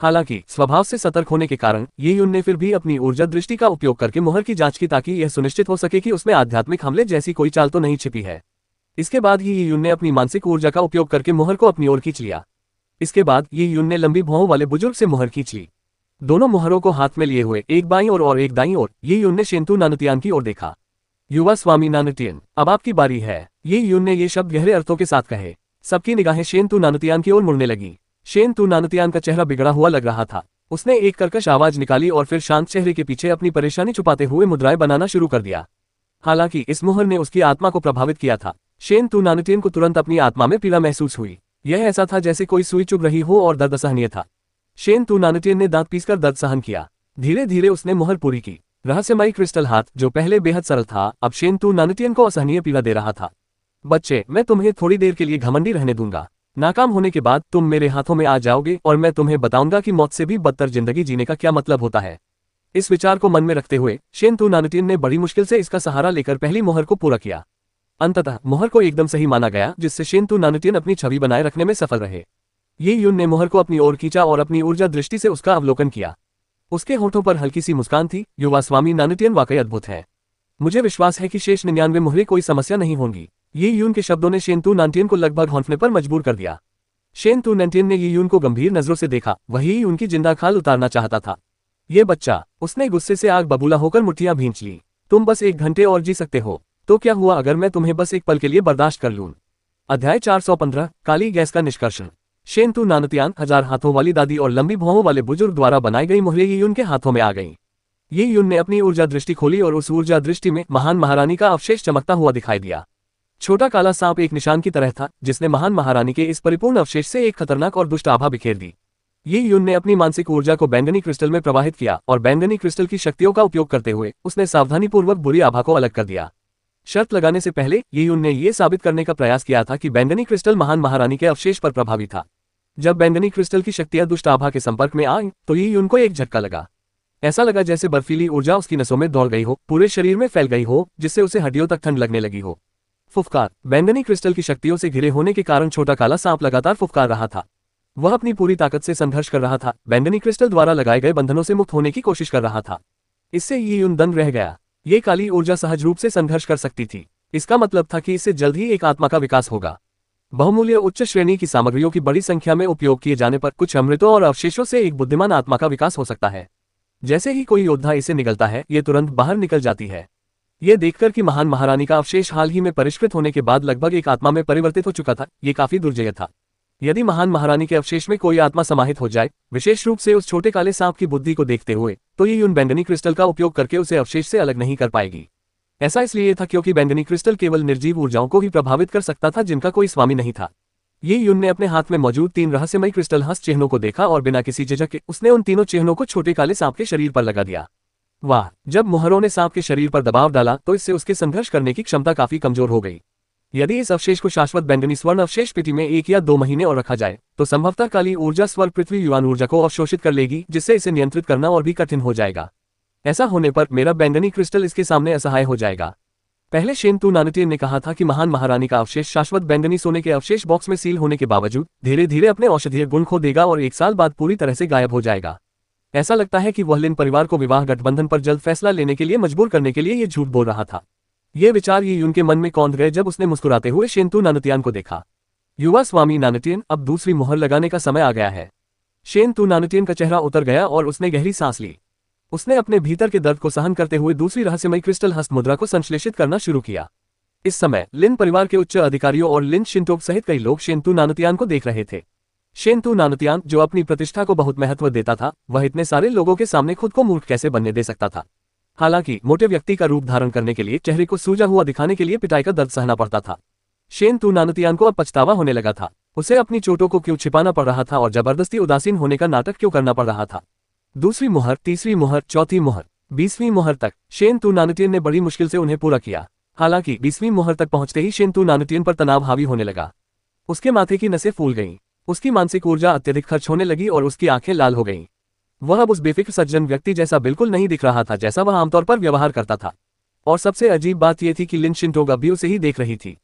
हालांकि स्वभाव से सतर्क होने के कारण ये यून ने फिर भी अपनी ऊर्जा दृष्टि का उपयोग करके मोहर की जांच की, ताकि यह सुनिश्चित हो सके कि उसमें आध्यात्मिक हमले जैसी कोई चाल तो नहीं छिपी है। इसके बाद ही ये यून ने अपनी मानसिक ऊर्जा का उपयोग करके मोहर को अपनी ओर खींच लिया। इसके बाद ये यून ने लंबी भौहों वाले बुजुर्ग से मोहर खींच ली। दोनों मोहरों को हाथ में लिए हुए, एक बाईं ओर और एक दाईं ओर, ये यून ने शेंतु नानतियान की ओर देखा। युवा स्वामी नानतियन, अब आपकी बारी है। ये यून ने ये शब्द गहरे अर्थों के साथ कहे। सबकी निगाहें शेंतु नानतियान की ओर मुड़ने लगी। शेंतु नानतियान का चेहरा बिगड़ा हुआ लग रहा था। उसने एक कर्कश आवाज निकाली और फिर शांत चेहरे के पीछे अपनी परेशानी छुपाते हुए मुद्राएं बनाना शुरू कर दिया। हालांकि इस मोहर ने उसकी आत्मा को प्रभावित किया था। शेंतु नानतियन को तुरंत अपनी आत्मा में पीड़ा महसूस हुई। यह ऐसा था जैसे कोई सुई चुभ रही हो और दर्द असहनीय था। शेंतु नानतियन ने दांत पीसकर दर्द सहन किया। धीरे धीरे उसने मोहर पूरी की। रहस्यमयी क्रिस्टल हाथ, जो पहले बेहद सरल था, अब शेंतु नानतियन को असहनीय पीड़ा दे रहा था। बच्चे, मैं तुम्हें थोड़ी देर के लिए घमंडी रहने दूंगा। नाकाम होने के बाद तुम मेरे हाथों में आ जाओगे और मैं तुम्हें बताऊंगा कि मौत से भी बदतर जिंदगी जीने का क्या मतलब होता है। इस विचार को मन में रखते हुए शेंतु नानतियन ने बड़ी मुश्किल से इसका सहारा लेकर पहली मोहर को पूरा किया। अंततः मोहर को एकदम सही माना गया, जिससे शेंतु नानतियन अपनी छवि बनाए रखने में सफल रहे। ये यून ने मोहर को अपनी ओर खींचा और अपनी ऊर्जा दृष्टि से उसका अवलोकन किया। उसके होठों पर हल्की सी मुस्कान थी। युवा स्वामी नानतियन वाकई अद्भुत है। मुझे विश्वास है कि शेष 99 मोहरें कोई समस्या नहीं होंगी। ये यून के शब्दों ने शेंतु नानतियन को लगभग हौंफने पर मजबूर कर दिया। शेंतु नानतियन ने ये यून को गंभीर नजरों से देखा। वही उनकी जिंदा खाल उतारना चाहता था। ये बच्चा, उसने गुस्से से आग बबूला होकर मुट्ठियां भींच ली। तुम बस 1 घंटे और जी सकते हो, तो क्या हुआ अगर मैं तुम्हें बस एक पल के लिए बर्दाश्त कर लूं। अध्याय 415, काली गैस का निष्कर्षण। शेंतु नानतियान, 1000 हाथों वाली दादी और लंबी भौहों वाले बुजुर्ग द्वारा बनाई गई मोहरें ये यून के हाथों में आ गईं। ये यून ने अपनी ऊर्जा दृष्टि खोली और उस ऊर्जा दृष्टि में महान महारानी का अवशेष चमकता हुआ दिखाई दिया। छोटा काला सांप एक निशान की तरह था, जिसने महान महारानी के इस परिपूर्ण अवशेष से एक खतरनाक और दुष्ट आभा बिखेर दी। ये यून ने अपनी मानसिक ऊर्जा को बैंगनी क्रिस्टल में प्रवाहित किया और बैंगनी क्रिस्टल की शक्तियों का उपयोग करते हुए उसने सावधानीपूर्वक बुरी आभा को अलग कर दिया। शर्त लगाने से पहले ये यून ने यह साबित करने का प्रयास किया था कि बैंगनी क्रिस्टल महान महारानी के अवशेष पर प्रभावी था। जब बैंगनी क्रिस्टल की शक्तियां दुष्ट आभा के संपर्क में आईं, तो ये यून को एक झटका लगा। ऐसा लगा जैसे बर्फीली ऊर्जा उसकी नसों में दौड़ गई हो, पूरे शरीर में फैल गई हो, जिससे उसे हड्डियों तक ठंड लगने लगी हो। फुफकार। बैंगनी क्रिस्टल की शक्तियों से घिरे होने के कारण छोटा काला सांप लगातार फुफकार रहा था। वह अपनी पूरी ताकत से संघर्ष कर रहा था, बैंगनी क्रिस्टल द्वारा लगाए गए बंधनों से मुक्त होने की कोशिश कर रहा था। इससे ये यून दंग रह गया। ये काली ऊर्जा सहज रूप से संघर्ष कर सकती थी। इसका मतलब था कि इससे जल्द ही एक आत्मा का विकास होगा। बहुमूल्य उच्च श्रेणी की सामग्रियों की बड़ी संख्या में उपयोग किए जाने पर कुछ अमृतों और अवशेषों से एक बुद्धिमान आत्मा का विकास हो सकता है। जैसे ही कोई योद्धा इसे निगलता है, ये तुरंत बाहर निकल जाती है। ये देखकर कि महान महारानी का अवशेष हाल ही में परिष्कृत होने के बाद लगभग एक आत्मा में परिवर्तित हो चुका था, ये काफी दुर्जय था। यदि महान महारानी के अवशेष में कोई आत्मा समाहित हो जाए, विशेष रूप से उस छोटे काले सांप की बुद्धि को देखते हुए, तो ये यून बैंगनी क्रिस्टल का उपयोग करके उसे अवशेष से अलग नहीं कर पाएगी। ऐसा इसलिए था क्योंकि बैंगनी क्रिस्टल केवल निर्जीव ऊर्जाओं को ही प्रभावित कर सकता था, जिनका कोई स्वामी नहीं था। ये यून ने अपने हाथ में मौजूद 3 रहस्यमयी क्रिस्टल हस्त चिन्हों को देखा और बिना किसी झिझक के उसने उन तीनों चिन्हों को छोटे काले सांप के शरीर पर लगा दिया। वाह! जब मोहरों ने सांप के शरीर पर दबाव डाला तो इससे उसके संघर्ष करने की क्षमता काफी कमजोर हो गई। यदि इस अवशेष को शाश्वत बैंगनी स्वर्ण अवशेष पेटी में 1 या 2 महीने और रखा जाए, तो संभवतः काली ऊर्जा स्वर्ग पृथ्वी युवान ऊर्जा को अवशोषित कर लेगी, जिससे इसे नियंत्रित करना और भी कठिन हो जाएगा। ऐसा होने पर मेरा बैंगनी क्रिस्टल इसके सामने असहाय हो जाएगा। पहले शेंतु नानतियन ने कहा था कि महान महारानी का अवशेष शाश्वत बैंगनी सोने के अवशेष बॉक्स में सील होने के बावजूद धीरे धीरे अपने औषधीय गुण खो देगा और 1 साल बाद पूरी तरह से गायब हो जाएगा। ऐसा लगता है कि वह लिन परिवार को विवाह गठबंधन पर जल्द फैसला लेने के लिए मजबूर करने के लिए ये झूठ बोल रहा था। ये विचार ये यून के मन में कौंध गए जब उसने मुस्कुराते हुए शेंतु नानतियान को देखा। युवा स्वामी नानुटियन, अब दूसरी मुहर लगाने का समय आ गया है। शेन तू नानुटियन का चेहरा उतर गया और उसने गहरी सांस ली। उसने अपने भीतर के दर्द को सहन करते हुए दूसरी रहस्यमयी क्रिस्टल हस्त मुद्रा को संश्लेषित करना शुरू किया। इस समय लिन परिवार के उच्च अधिकारियों और लिन शिंटोग सहित कई लोग शेन तू नानुटियान को देख रहे थे। शेन तू नानुटियान, जो अपनी प्रतिष्ठा को बहुत महत्व देता था, वह इतने सारे लोगों के सामने खुद को मूर्ख कैसे बनने दे सकता था। हालांकि मोटे व्यक्ति का रूप धारण करने के लिए चेहरे को सूजा हुआ दिखाने के लिए पिटाई का दर्द सहना पड़ता था। शेन तू नानुटियान को अब पछतावा होने लगा था। उसे अपनी चोटों को क्यों छिपाना पड़ रहा था और जबरदस्ती उदासीन होने का नाटक क्यों करना पड़ रहा था। दूसरी मुहर, तीसरी मुहर, चौथी मुहर, 20वीं मुहर तक शेन तू नानुटियन ने बड़ी मुश्किल से उन्हें पूरा किया। हालांकि 20वीं मुहर तक पहुंचते ही शेन तू नानुटियन पर तनाव हावी होने लगा। उसके माथे की नसें फूल गईं, उसकी मानसिक ऊर्जा अत्यधिक खर्च होने लगी और उसकी आंखें लाल हो गईं। वह अब उस बेफिक्र सज्जन व्यक्ति जैसा बिल्कुल नहीं दिख रहा था जैसा वह आमतौर पर व्यवहार करता था। और सबसे अजीब बात यह थी कि लिन शिंटोग अब भी उसे ही देख रही थी।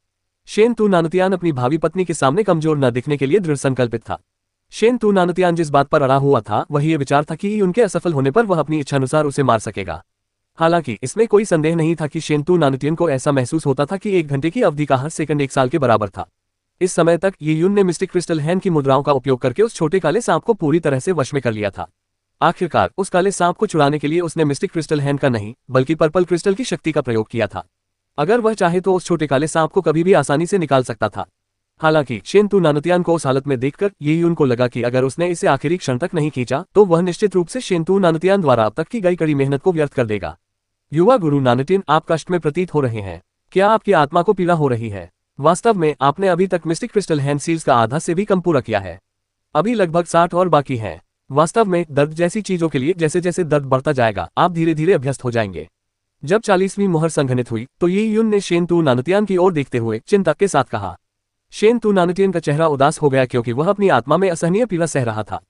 शेन तू नानुटियान अपनी भावी पत्नी के सामने कमजोर न दिखने के लिए दृढ़ संकल्पित था। शेन तू नानुटियान जिस बात पर अड़ा हुआ था वह ये विचार था कि उनके असफल होने पर वह अपनी इच्छानुसार उसे मार सकेगा। हालांकि इसमें कोई संदेह नहीं था कि शेन तू नानुटियन को ऐसा महसूस होता था कि 1 घंटे की अवधि का हर सेकंड 1 साल के बराबर था। इस समय तक ये यून ने मिस्टिक क्रिस्टल हैंड की मुद्राओं का उपयोग करके उस छोटे काले सांप को पूरी तरह से वश में कर लिया था। आखिरकार उस काले सांप को छुड़ाने के लिए उसने मिस्टिक क्रिस्टल हैंड का नहीं बल्कि पर्पल क्रिस्टल की शक्ति का प्रयोग किया था। अगर वह चाहे तो उस छोटे काले सांप को कभी भी आसानी से निकाल सकता था। हालांकि शेन तू नानुटियान को उस हालत में देखकर ये यून को लगा कि अगर उसने इसे आखिरी क्षण तक नहीं खींचा तो वह निश्चित रूप से शेन तू नानुटियान द्वारा अब तक की गई कड़ी मेहनत को व्यर्थ कर देगा। युवा गुरु नानुटियन, आप कष्ट में प्रतीत हो रहे हैं। क्या आपकी आत्मा को पीड़ा हो रही है? वास्तव में आपने अभी तक मिस्टिक क्रिस्टल हैंड सील्स का आधा से भी कम पूरा किया है। अभी लगभग 60 और बाकी हैं। वास्तव में दर्द जैसी चीजों के लिए जैसे जैसे दर्द बढ़ता जाएगा आप धीरे धीरे अभ्यस्त हो जाएंगे। जब 40वीं मुहर संघनित हुई तो ये यून ने शेन तू नानुटियान की ओर देखते हुए चिंता के साथ कहा। शेन तू नानुटियन का चेहरा उदास हो गया क्योंकि वह अपनी आत्मा में असहनीय पीड़ा सह रहा था।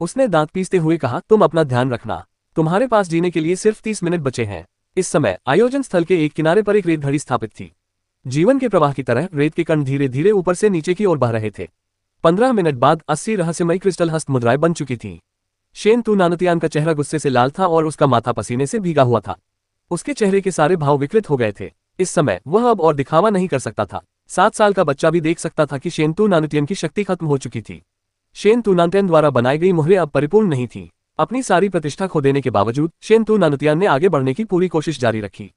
उसने दांत पीसते हुए कहा, तुम अपना ध्यान रखना। तुम्हारे पास जीने के लिए सिर्फ 30 मिनट बचे हैं। इस समय आयोजन स्थल के एक किनारे पर एक रेत घड़ी स्थापित थी। जीवन के प्रवाह की तरह रेत के कण धीरे धीरे ऊपर से नीचे की ओर बह रहे थे। 15 मिनट बाद 80 रहस्यमयी क्रिस्टल हस्त मुद्राएं बन चुकी थीं। शेन तू नानुटियान का चेहरा गुस्से से लाल था और उसका माथा पसीने से भीगा हुआ था। उसके चेहरे के सारे भाव विकृत हो गए थे। इस समय वह अब और दिखावा नहीं कर सकता था। 7 साल का बच्चा भी देख सकता था कि शेन तू नानुटियन की शक्ति खत्म हो चुकी थी। शेन तू नानुटियन द्वारा बनाई गई मुहरें अब परिपूर्ण नहीं थीं। अपनी सारी प्रतिष्ठा खो देने के बावजूद शेन तू नानुटियान ने आगे बढ़ने की पूरी कोशिश जारी रखी।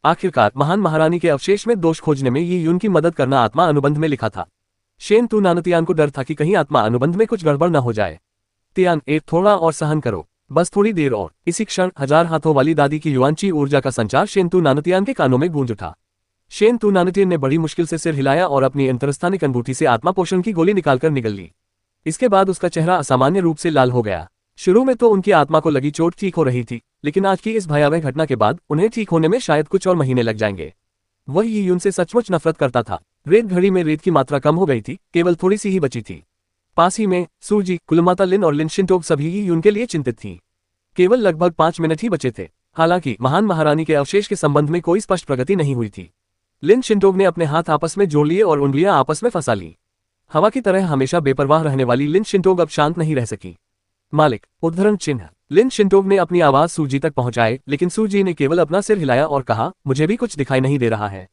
आखिरकार महान महारानी के अवशेष में दोष खोजने में ये यून की मदद करना आत्मा अनुबंध में लिखा था। शेन तू नानुटियान को डर था कि कहीं आत्मा अनुबंध में कुछ गड़बड़ न हो जाए। तियान, एक थोड़ा और सहन करो, बस थोड़ी देर और। इसी क्षण 1000 हाथों वाली दादी की युवांची ऊर्जा का संचार शेन तू नानुटियान के कानों में गूंज उठा। शेन तू नानुटियन ने बड़ी मुश्किल से सिर हिलाया और अपनी अंतरस्थानिक अंगूठी से आत्मा पोषण की गोली निकालकर निगल ली। इसके बाद उसका चेहरा असामान्य रूप से लाल हो गया। शुरू में तो उनकी आत्मा को लगी चोट ठीक हो रही थी, लेकिन आज की इस भयावह घटना के बाद उन्हें ठीक होने में शायद कुछ और महीने लग जाएंगे। वह ये यून से सचमुच नफरत करता था। रेत घड़ी में रेत की मात्रा कम हो गई थी, केवल थोड़ी सी ही बची थी। पास ही में सूजी, कुलमाता लिन और लिन शिंटोग सभी ही यून के लिए चिंतित थीं। केवल लगभग 5 मिनट ही बचे थे। हालांकि महान महारानी के अवशेष के संबंध में कोई स्पष्ट प्रगति नहीं हुई थी। लिन शिंटोग ने अपने हाथ आपस में जोड़ लिए और उंगलियां आपस में फंसा ली। हवा की तरह हमेशा बेपरवाह रहने वाली लिन शिंटोग अब शांत नहीं रह सकी। मालिक, उद्धरण चिन्ह। लिन शिंटोग ने अपनी आवाज सूजी तक पहुंचाए, लेकिन सूजी ने केवल अपना सिर हिलाया और कहा, मुझे भी कुछ दिखाई नहीं दे रहा है।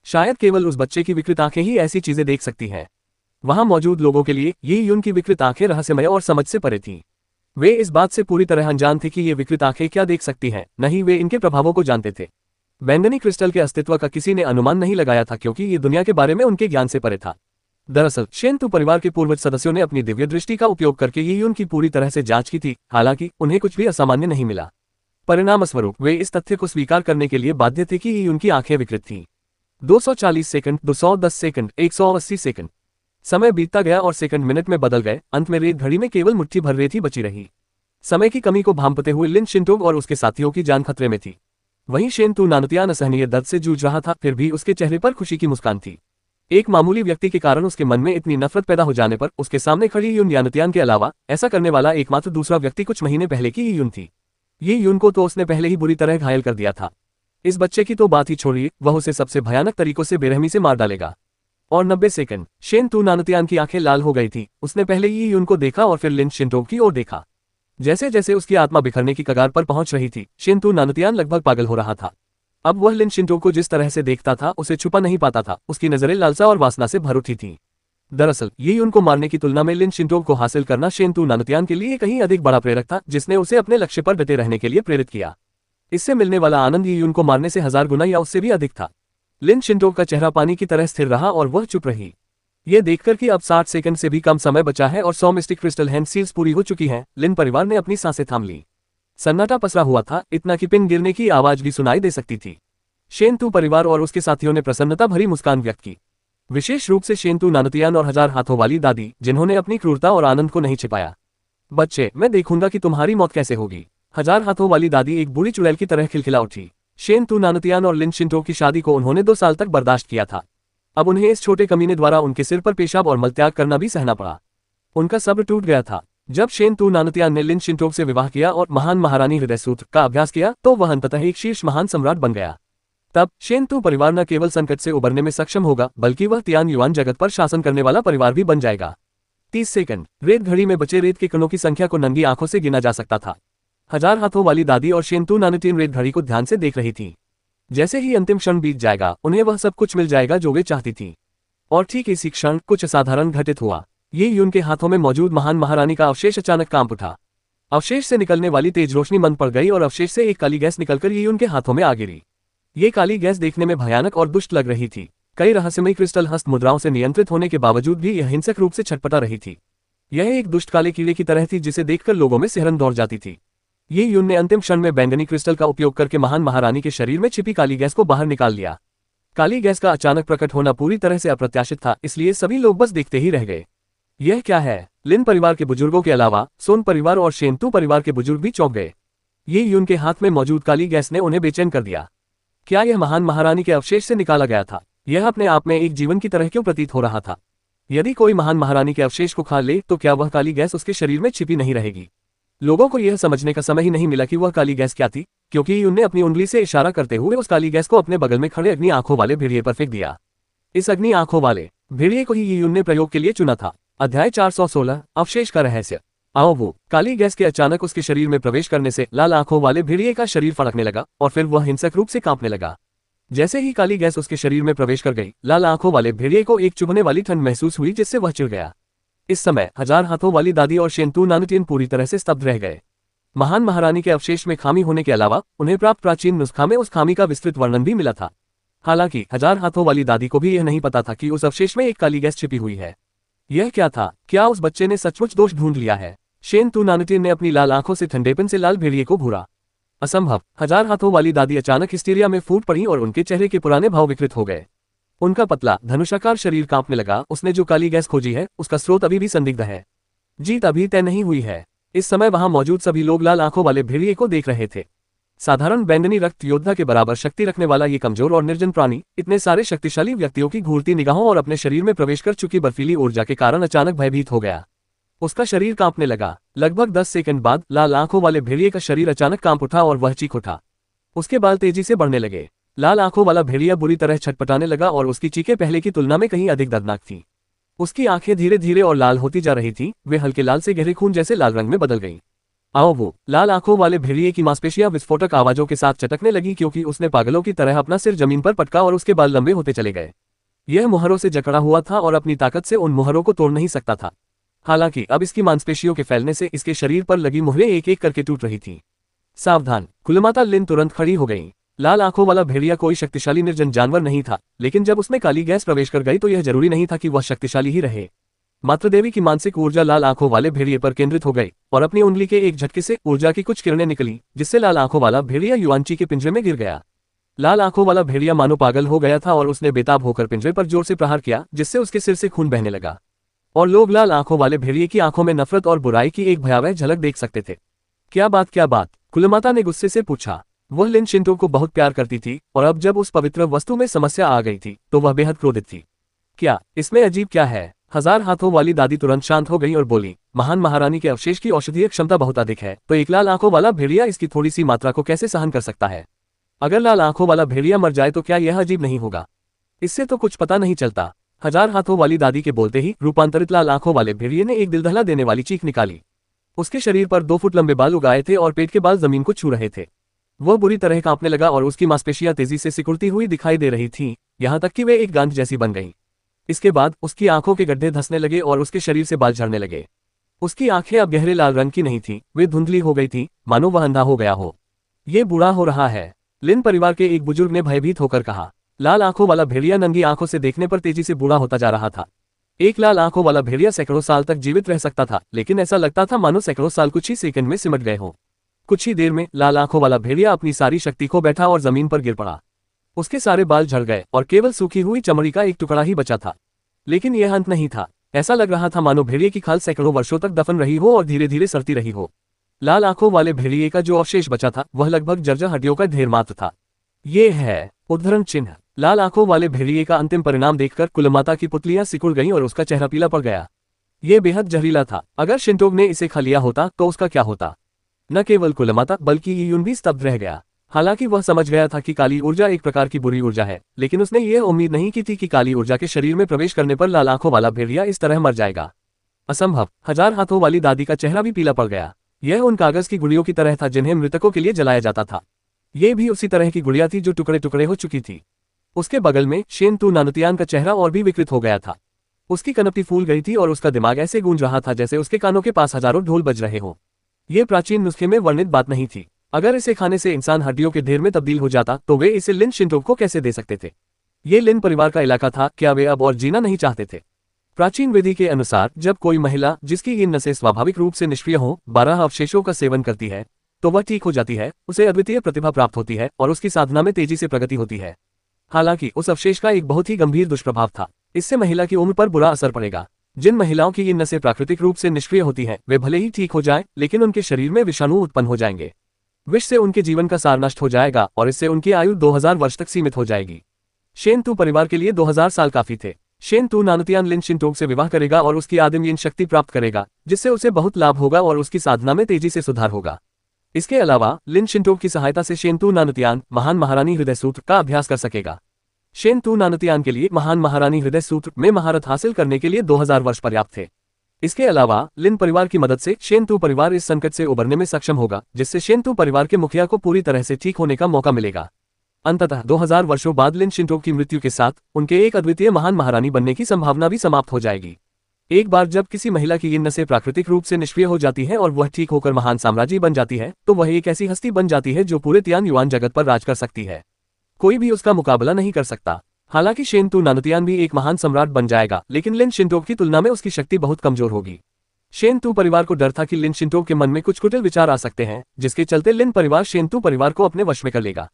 शायद केवल उस बच्चे की विकृत आंखें ही ऐसी चीजें देख सकती हैं। वहां मौजूद लोगों के लिए ये यून की विकृत आंखें रहस्यमय और समझ से परे थीं। वे इस बात से पूरी तरह अनजान थे कि ये विकृत आंखें क्या देख सकती हैं, नहीं वे इनके प्रभावों को जानते थे। बैंगनी क्रिस्टल के अस्तित्व का किसी ने अनुमान नहीं लगाया था क्योंकि ये दुनिया के बारे में उनके ज्ञान से परे था। दरअसल शेन तू परिवार के पूर्वज सदस्यों ने अपनी दिव्य दृष्टि का उपयोग करके ये यून की पूरी तरह से जांच की थी, हालांकि उन्हें कुछ भी असामान्य नहीं मिला। परिणामस्वरूप वे इस तथ्य को स्वीकार करने के लिए बाध्य थे कि ये यून की आंखें विकृत थीं। 240 सेकंड, 210 सेकंड, 180 सेकंड। समय बीतता गया और सेकंड मिनट में बदल गए। अंत में रेत घड़ी में केवल मुट्ठी भर रेत ही बची रही। समय की कमी को भांपते हुए लिन शिंटोग और उसके साथियों की जान खतरे में थी। वहीं शेन तू नानुटियान असहनीय दर्द से जूझ रहा था, फिर भी उसके चेहरे पर खुशी की मुस्कान थी। एक मामूली व्यक्ति के कारण उसके मन में इतनी नफरत पैदा हो जाने पर उसके सामने खड़ी यून नानुटियान के अलावा ऐसा करने वाला एकमात्र दूसरा व्यक्ति कुछ महीने पहले की यून थी। ये यून को तो उसने पहले ही बुरी तरह घायल कर दिया था। इस बच्चे की तो बात ही छोड़िए, वह उसे सबसे भयानक तरीकों से बेरहमी से मार डालेगा। और 90 सेकंड। शेन तू नानुटियान की आंखें लाल हो गई थी। उसने पहले ही यून को देखा और फिर लिन शिंटोग की ओर देखा। जैसे जैसे उसकी आत्मा बिखरने की कगार पर पहुंच रही थी, शेन तू नानुटियान लगभग पागल हो रहा था। अब वह लिन शिंटोग को जिस तरह से देखता था उसे छुपा नहीं पाता था। उसकी नजरें लालसा और वासना से भर उठी थीं। दरअसल ये उनको मारने की तुलना में लिन शिंटो को हासिल करना शेंतु नानुतियान के लिए कहीं अधिक बड़ा प्रेरक था, जिसने उसे अपने लक्ष्य पर डटे रहने के लिए प्रेरित किया। इससे मिलने वाला आनंद ये उनको मारने से 1000 गुना या उससे भी अधिक था। लिन शिंटो का चेहरा पानी की तरह स्थिर रहा और वह चुप रही। यह देखकर कि अब 60 सेकंड से भी कम समय बचा है और 100 मिस्टिक क्रिस्टल हैंड सील्स पूरी हो चुकी हैं, लिन परिवार ने अपनी सांसें थाम ली। सन्नाटा पसरा हुआ था, इतना कि पिन गिरने की आवाज भी सुनाई दे सकती थी। शेंतु परिवार और उसके साथियों ने प्रसन्नता भरी मुस्कान व्यक्त की, विशेष रूप से शेंतु नानुतियान और 1000 हाथों वाली दादी, जिन्होंने अपनी क्रूरता और आनंद को नहीं छिपाया। बच्चे, मैं देखूंगा कि तुम्हारी मौत कैसे होगी। 1000 हाथों वाली दादी एक बुरी चुड़ैल की तरह खिलखिला उठी। शेंतु नानुतियान और लिन शिंटो की शादी को उन्होंने 2 साल तक बर्दाश्त किया था। अब उन्हें इस छोटे कमीने द्वारा उनके सिर पर पेशाब और मलत्याग करना भी सहना पड़ा। उनका सब्र टूट गया था। जब शेंतु नानुतियान ने लिन शिंटो से विवाह किया और महान महारानी हृदयसूत्र का अभ्यास किया तो वह अंततः एक शीर्ष महान सम्राट बन गया। तब शेंतु परिवार न केवल संकट से उबरने में सक्षम होगा, बल्कि वह तियान युआन जगत पर शासन करने वाला परिवार भी बन जाएगा। 30 सेकंड। रेत घड़ी में बचे रेत के कणों की संख्या को नंगी आंखों से गिना जा सकता था। 1000 हाथों वाली दादी और शेंतु नानुतियान रेत घड़ी को ध्यान से देख रही थी। जैसे ही अंतिम क्षण बीत जाएगा, उन्हें वह सब कुछ मिल जाएगा जो वे चाहती थी। और ठीक इसी क्षण कुछ असाधारण घटित हुआ। ये यून के हाथों में मौजूद महान महारानी का अवशेष अचानक कांप उठा। अवशेष से निकलने वाली तेज रोशनी मंद पड़ गई और अवशेष से एक काली गैस निकलकर ये यून के हाथों में आ गिरी। ये काली गैस देखने में भयानक और दुष्ट लग रही थी। कई रहस्यमयी क्रिस्टल हस्त मुद्राओं से नियंत्रित होने के बावजूद भी यह हिंसक रूप से छटपटा रही थी। यह एक दुष्ट काले कीड़े की तरह थी जिसे देखकर लोगों में सिहरन दौड़ जाती थी। ये यून ने अंतिम क्षण में बैंगनी क्रिस्टल का उपयोग करके महान महारानी के शरीर में छिपी काली गैस को बाहर निकाल लिया। काली गैस का अचानक प्रकट होना पूरी तरह से अप्रत्याशित था, इसलिए सभी लोग बस देखते ही रह गए। यह क्या है? लिन परिवार के बुजुर्गों के अलावा सोन परिवार और शेंतु परिवार के बुजुर्ग भी चौंक गए। ये यून के हाथ में मौजूद काली गैस ने उन्हें बेचैन कर दिया। क्या यह महान महारानी के अवशेष से निकाला गया था? यह अपने आप में एक जीवन की तरह क्यों प्रतीत हो रहा था? यदि कोई महान महारानी के अवशेष को खा ले तो क्या वह काली गैस उसके शरीर में छिपी नहीं रहेगी? लोगों को यह समझने का समय ही नहीं मिला कि वह काली गैस क्या थी, क्योंकि यून ने अपनी उंगली से इशारा करते हुए उस काली गैस को अपने बगल में खड़े अग्नि आंखों वाले भेड़िए पर फेंक दिया। इस अग्नि आंखों वाले भेड़िए को ही यून ने प्रयोग के लिए चुना था। अध्याय 416 अवशेष का रहस्य। आओ वो काली गैस के अचानक उसके शरीर में प्रवेश करने से लाल आंखों वाले भेड़िए का शरीर फड़कने लगा और फिर वह हिंसक रूप से कांपने लगा। जैसे ही काली गैस उसके शरीर में प्रवेश कर गई, लाल आंखों वाले भेड़िए को एक चुभने वाली ठंड महसूस हुई जिससे वह चिढ़ गया। इस समय 1000 हाथों वाली दादी और शेंतु नानुतियान पूरी तरह से स्तब्ध रह गए। महान महारानी के अवशेष में खामी होने के अलावा उन्हें प्राप्त प्राचीन नुस्खा में उस खामी का विस्तृत वर्णन भी मिला था। हालांकि 1000 हाथों वाली दादी को भी यह नहीं पता था कि उस अवशेष में एक काली गैस छिपी हुई है। यह क्या था? क्या उस बच्चे ने सचमुच दोष ढूंढ लिया है? शेंतु नानुतियान ने अपनी लाल आंखों से ठंडेपन से लाल भेड़िए को घूरा। असंभव। 1000 हाथों वाली दादी अचानक हिस्टीरिया में फूट पड़ी और उनके चेहरे के पुराने भाव विकृत हो गए। उनका पतला धनुषाकार शरीर कांपने लगा। उसने जो काली गैस खोजी है उसका स्रोत अभी भी संदिग्ध है। जीत अभी तय नहीं हुई है। इस समय वहां मौजूद सभी लोग लाल आंखों वाले भेड़िए को देख रहे थे। साधारण बैंगनी रक्त योद्धा के बराबर शक्ति रखने वाला ये कमजोर और निर्जन प्राणी इतने सारे शक्तिशाली व्यक्तियों की घूरती निगाहों और अपने शरीर में प्रवेश कर चुकी बर्फीली ऊर्जा के कारण अचानक भयभीत हो गया। उसका शरीर कांपने लगा। लगभग 10 सेकंड बाद लाल आंखों वाले भेड़िए का शरीर अचानक कांप उठा और वह चीख उठा। उसके बाल तेजी से बढ़ने लगे। लाल आंखों वाला भेड़िया बुरी तरह छटपटाने लगा और उसकी चीखें पहले की तुलना में कहीं अधिक दर्दनाक थीं। उसकी आंखें धीरे धीरे और लाल होती जा रही थीं, वे हल्के लाल से गहरे खून जैसे लाल रंग में बदल गईं। आओ वो लाल आंखों वाले भेड़िए की मांसपेशियां विस्फोटक आवाजों के साथ चटकने लगी क्योंकि उसने पागलों की तरह अपना सिर जमीन पर पटका और उसके बाल लंबे होते चले गए। यह मुहरों से जकड़ा हुआ था और अपनी ताकत से उन मुहरों को तोड़ नहीं सकता था। हालांकि अब इसकी मांसपेशियों के फैलने से इसके शरीर पर लगी मुहरें एक एक करके टूट रही थीं। सावधान! कुलमाता लिन तुरंत खड़ी हो गई। लाल आंखों वाला भेड़िया कोई शक्तिशाली निर्जन जानवर नहीं था, लेकिन जब उसमें काली गैस प्रवेश कर गई तो यह जरूरी नहीं था कि वह शक्तिशाली ही रहे। मातृदेवी की मानसिक ऊर्जा लाल आंखों वाले भेड़िए पर केंद्रित हो गई और अपनी उंगली के एक झटके से ऊर्जा की कुछ किरणें निकली, जिससे लाल आंखों वाला भेड़िया युआनची के पिंजरे में गिर गया। लाल आंखों वाला भेड़िया मानो पागल हो गया था और उसने बेताब होकर पिंजरे पर जोर से प्रहार किया, जिससे उसके सिर से खून बहने लगा और लोग लाल आंखों वाले भेड़िए की आंखों में नफरत और बुराई की एक भयावह झलक देख सकते थे। क्या बात? कुलमाता ने गुस्से से पूछा। वह लिन शिंटो को बहुत प्यार करती थी और अब जब उस पवित्र वस्तु में समस्या आ गई थी तो वह बेहद क्रोधित थी। क्या इसमें अजीब क्या है? 1000 हाथों वाली दादी तुरंत शांत हो गई और बोली, महान महारानी के अवशेष की औषधीय क्षमता बहुत अधिक है, तो एक लाल आंखों वाला भेड़िया इसकी थोड़ी सी मात्रा को कैसे सहन कर सकता है? अगर लाल आंखों वाला भेड़िया मर जाए तो क्या यह अजीब नहीं होगा? इससे तो कुछ पता नहीं चलता। 1000 हाथों वाली दादी के बोलते ही रूपांतरित लाल आंखों वाले भेड़िए ने एक दिल दहला देने वाली चीख निकाली। उसके शरीर पर 2 फुट लंबे बाल उगाए थे और पेट के बाल जमीन को छू रहे थे। वह बुरी तरह कांपने लगा और उसकी मांसपेशियां तेजी से सिकुड़ती हुई दिखाई दे रही थीं, यहां तक कि वे एक गांठ जैसी बन गईं। इसके बाद उसकी आंखों के गड्ढे धंसने लगे और उसके शरीर से बाल झड़ने लगे। उसकी आंखें अब गहरे लाल रंग की नहीं थीं, वे धुंधली हो गई थीं, मानो वह अंधा हो गया हो। ये बूढ़ा हो रहा है, लिन परिवार के एक बुजुर्ग ने भयभीत होकर कहा। लाल आंखों वाला भेड़िया नंगी आंखों से देखने पर तेजी से बूढ़ा होता जा रहा था। एक लाल आंखों वाला भेड़िया सैकड़ों साल तक जीवित रह सकता था, लेकिन ऐसा लगता था मानो सैकड़ों साल कुछ ही सेकंड में सिमट गए हों। कुछ ही देर में लाल आंखों वाला भेड़िया अपनी सारी शक्ति खो बैठा और जमीन पर गिर पड़ा। उसके सारे बाल झड़ गए और केवल सूखी हुई चमड़ी का एक टुकड़ा ही बचा था। लेकिन यह अंत नहीं था। ऐसा लग रहा था मानो भेड़िए की खाल सैकड़ों वर्षों तक दफन रही हो और धीरे धीरे सड़ती रही हो। लाल आंखों वाले भेड़िए का जो अवशेष बचा था वह लगभग जर्जर हड्डियों का ढेर मात्र था। ये है उद्धरण चिन्ह। लाल आंखों वाले भेड़िए का अंतिम परिणाम देखकर कुलमाता की पुतलियां सिकुड़ गईं और उसका चेहरा पीला पड़ गया। ये बेहद जहरीला था। अगर शिंटोग ने इसे खा लिया होता तो उसका क्या होता? न केवल कुलमाता बल्कि यीयुन भी स्तब्ध रह गया। हालांकि वह समझ गया था कि काली ऊर्जा एक प्रकार की बुरी ऊर्जा है, लेकिन उसने ये उम्मीद नहीं की थी कि काली ऊर्जा के शरीर में प्रवेश करने पर लाल आंखों वाला भेड़िया इस तरह मर जाएगा। असंभव। हजार हाथों वाली दादी का चेहरा भी पीला पड़ गया। यह उन कागज की गुड़ियों की तरह था जिन्हें मृतकों के लिए जलाया जाता था। ये भी उसी तरह की गुड़िया थी जो टुकड़े टुकड़े हो चुकी थी। उसके बगल में शेन तू नानुतियान का चेहरा और भी विकृत हो गया था। उसकी कनपटी फूल गई थी और उसका दिमाग ऐसे गूंज रहा था जैसे उसके कानों के पास हजारों ढोल बज रहे हों। ये प्राचीन नुस्खे में वर्णित बात नहीं थी। अगर इसे खाने से इंसान हड्डियों के ढेर में तब्दील हो जाता तो वे इसे लिन शिंटोग को कैसे दे सकते थे? ये लिन परिवार का इलाका था, क्या वे अब और जीना नहीं चाहते थे? प्राचीन विधि के अनुसार जब कोई महिला जिसकी इन नसें स्वाभाविक रूप से निष्क्रिय हों 12 अवशेषों का सेवन करती है तो वह ठीक हो जाती है, उसे अद्वितीय प्रतिभा प्राप्त होती है और उसकी साधना में तेजी से प्रगति होती है। हालांकि उस अवशेष का एक बहुत ही गंभीर दुष्प्रभाव था। इससे महिला की उम्र पर बुरा असर पड़ेगा। जिन महिलाओं की ये नसें प्राकृतिक रूप से निष्क्रिय होती हैं, वे भले ही ठीक हो जाएं, लेकिन उनके शरीर में विषाणु उत्पन्न हो जाएंगे। विष से उनके जीवन का सार नष्ट हो जाएगा और इससे उनकी आयु 2000 वर्ष तक सीमित हो जाएगी। शेन तू परिवार के लिए 2000 साल काफी थे। शेन तू नानुतियान लिन शिंटोग से विवाह करेगा और उसकी आदिम यिन शक्ति प्राप्त करेगा, जिससे उसे बहुत लाभ होगा और उसकी साधना में तेजी से सुधार होगा। इसके अलावा लिन शिंटोग की सहायता से शेन तू नानुतियान महान महारानी हृदय सूत्र का अभ्यास कर सकेगा। शेन तू नानुतियान के लिए महान महारानी हृदय सूत्र में महारत हासिल करने के लिए 2000 वर्ष पर्याप्त थे। इसके अलावा लिन परिवार की मदद से शेन तू परिवार इस संकट से उबरने में सक्षम होगा, जिससे शेन तू परिवार के मुखिया को पूरी तरह से ठीक होने का मौका मिलेगा। अंततः 2000 वर्षों बाद लिन शिंटोग की मृत्यु के साथ उनके एक अद्वितीय महान महारानी बनने की संभावना भी समाप्त हो जाएगी। एक बार जब किसी महिला की इन नसें प्राकृतिक रूप से निष्क्रिय हो जाती है और वह ठीक होकर महान साम्राज्य बन जाती है तो वह एक ऐसी हस्ती बन जाती है जो पूरे तियान युआन जगत पर राज कर सकती है। कोई भी उसका मुकाबला नहीं कर सकता। हालांकि शेन तू नानुतियान भी एक महान सम्राट बन जाएगा, लेकिन लिन शिंटोग की तुलना में उसकी शक्ति बहुत कमजोर होगी। शेन तू परिवार को डर था कि लिन शिंटोग के मन में कुछ कुटिल विचार आ सकते हैं, जिसके चलते लिन परिवार शेन तू परिवार को अपने वश में कर लेगा।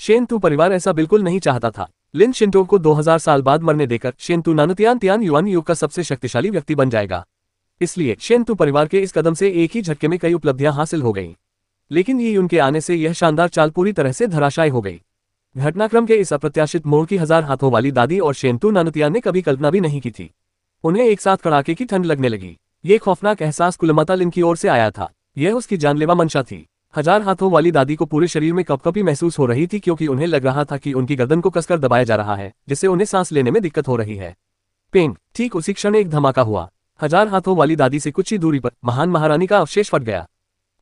शेन तू परिवार ऐसा बिल्कुल नहीं चाहता था। लिन शिंटोग को 2000 साल बाद मरने देकर शेन तू नानुतियान तियान युआन युग का सबसे शक्तिशाली व्यक्ति बन जाएगा। इसलिए शेन तू परिवार के इस कदम से एक ही झटके में कई उपलब्धियां हासिल हो गईं। लेकिन ये उनके आने से यह शानदार चाल पूरी तरह से धराशायी हो गई। घटनाक्रम के इस अप्रत्याशित मोड़ की हजार हाथों वाली दादी और शेन तू नानुतियान ने कभी कल्पना भी नहीं की थी। उन्हें एक साथ कड़ाके की ठंड लगने लगी। ये खौफनाक एहसास कुलमाता लिन की ओर से आया था। यह उसकी जानलेवा मंशा थी। हजार हाथों वाली दादी को पूरे शरीर में कपकपी महसूस हो रही थी, क्योंकि उन्हें लग रहा था कि उनकी गर्दन को कसकर दबाया जा रहा है, जिससे उन्हें सांस लेने में दिक्कत हो रही है। पेंग। ठीक उसी क्षण एक धमाका हुआ। हजार हाथों वाली दादी से कुछ ही दूरी पर महान महारानी का अवशेष फट गया।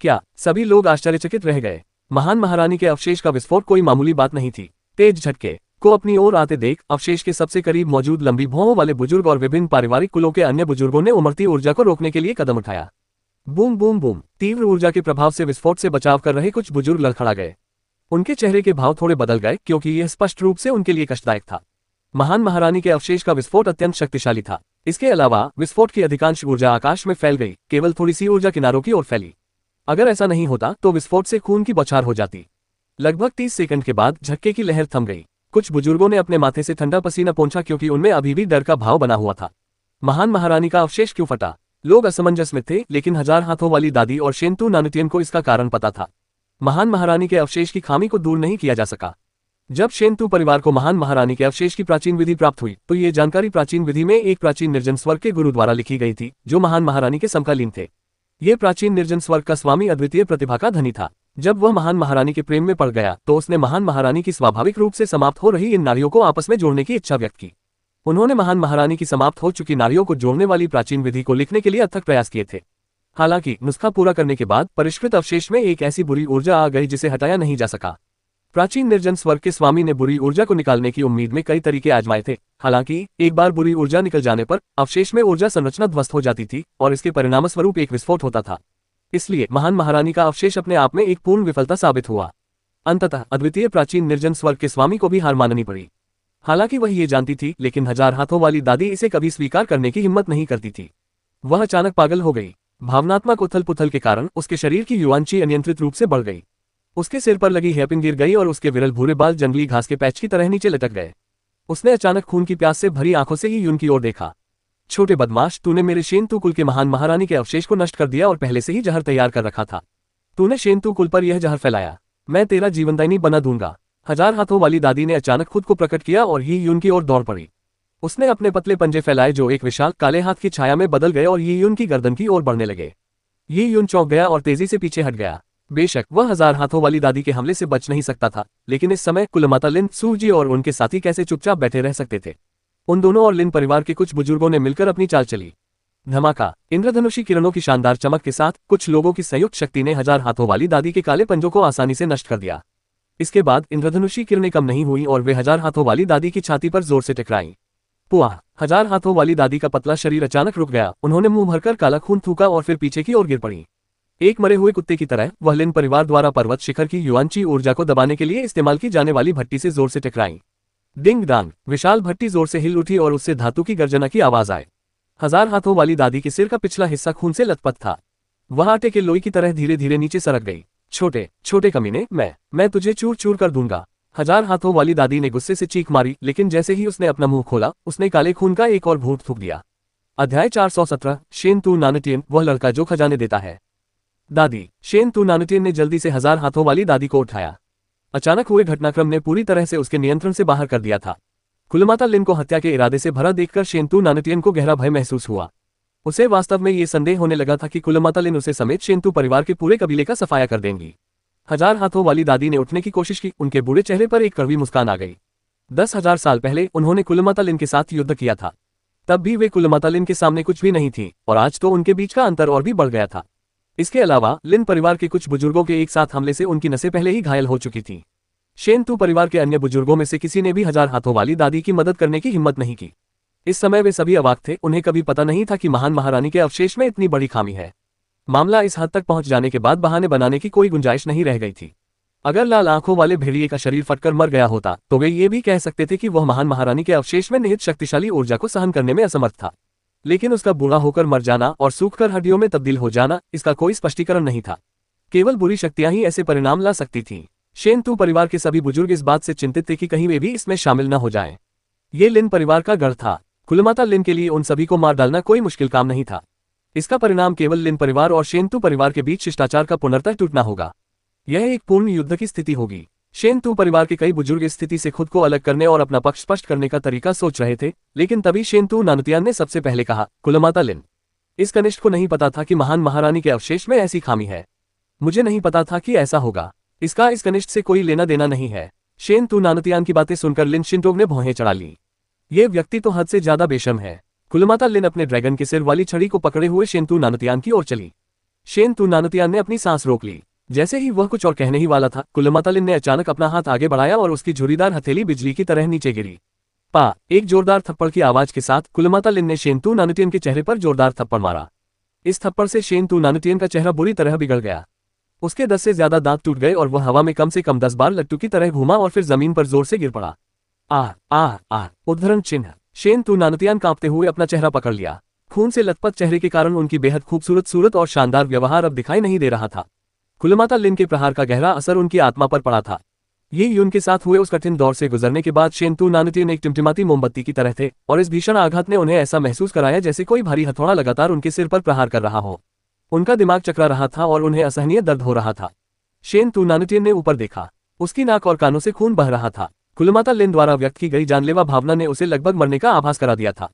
क्या? सभी लोग आश्चर्यचकित रह गए। महान महारानी के अवशेष का विस्फोट कोई मामूली बात नहीं थी। तेज झटके को अपनी ओर आते देख अवशेष के सबसे करीब मौजूद लंबी भौहों वाले बुजुर्ग और विभिन्न पारिवारिक कुलों के अन्य बुजुर्गों ने उमड़ती ऊर्जा को रोकने के लिए कदम उठाया। Boom boom boom. तीव्र ऊर्जा के प्रभाव से विस्फोट से बचाव कर रहे कुछ बुजुर्ग लड़खड़ा गए। उनके चेहरे के भाव थोड़े बदल गए, क्योंकि यह स्पष्ट रूप से उनके लिए कष्टदायक था। महान महारानी के अवशेष का विस्फोट अत्यंत शक्तिशाली था। इसके अलावा विस्फोट की अधिकांश ऊर्जा आकाश में फैल गई, केवल थोड़ी सी ऊर्जा किनारों की ओर फैली। अगर ऐसा नहीं होता तो विस्फोट से खून की बौछार हो जाती। लगभग 30 सेकंड के बाद झटके की लहर थम गई। कुछ बुजुर्गों ने अपने माथे से ठंडा पसीना पोंछा, क्योंकि उनमें अभी भी डर का भाव बना हुआ था। महान महारानी का अवशेष क्यों फटा? लोग असमंजस में थे, लेकिन हजार हाथों वाली दादी और शेन तू नानुतियन को इसका कारण पता था। महान महारानी के अवशेष की खामी को दूर नहीं किया जा सका। जब शेन तू परिवार को महान महारानी के अवशेष की प्राचीन विधि प्राप्त हुई तो ये जानकारी प्राचीन विधि में एक प्राचीन निर्जन स्वर्ग के गुरु द्वारा लिखी गई थी, जो महान महारानी के समकालीन थे। ये प्राचीन निर्जन स्वर्ग का स्वामी अद्वितीय प्रतिभा का धनी था। जब वह महान महारानी के प्रेम में पड़ गया तो उसने महान महारानी की स्वाभाविक रूप से समाप्त हो रही इन नारियों को आपस में जोड़ने की इच्छा व्यक्त की। उन्होंने महान महारानी की समाप्त हो चुकी नारियों को जोड़ने वाली प्राचीन विधि को लिखने के लिए अथक प्रयास किए थे। हालांकि नुस्खा पूरा करने के बाद परिष्कृत अवशेष में एक ऐसी बुरी ऊर्जा आ गई जिसे हटाया नहीं जा सका। प्राचीन निर्जन स्वर्ग के स्वामी ने बुरी ऊर्जा को निकालने की उम्मीद में कई तरीके आजमाए थे। हालांकि एक बार बुरी ऊर्जा निकल जाने पर अवशेष में ऊर्जा संरचना ध्वस्त हो जाती थी और इसके परिणामस्वरूप एक विस्फोट होता था। इसलिए महान महारानी का अवशेष अपने आप में एक पूर्ण विफलता साबित हुआ। अंततः अद्वितीय प्राचीन निर्जन स्वर्ग के स्वामी को भी हार माननी पड़ी। हालांकि वह ये जानती थी, लेकिन 1000 हाथों वाली दादी इसे कभी स्वीकार करने की हिम्मत नहीं करती थी। वह अचानक पागल हो गई। भावनात्मक उथल पुथल के कारण उसके शरीर की युवांशी अनियंत्रित रूप से बढ़ गई। उसके सिर पर लगी हेयरपिन गिर गई और उसके विरल भूरे बाल जंगली घास के पैच की तरह नीचे लटक गए। उसने अचानक खून की प्यास से भरी आंखों से ही यून की ओर देखा। छोटे बदमाश, तूने मेरे शेनतू कुल के महान महारानी के अवशेष को नष्ट कर दिया और पहले से ही जहर तैयार कर रखा था। तूने शेनतू कुल पर यह जहर फैलाया। मैं तेरा जीवनदायिनी बना दूंगा। 1000 हाथों वाली दादी ने अचानक खुद को प्रकट किया और ही यून की ओर दौड़ पड़ी। उसने अपने पतले पंजे फैलाए जो एक विशाल काले हाथ की छाया में बदल गए और ही यून की गर्दन की ओर बढ़ने लगे। ये यून चौंक गया और तेजी से पीछे हट गया। बेशक वह 1000 हाथों वाली दादी के हमले से बच नहीं सकता था, लेकिन इस समय कुलमाता लिन सूजी और उनके साथी कैसे चुपचाप बैठे रह सकते थे। उन दोनों और लिन परिवार के कुछ बुजुर्गों ने मिलकर अपनी चाल चली। धमाका। इंद्रधनुषी किरणों की शानदार चमक के साथ कुछ लोगों की संयुक्त शक्ति ने 1000 हाथों वाली दादी के काले पंजों को आसानी से नष्ट कर दिया। इसके बाद इंद्रधनुषी किरणें कम नहीं हुई और वे 1000 हाथों वाली दादी की छाती पर जोर से टकराईं। पुआ। 1000 हाथों वाली दादी का पतला शरीर अचानक रुक गया। उन्होंने मुंह भरकर काला खून थूका और फिर पीछे की ओर गिर पड़ी। एक मरे हुए कुत्ते की तरह वह लिन परिवार द्वारा पर्वत शिखर की युवांशी ऊर्जा को दबाने के लिए इस्तेमाल की जाने वाली भट्टी से जोर से टकराई। डिंग डांग। विशाल भट्टी जोर से हिल उठी और उससे धातु की गर्जना की आवाज आई। 1000 हाथों वाली दादी के सिर का पिछला हिस्सा खून से लथपथ था। वह आटे के लोई की तरह धीरे धीरे नीचे सरक गई। छोटे छोटे कमीने, मैं तुझे चूर चूर कर दूंगा। 1000 हाथों वाली दादी ने गुस्से से चीख मारी, लेकिन जैसे ही उसने अपना मुंह खोला उसने काले खून का एक और घूंट थूक दिया। अध्याय 417। शेनतू नानटियन, वह लड़का जो खजाने देता है। दादी। शेनतू नानटियन ने जल्दी से 1000 हाथों वाली दादी को उठाया। अचानक हुए घटनाक्रम ने पूरी तरह से उसके नियंत्रण से बाहर कर दिया था। कुलमाता लिन को हत्या के इरादे से भरा देखकर शेनतू नानटियन को गहरा भय महसूस हुआ। उसे वास्तव में ये संदेह होने लगा था कि कुलमाता लिन उसे समेत शेनतू परिवार के पूरे कबीले का सफाया कर देंगी। 1000 हाथों वाली दादी ने उठने की कोशिश की। उनके बूढ़े चेहरे पर एक कड़वी मुस्कान आ गई। 10,000 साल पहले उन्होंने कुलमाता लिन के साथ युद्ध किया था। तब भी वे कुलमाता लिन के सामने कुछ भी नहीं थी और आज तो उनके बीच का अंतर और भी बढ़ गया था। इसके अलावा लिन परिवार के कुछ बुजुर्गों के एक साथ हमले से उनकी नसें पहले ही घायल हो चुकी थीं। शेनतू परिवार के अन्य बुजुर्गों में से किसी ने भी 1000 हाथों वाली दादी की मदद करने की हिम्मत नहीं की। इस समय वे सभी अवाक थे। उन्हें कभी पता नहीं था कि महान महारानी के अवशेष में इतनी बड़ी खामी है। मामला इस हद तक पहुंच जाने के बाद बहाने बनाने की कोई गुंजाइश नहीं रह गई थी। अगर लाल आंखों वाले भेड़िए का शरीर फटकर मर गया होता तो वे ये भी कह सकते थे कि वह महान महारानी के अवशेष में निहित शक्तिशाली ऊर्जा को सहन करने में असमर्थ था। लेकिन उसका बूढ़ा होकर मर जाना और सूखकर हड्डियों में तब्दील हो जाना, इसका कोई स्पष्टीकरण नहीं था। केवल बुरी शक्तियां ही ऐसे परिणाम ला सकती थीं। शेनतू परिवार के सभी बुजुर्ग इस बात से चिंतित थे कि कहीं वे भी इसमें शामिल न हो जाएं। ये लिन परिवार का गढ़ था। कुलमाता लिन के लिए उन सभी को मार डालना कोई मुश्किल काम नहीं था। इसका परिणाम केवल लिन परिवार और शेनतू परिवार के बीच शिष्टाचार का पुनर्तः टूटना होगा। यह एक पूर्ण युद्ध की स्थिति होगी। शेनतू परिवार के कई बुजुर्ग इस स्थिति से खुद को अलग करने और अपना पक्ष स्पष्ट करने का तरीका सोच रहे थे, लेकिन तभी शेनतू नानतियान ने सबसे पहले कहा, कुलमाता लिन, इस कनिष्ठ को नहीं पता था कि महान महारानी के अवशेष में ऐसी खामी है। मुझे नहीं पता था कि ऐसा होगा। इसका इस कनिष्ठ से कोई लेना देना नहीं है। शेनतू नानतियान की बातें सुनकर लिन शिंटोग ने भौहें चढ़ा ली। ये व्यक्ति तो हद से ज्यादा बेशर्म है। कुलमाता लिन अपने ड्रैगन के सिर वाली छड़ी को पकड़े हुए शेनतू नानतियान की ओर चली। शेनतू नानतियान ने अपनी सांस रोक ली। जैसे ही वह कुछ और कहने ही वाला था, कुलमाता लिन ने अचानक अपना हाथ आगे बढ़ाया और उसकी झुर्रीदार हथेली बिजली की तरह नीचे गिरी। पा! एक जोरदार थप्पड़ की आवाज के साथ कुलमाता लिन ने शेनतू नानतियन के चेहरे पर जोरदार थप्पड़ मारा। इस थप्पड़ से शेनतू नानतियन का चेहरा बुरी तरह बिगड़ गया। उसके 10 से ज्यादा दांत टूट गए और वह हवा में कम से कम 10 बार लट्टू की तरह घूमा और फिर जमीन पर जोर से गिर पड़ा। आ उद्धरण चिन्ह। शेनतू नानतियान कांपते हुए अपना चेहरा पकड़ लिया। खून से लथपथ चेहरे के कारण उनकी बेहद खूबसूरत सूरत और शानदार व्यवहार अब दिखाई नहीं दे रहा था। कुलमाता लिन के प्रहार का गहरा असर उनकी आत्मा पर पड़ा था। ये यून के साथ हुए उस कठिन दौर से गुजरने के बाद शेनतू नानतियन एक टिमटिमाती मोमबत्ती की तरह थे और इस भीषण आघात ने उन्हें ऐसा महसूस कराया जैसे कोई भारी हथौड़ा लगातार उनके सिर पर प्रहार कर रहा हो। उनका दिमाग चकरा रहा था और उन्हें असहनीय दर्द हो रहा था। शेनतू नानतियन ने ऊपर देखा। उसकी नाक और कानों से खून बह रहा था। कुलमाता लिन द्वारा व्यक्त की गई जानलेवा भावना ने उसे लगभग मरने का आभास करा दिया था।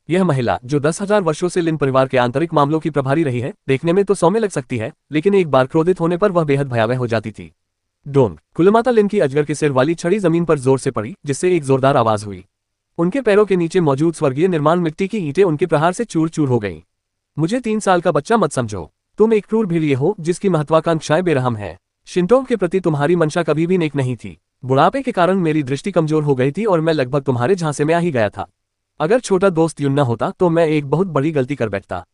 यह महिला, जो 10,000 वर्षों से लिन परिवार के आंतरिक मामलों की प्रभारी रही है, देखने में तो सौम्य लग सकती है, लेकिन एक बार क्रोधित होने पर वह बेहद भयावह हो जाती थी। डोंग! कुलमाता लिन की अजगर के सिर वाली छड़ी जमीन पर जोर से पड़ी, जिससे एक जोरदार आवाज हुई। उनके पैरों के नीचे मौजूद स्वर्गीय निर्माण मिट्टी की ईंटें उनके प्रहार से चूर चूर हो गईं। मुझे 3 साल का बच्चा मत समझो। तुम एक क्रूर भेड़िए हो जिसकी महत्वाकांक्षाएं बेरहम हैं। शिंटोंग के प्रति तुम्हारी मंशा कभी भी नेक नहीं थी। बुढ़ापे के कारण मेरी दृष्टि कमजोर हो गई थी और मैं लगभग तुम्हारे झांसे में आ ही गया था। अगर छोटा दोस्त युन न होता तो मैं एक बहुत बड़ी गलती कर बैठता।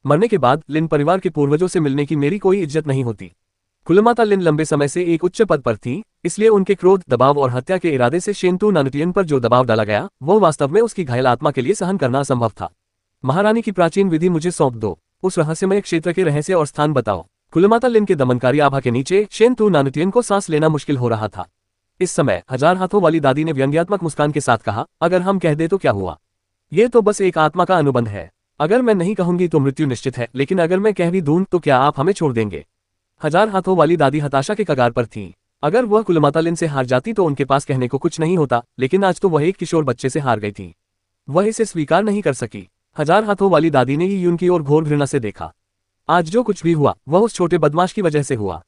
मरने के बाद लिन परिवार के पूर्वजों से मिलने की मेरी कोई इज्जत नहीं होती। कुलमाता लिन लंबे समय से एक उच्च पद पर थी, इसलिए उनके क्रोध, दबाव और हत्या के इरादे से शेंतु नानुटियन पर जो दबाव डाला गया वो वास्तव में उसकी घायल आत्मा के लिए सहन करना असंभव था। महारानी की प्राचीन विधि मुझे सौंप दो। उस रहस्यमय क्षेत्र के रहस्य और स्थान बताओ। कुलमाता लिन के दमनकारी आभा के नीचे शेंतु नानुटियन को सांस लेना मुश्किल हो रहा था। इस समय हजार हाथों वाली दादी ने व्यंग्यात्मक मुस्कान के साथ कहा, अगर हम कह दे तो क्या हुआ? ये तो बस एक आत्मा का अनुबंध है। अगर मैं नहीं कहूंगी तो मृत्यु निश्चित है, लेकिन अगर मैं कह भी दूं तो क्या आप हमें छोड़ देंगे? हजार हाथों वाली दादी हताशा के कगार पर थी। अगर वह कुलमाता लिन से हार जाती तो उनके पास कहने को कुछ नहीं होता, लेकिन आज तो वह एक किशोर बच्चे से हार गई थी। वह इसे स्वीकार नहीं कर सकी। हजार हाथों वाली दादी ने युन की ओर घोर घृणा से देखा। आज जो कुछ भी हुआ वह उस छोटे बदमाश की वजह से हुआ।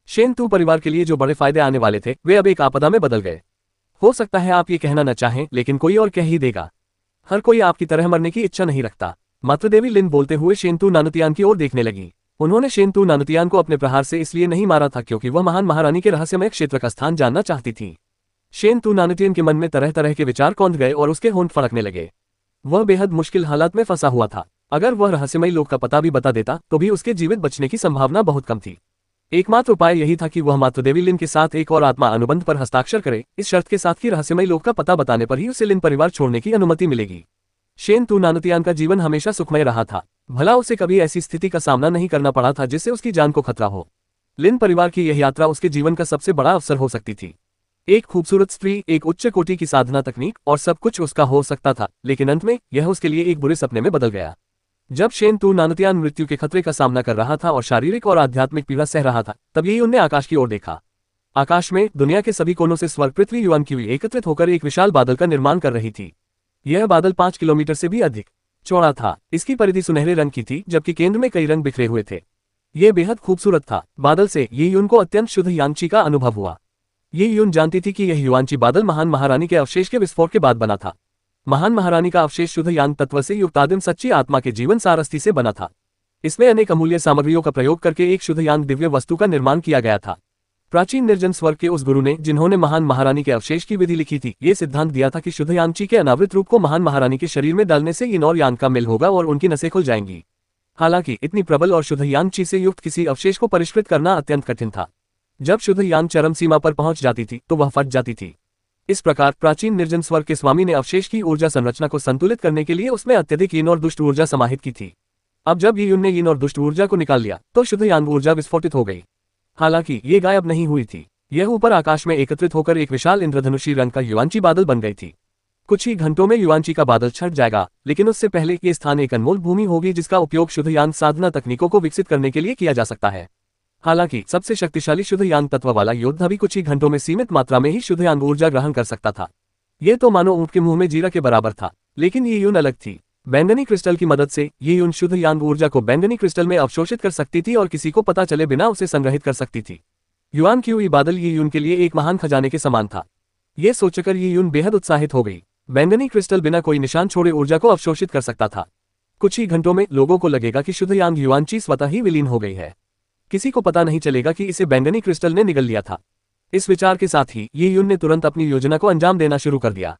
शेंतु परिवार के लिए जो बड़े फायदे आने वाले थे वे अब एक आपदा में बदल गए। हो सकता है आप ये कहना न चाहें, लेकिन कोई और कह ही देगा। हर कोई आपकी तरह मरने की इच्छा नहीं रखता। मातृदेवी लिन बोलते हुए शेंतु नानुतियान की ओर देखने लगी। उन्होंने शेंतु नानुतियान को अपने प्रहार से इसलिए नहीं मारा था क्योंकि वह महान महारानी के रहस्यमय क्षेत्र का स्थान जानना चाहती थी। शेंतु नानुतियन के मन में तरह तरह के विचार कौंध गए और उसके होंठ फड़कने लगे। वह बेहद मुश्किल हालात में फंसा हुआ था। अगर वह रहस्यमयी लोक का पता भी बता देता तो भी उसके जीवित बचने की संभावना बहुत कम थी। एकमात्र उपाय यही था कि वह मातृदेवी लिन के साथ एक और आत्मा अनुबंध पर हस्ताक्षर करे, इस शर्त के साथ कि रहस्यमयी लोक का पता बताने पर ही उसे लिन परिवार छोड़ने की अनुमति मिलेगी। शेंतु नानुतियान का जीवन हमेशा सुखमय रहा था। भला उसे कभी ऐसी स्थिति का सामना नहीं करना पड़ा था जिससे उसकी जान को खतरा हो। लिन परिवार की यह यात्रा उसके जीवन का सबसे बड़ा अवसर हो सकती थी। एक खूबसूरत स्त्री, एक उच्च कोटि की साधना तकनीक और सब कुछ उसका हो सकता था, लेकिन अंत में यह उसके लिए एक बुरे सपने में बदल गया। जब शेंतु नानुतियान मृत्यु के खतरे का सामना कर रहा था और शारीरिक और आध्यात्मिक पीड़ा सह रहा था, तब यही उन्हें आकाश की ओर देखा। आकाश में दुनिया के सभी कोनों से स्वर्ग पृथ्वी युआन की एकत्रित होकर एक विशाल बादल का निर्माण कर रही थी। यह बादल 5 किलोमीटर से भी अधिक चौड़ा था। इसकी परिधि सुनहरे रंग की थी, जबकि केंद्र में कई रंग बिखरे हुए थे। यह बेहद खूबसूरत था। बादल से ये युन को अत्यंत शुद्ध यांची का अनुभव हुआ। ये युन जानती थी कि यह युआनची बादल महान महारानी के अवशेष के विस्फोट के बाद बना था। महान महारानी का अवशेष शुद्ध यान तत्व से युक्त आदिम सच्ची आत्मा के जीवन सार अस्थि से बना था। इसमें अनेक अमूल्य सामग्रियों का प्रयोग करके एक शुद्ध यान दिव्य वस्तु का निर्माण किया गया था। प्राचीन निर्जन स्वर्ग के उस गुरु ने, जिन्होंने महान महारानी के अवशेष की विधि लिखी थी, ये सिद्धांत दिया था कि शुद्ध यांची के अनावृत रूप को महान महारानी के शरीर में डालने से यिन और यांग का मेल होगा और उनकी नसें खुल जाएंगी। हालांकि इतनी प्रबल और शुद्ध यांची से युक्त किसी अवशेष को परिष्कृत करना अत्यंत कठिन था। जब शुद्ध यान चरम सीमा पर पहुंच जाती थी तो वह फट जाती थी। इस प्रकार प्राचीन निर्जन स्वर्ग के स्वामी ने अवशेष की ऊर्जा संरचना को संतुलित करने के लिए उसमें अत्यधिक यिन और दुष्ट ऊर्जा समाहित की थी। अब जब युन ने यिन और दुष्ट ऊर्जा को निकाल लिया तो शुद्ध यान ऊर्जा विस्फोटित हो गई। हालांकि ये गायब नहीं हुई थी। यह ऊपर आकाश में एकत्रित होकर एक विशाल इंद्रधनुषी रंग का युआनची बादल बन गई थी। कुछ ही घंटों में युआनची का बादल छट जाएगा, लेकिन उससे पहले ये स्थान एक अनमोल भूमि होगी जिसका उपयोग शुद्ध यान साधना तकनीकों को विकसित करने के लिए किया जा सकता है। हालांकि सबसे शक्तिशाली शुद्ध यान तत्व वाला योद्धा भी कुछ ही घंटों में सीमित मात्रा में ही शुद्ध यान ऊर्जा ग्रहण कर सकता था। ये तो मानो ऊंट के मुंह में जीरा के बराबर था। लेकिन ये युन अलग थी। बैंगनी क्रिस्टल की मदद से ये युन शुद्ध यान ऊर्जा को बैंगनी क्रिस्टल में अवशोषित कर सकती थी और किसी को पता चले बिना उसे संग्रहित कर सकती थी। युआन की हुई बादल ये युन के लिए एक महान खजाने के समान था। ये सोचकर ये युन बेहद उत्साहित हो गई। बैंगनी क्रिस्टल बिना कोई निशान छोड़े ऊर्जा को अवशोषित कर सकता था। कुछ ही घंटों में लोगों को लगेगा कि शुद्ध यान युआनची स्वतः ही विलीन हो गई है। किसी को पता नहीं चलेगा कि इसे बैंगनी क्रिस्टल ने निगल लिया था। इस विचार के साथ ही ये युन ने तुरंत अपनी योजना को अंजाम देना शुरू कर दिया।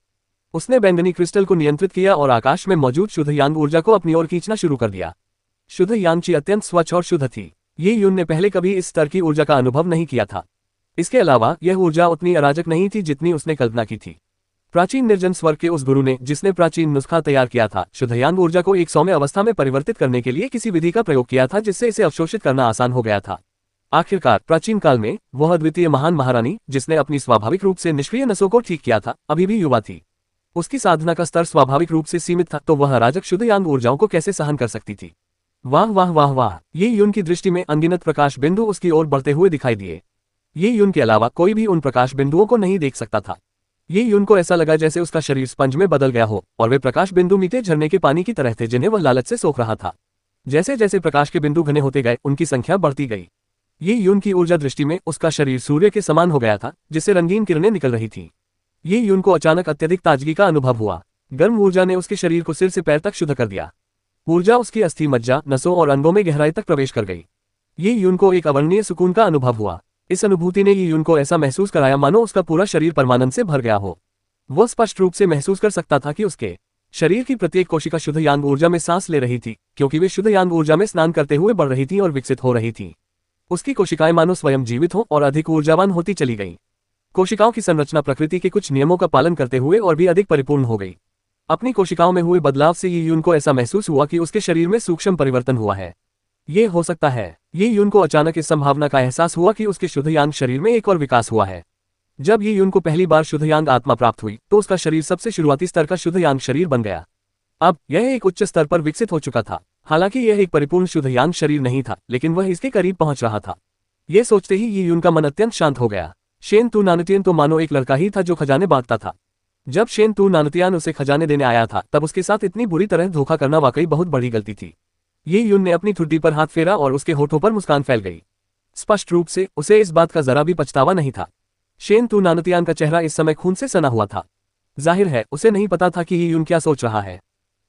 उसने बैंगनी क्रिस्टल को नियंत्रित किया और आकाश में मौजूद शुद्ध यान ऊर्जा को अपनी ओर खींचना शुरू कर दिया। शुद्ध यांची अत्यंत स्वच्छ और शुद्ध थी। ये युन ने पहले कभी इस स्तर की ऊर्जा का अनुभव नहीं किया था। इसके अलावा यह ऊर्जा उतनी अराजक नहीं थी जितनी उसने कल्पना की थी। प्राचीन निर्जन स्वर्ग के उस गुरु ने, जिसने प्राचीन नुस्खा तैयार किया था, शुद्ध यान ऊर्जा को एक सौम्य अवस्था में परिवर्तित करने के लिए किसी विधि का प्रयोग किया था जिससे इसे अवशोषित करना आसान हो गया था। आखिरकार प्राचीन काल में वह अद्वितीय महान महारानी, जिसने अपनी स्वाभाविक रूप से निष्क्रिय नसों को ठीक किया था, अभी भी युवा थी। उसकी साधना का स्तर स्वाभाविक रूप से सीमित था, तो वह अराजक शुद्ध यान ऊर्जाओं को कैसे सहन कर सकती थी। वाह वाह वाह वाह। ये युन की दृष्टि में अनगिनत प्रकाश बिंदु उसकी ओर बढ़ते हुए दिखाई दिए। ये युन के अलावा कोई भी उन प्रकाश बिंदुओं को नहीं देख सकता था। ये युन को ऐसा लगा जैसे उसका शरीर स्पंज में बदल गया हो और वे प्रकाश बिंदु मीठे झरने के पानी की तरह थे जिन्हें वह लालच से सोख रहा था। जैसे जैसे प्रकाश के बिंदु घने होते गए उनकी संख्या बढ़ती गई। ये युन की ऊर्जा दृष्टि में उसका शरीर सूर्य के समान हो गया था, जिससे रंगीन किरणें निकल रही थी। ये युन को अचानक अत्यधिक ताजगी का अनुभव हुआ। गर्म ऊर्जा ने उसके शरीर को सिर से पैर तक शुद्ध कर दिया। ऊर्जा उसकी अस्थि मज्जा, नसों और अंगों में गहराई तक प्रवेश कर गई। ये युन को एक अवर्णनीय सुकून का अनुभव हुआ। इस अनुभूति ने यी यून को ऐसा महसूस कराया मानो उसका पूरा शरीर परमानंद से भर गया हो। वह स्पष्ट रूप से महसूस कर सकता था कि उसके शरीर की प्रत्येक कोशिका शुद्ध यांग ऊर्जा में सांस ले रही थी, क्योंकि वे शुद्ध यांग ऊर्जा में स्नान करते हुए बढ़ रही थी और विकसित हो रही थी। उसकी कोशिकाएं मानो स्वयं जीवित हो और अधिक ऊर्जावान होती चली गईं। कोशिकाओं की संरचना प्रकृति के कुछ नियमों का पालन करते हुए और भी अधिक परिपूर्ण हो गई। अपनी कोशिकाओं में हुए बदलाव से यी यून को ऐसा महसूस हुआ कि उसके शरीर में सूक्ष्म परिवर्तन हुआ है। ये हो सकता है। यी यून को अचानक इस संभावना का एहसास हुआ कि उसके शुद्ध यांग शरीर में एक और विकास हुआ है। जब यी यून को पहली बार शुद्ध यांग आत्मा प्राप्त हुई तो उसका शरीर सबसे शुरुआती स्तर का शुद्ध यांग शरीर बन गया। अब यह एक उच्च स्तर पर विकसित हो चुका था। हालांकि यह एक परिपूर्ण शुद्ध यांग शरीर नहीं था, लेकिन वह इसके करीब पहुंच रहा था। यह सोचते ही यी यून का मन अत्यंत शांत हो गया। शेन तू नानतियन तो मानो एक लड़का ही था जो खजाने बांटता था। जब शेन तू नानतियान उसे खजाने देने आया था तब उसके साथ इतनी बुरी तरह धोखा करना वाकई बहुत बड़ी गलती थी। यी यून ने अपनी ठुड्डी पर हाथ फेरा और उसके होठों पर मुस्कान फैल गई। स्पष्ट रूप से उसे इस बात का जरा भी पछतावा नहीं था। शेन तू नानतियान का चेहरा इस समय खून से सना हुआ था। जाहिर है उसे नहीं पता था कि यी यून क्या सोच रहा है।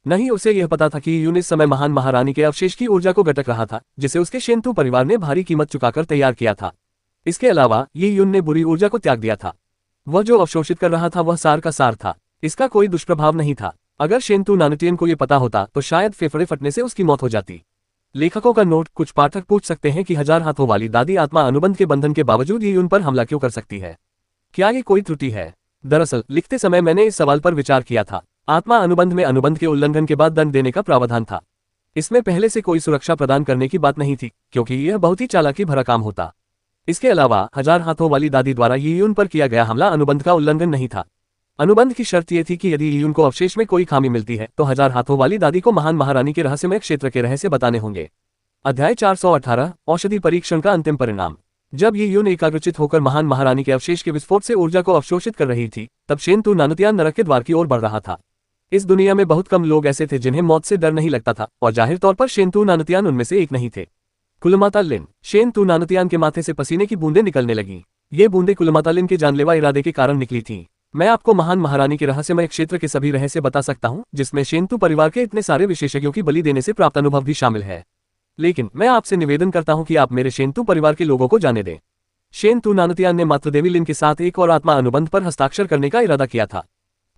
नहीं उसे यह पता था कि यी यून इस समय महान महारानी के अवशेष की ऊर्जा को गटक रहा था, जिसे उसके शेनतू परिवार ने भारी कीमत चुकाकर तैयार किया था। इसके अलावा यी यून ने बुरी ऊर्जा को त्याग दिया था। वह जो अवशोषित कर रहा था वह सार का सार था। इसका कोई दुष्प्रभाव नहीं था। अगर शेनतू नानतियन को यह पता होता तो शायद फेफड़े फटने से उसकी मौत हो जाती। लेखकों का नोट। कुछ पाठक पूछ सकते हैं कि 1000 हाथों वाली दादी आत्मा अनुबंध के बंधन के बावजूद यी यून पर हमला क्यों कर सकती है? क्या ये कोई त्रुटि है? दरअसल लिखते समय मैंने इस सवाल पर विचार किया था। आत्मा अनुबंध में अनुबंध के उल्लंघन के बाद दंड देने का प्रावधान था। इसमें पहले से कोई सुरक्षा प्रदान करने की बात नहीं थी, क्योंकि यह बहुत ही चालाकी भरा काम होता। इसके अलावा 1000 हाथों वाली दादी द्वारा यी यून पर किया गया हमला अनुबंध का उल्लंघन नहीं था। अनुबंध की शर्त यह थी कि यदि यी यून को अवशेष में कोई खामी मिलती है तो 1000 हाथों वाली दादी को महान महारानी के रहस्यमय क्षेत्र के रहस्य बताने होंगे। अध्याय 418 औषधि परीक्षण का अंतिम परिणाम। जब यी यून एकाग्रचित होकर महान महारानी के अवशेष के विस्फोट से ऊर्जा को अवशोषित कर रही थी, तब शेनतू नानतियान नरक के द्वार की ओर बढ़ रहा था। इस दुनिया में बहुत कम लोग ऐसे थे जिन्हें मौत से डर नहीं लगता था, और जाहिर तौर पर शेनतू नानतियान उनमें से एक नहीं थे। कुलमाता लिन। शेनतू नानतियान के माथे से पसीने की बूंदें निकलने लगीं। ये बूंदें कुलमाता लिन के जानलेवा इरादे के कारण निकली थीं। मैं आपको महान महारानी के रहस्यमय क्षेत्र के सभी रहस्य बता सकता हूँ, जिसमें शेनतू परिवार के इतने सारे विशेषज्ञों की बलि देने से प्राप्त अनुभव भी शामिल है। लेकिन मैं आपसे निवेदन करता हूँ कि आप मेरे शेनतू परिवार के लोगों को जाने दें। शेनतू नानतियान ने मातृदेवी लिन के साथ एक और आत्मा अनुबंध पर हस्ताक्षर करने का इरादा किया था।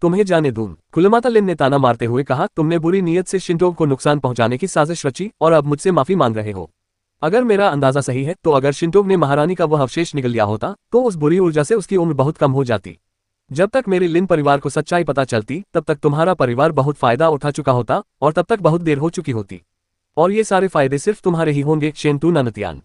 तुम्हें जाने दूं। कुलमाता लिन ने ताना मारते हुए कहा, तुमने बुरी नीयत से शिंटो को नुकसान पहुंचाने की साजिश रची और अब मुझसे माफी मांग रहे हो। अगर मेरा अंदाजा सही है तो अगर शिंटो ने महारानी का वह अवशेष निगल लिया होता तो उस बुरी ऊर्जा से उसकी उम्र बहुत कम हो जाती। जब तक मेरे लिन परिवार को सच्चाई पता चलती तब तक तुम्हारा परिवार बहुत फायदा उठा चुका होता और तब तक बहुत देर हो चुकी होती। और ये सारे फायदे सिर्फ तुम्हारे ही होंगे शेनतू नानतियान।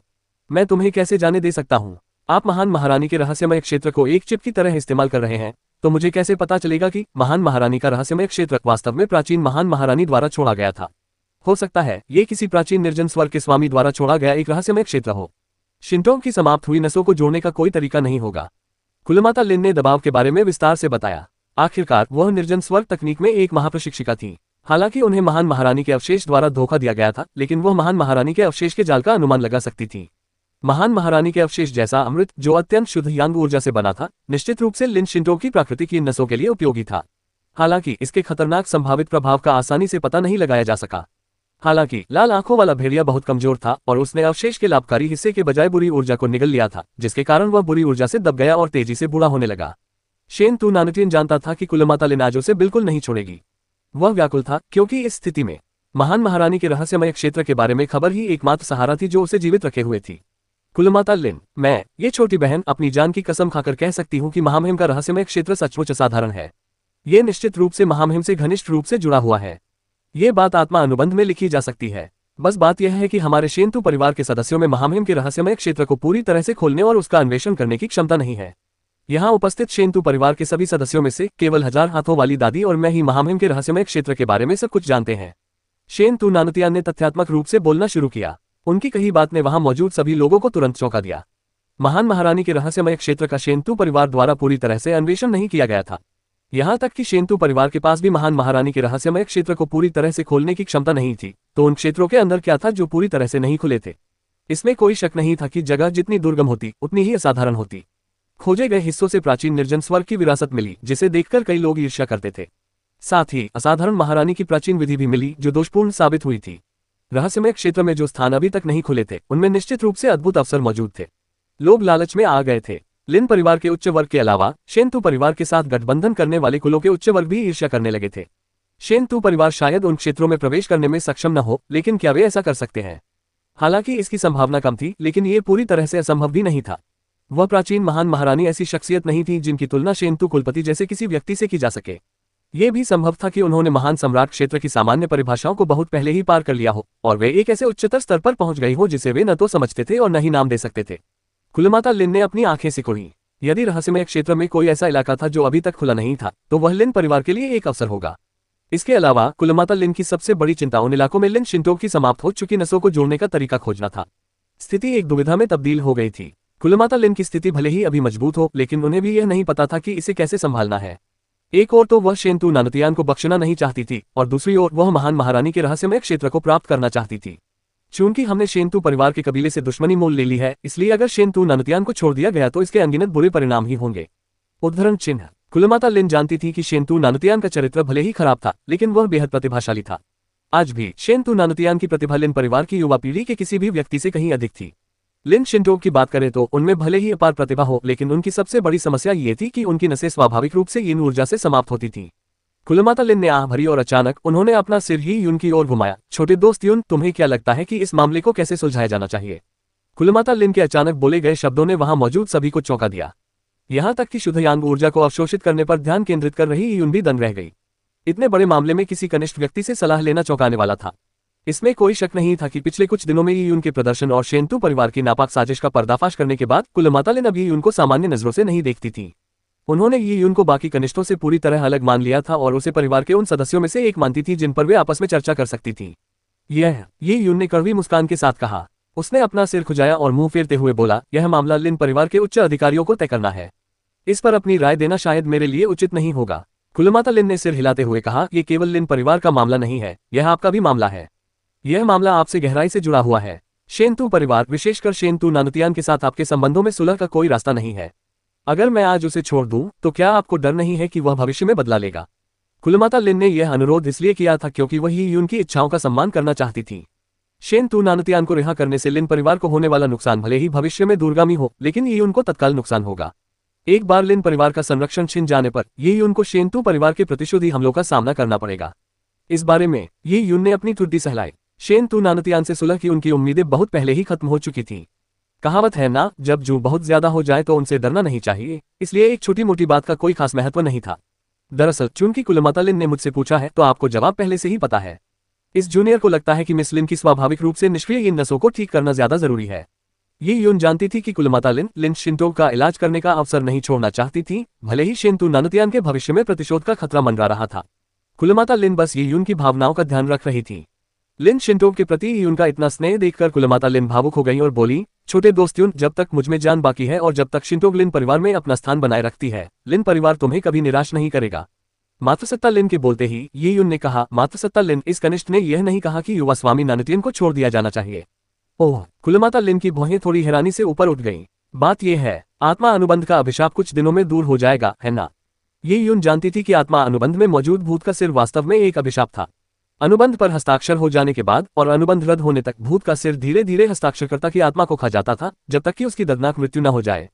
मैं तुम्हें कैसे जाने दे सकता हूँ? आप महान महारानी के रहस्यमय क्षेत्र को एक चिप की तरह इस्तेमाल कर रहे हैं, तो मुझे कैसे पता चलेगा कि महान महारानी का रहस्यमय क्षेत्र वास्तव में प्राचीन महान महारानी द्वारा छोड़ा गया था? हो सकता है ये किसी प्राचीन निर्जन स्वर्ग के स्वामी द्वारा छोड़ा गया एक रहस्यमय क्षेत्र हो। शिंटोंग की समाप्त हुई नसों को जोड़ने का कोई तरीका नहीं होगा। कुलमाता लिन ने दबाव के बारे में विस्तार से बताया। आखिरकार वह निर्जन स्वर्ग तकनीक में एक महाप्रशिक्षिका थी। हालांकि उन्हें महान महारानी के अवशेष द्वारा धोखा दिया गया था, लेकिन वह महान महारानी के अवशेष के जाल का अनुमान लगा सकती थी। महान महारानी के अवशेष जैसा अमृत जो अत्यंत शुद्ध यांग ऊर्जा से बना था, निश्चित रूप से लिन शिंटो की प्राकृतिक इन नसों के लिए उपयोगी था। हालांकि इसके खतरनाक संभावित प्रभाव का आसानी से पता नहीं लगाया जा सका। हालांकि लाल आंखों वाला भेड़िया बहुत कमजोर था और उसने अवशेष के लाभकारी हिस्से के बजाय बुरी ऊर्जा को निगल लिया था, जिसके कारण वह बुरी ऊर्जा से दब गया और तेजी से बूढ़ा होने लगा। शेनतू नानतियन जानता था कि कुलमाता लिन आज उसे बिल्कुल नहीं छोड़ेगी। वह व्याकुल था क्योंकि इस स्थिति में महान महारानी के रहस्यमय क्षेत्र के बारे में खबर ही एकमात्र सहारा थी जो उसे जीवित रखे हुए थी। कुलमाता लिन, मैं ये छोटी बहन अपनी जान की कसम खाकर कह सकती हूँ कि महामहिम का रहस्यमय क्षेत्र सचमुच असाधारण है। ये निश्चित रूप से महामहिम से घनिष्ठ रूप से जुड़ा हुआ है। ये बात आत्मा अनुबंध में लिखी जा सकती है। बस बात यह है कि हमारे शेनतू परिवार के सदस्यों में महामहिम के रहस्यमय क्षेत्र को पूरी तरह से खोलने और उसका अन्वेषण करने की क्षमता नहीं है। यहाँ उपस्थित शेनतू परिवार के सभी सदस्यों में से केवल 1000 हाथों वाली दादी और मैं ही महामहिम के रहस्यमय क्षेत्र के बारे में सब कुछ जानते हैं। शेनतू नानतियान ने तथ्यात्मक रूप से बोलना शुरू किया। उनकी कही बात ने वहां मौजूद सभी लोगों को तुरंत चौंका दिया। महान महारानी के रहस्यमय क्षेत्र का शेनतू परिवार द्वारा पूरी तरह से अन्वेषण नहीं किया गया था। यहाँ तक कि शेनतू परिवार के पास भी महान महारानी के रहस्यमय क्षेत्र को पूरी तरह से खोलने की क्षमता नहीं थी, तो उन क्षेत्रों के अंदर क्या था जो पूरी तरह से नहीं खुले थे? इसमें कोई शक नहीं था कि जगह जितनी दुर्गम होती उतनी ही असाधारण होती। खोजे गए हिस्सों से प्राचीन निर्जन स्वर्ग की विरासत मिली, जिसे देखकर कई लोग ईर्ष्या करते थे। साथ ही असाधारण महारानी की प्राचीन विधि भी मिली जो दोषपूर्ण साबित हुई थी। रहस्यमय क्षेत्र में जो स्थान अभी तक नहीं खुले थे उनमें निश्चित रूप से अद्भुत अवसर मौजूद थे। लोग लालच में आ गए थे। लिन परिवार के उच्च वर्ग के अलावा शेनतू परिवार के साथ गठबंधन करने वाले कुलों के उच्च वर्ग भी ईर्ष्या करने लगे थे। शेनतू परिवार शायद उन क्षेत्रों में प्रवेश करने में सक्षम न हो, लेकिन क्या वे ऐसा कर सकते हैं? हालांकि इसकी संभावना कम थी, लेकिन ये पूरी तरह से असंभव भी नहीं था। वह प्राचीन महान महारानी ऐसी शख्सियत नहीं थी जिनकी तुलना शेनतू कुलपति जैसे किसी व्यक्ति से की जा सके। यह भी संभव था कि उन्होंने महान सम्राट क्षेत्र की सामान्य परिभाषाओं को बहुत पहले ही पार कर लिया हो और वे एक ऐसे उच्चतर स्तर पर पहुंच गई हो जिसे वे न तो समझते थे और न ही नाम दे सकते थे। कुलमाता लिन ने अपनी आंखें सिकुड़ी। यदि रहस्यमय क्षेत्र में कोई ऐसा इलाका था जो अभी तक खुला नहीं था, तो वह लिन परिवार के लिए एक अवसर होगा। इसके अलावा कुलमाता लिन की सबसे बड़ी चिंता उन इलाकों में लिन शिंटो की समाप्त हो चुकी नसों को जोड़ने का तरीका खोजना था। स्थिति एक दुविधा में तब्दील हो गई थी। कुलमाता लिन की स्थिति भले ही अभी मजबूत हो, लेकिन उन्हें भी यह नहीं पता था कि इसे कैसे संभालना है। एक ओर तो वह शेनतू नानुतियान को बख्शना नहीं चाहती थी और दूसरी ओर वह महान महारानी के रहस्यमय क्षेत्र को प्राप्त करना चाहती थी। चूंकि हमने शेनतू परिवार के कबीले से दुश्मनी मोल ले ली है, इसलिए अगर शेनतू नानुतियान को छोड़ दिया गया तो इसके अनगिनत बुरे परिणाम ही होंगे। उद्धरण चिन्ह। कुलमाता लिन जानती थी कि शेनतू नानुतियान का चरित्र भले ही खराब था, लेकिन वह बेहद प्रतिभाशाली था। आज भी शेनतू नानुतियान की प्रतिभा लिन परिवार की युवा पीढ़ी के किसी भी व्यक्ति से कहीं अधिक थी। लिन शिंटो की बात करें तो उनमें भले ही अपार प्रतिभा हो, लेकिन उनकी सबसे बड़ी समस्या ये थी कि उनकी नसें स्वाभाविक रूप से यिन ऊर्जा से समाप्त होती थीं। कुलमाता लिन ने आह भरी और अचानक उन्होंने अपना सिर ही युन की ओर घुमाया। छोटे दोस्त युन, तुम्हें क्या लगता है कि इस मामले को कैसे सुलझाया जाना चाहिए? कुलमाता लिन के अचानक बोले गए शब्दों ने वहां मौजूद सभी को चौंका दिया। यहां तक कि शुद्ध यांग ऊर्जा को अवशोषित करने पर ध्यान केंद्रित कर रही युन भी दंग रह गई। इतने बड़े मामले में किसी कनिष्ठ व्यक्ति से सलाह लेना चौंकाने वाला था। इसमें कोई शक नहीं था कि पिछले कुछ दिनों में युन के प्रदर्शन और शेनतू परिवार की नापाक साजिश का पर्दाफाश करने के बाद कुलमाता लिन अब युन को सामान्य नजरों से नहीं देखती थी। उन्होंने युन को बाकी कनिष्ठों से पूरी तरह अलग मान लिया था और उसे परिवार के उन सदस्यों में से एक मानती थी जिन पर वे आपस में चर्चा कर सकती थी। ये युन ने कड़वी मुस्कान के साथ कहा। उसने अपना सिर खुजाया और मुंह फेरते हुए बोला, यह मामला लिन परिवार के उच्च अधिकारियों को तय करना है। इस पर अपनी राय देना शायद मेरे लिए उचित नहीं होगा। कुलमाता लिन ने सिर हिलाते हुए कहा, यह केवल लिन परिवार का मामला नहीं है, यह आपका भी मामला है। यह मामला आपसे गहराई से जुड़ा हुआ है। शेनतू परिवार, विशेषकर शेनतू नानुतियान के साथ आपके संबंधों में सुलह का कोई रास्ता नहीं है। अगर मैं आज उसे छोड़ दूं, तो क्या आपको डर नहीं है कि वह भविष्य में बदला लेगा? कुलमाता लिन ने यह अनुरोध इसलिए किया था क्योंकि वह युन की इच्छाओं का सम्मान करना चाहती थी। शेनतू नानुतियान को रिहा करने से लिन परिवार को होने वाला नुकसान भले ही भविष्य में दूरगामी हो, लेकिन युन को तत्काल नुकसान होगा। एक बार लिन परिवार का संरक्षण छिन जाने पर युन को शेनतू परिवार के प्रतिशोधी हमलों का सामना करना पड़ेगा। इस बारे में युन ने अपनी ठुड्डी सहलाई। शेनतू नानुतियान से सुलह की उनकी उम्मीदें बहुत पहले ही खत्म हो चुकी थीं। कहावत है ना, जब जू बहुत ज्यादा हो जाए तो उनसे डरना नहीं चाहिए, इसलिए एक छोटी मोटी बात का कोई खास महत्व नहीं था। दरअसल चूंकि कुलमाता लिन ने मुझसे पूछा है, तो आपको जवाब पहले से ही पता है। इस जूनियर को लगता है कि मिस लिन की स्वाभाविक रूप से निष्क्रिय इन नसों को ठीक करना ज्यादा जरूरी है। युन जानती थी कि कुलमाता लिन शिंटो का इलाज करने का अवसर नहीं छोड़ना चाहती थी, भले ही शेनतू नानुतियान के भविष्य में प्रतिशोध का खतरा मंडरा रहा था। कुलमाता लिन बस युन की भावनाओं का ध्यान रख रही थी। लिन शिंटो के प्रति युन का इतना स्नेह देखकर कुलमाता लिन भावुक हो गई और बोली, छोटे दोस्त युन, जब तक मुझमें जान बाकी है और जब तक शिंटो लिन परिवार में अपना स्थान बनाए रखती है, लिन परिवार तुम्हें कभी निराश नहीं करेगा। मातृसत्ता लिन के बोलते ही युन ने कहा, मातृसत्ता लिन, इस कनिष्ठ ने यह नहीं कहा कि युवा स्वामी नानुतियान को छोड़ दिया जाना चाहिए। ओह, कुलमाता लिन की भौहें थोड़ी हैरानी से ऊपर उठ गईं। बात यह है, आत्मा अनुबंध का अभिशाप कुछ दिनों में दूर हो जाएगा, है ना? युन जानती थी कि आत्मा अनुबंध में मौजूद भूत का सिर वास्तव में एक अभिशाप था। अनुबंध पर हस्ताक्षर हो जाने के बाद और अनुबंध रद्द होने तक भूत का सिर धीरे धीरे हस्ताक्षरकर्ता की आत्मा को खा जाता था, जब तक कि उसकी दर्दनाक मृत्यु न हो जाए।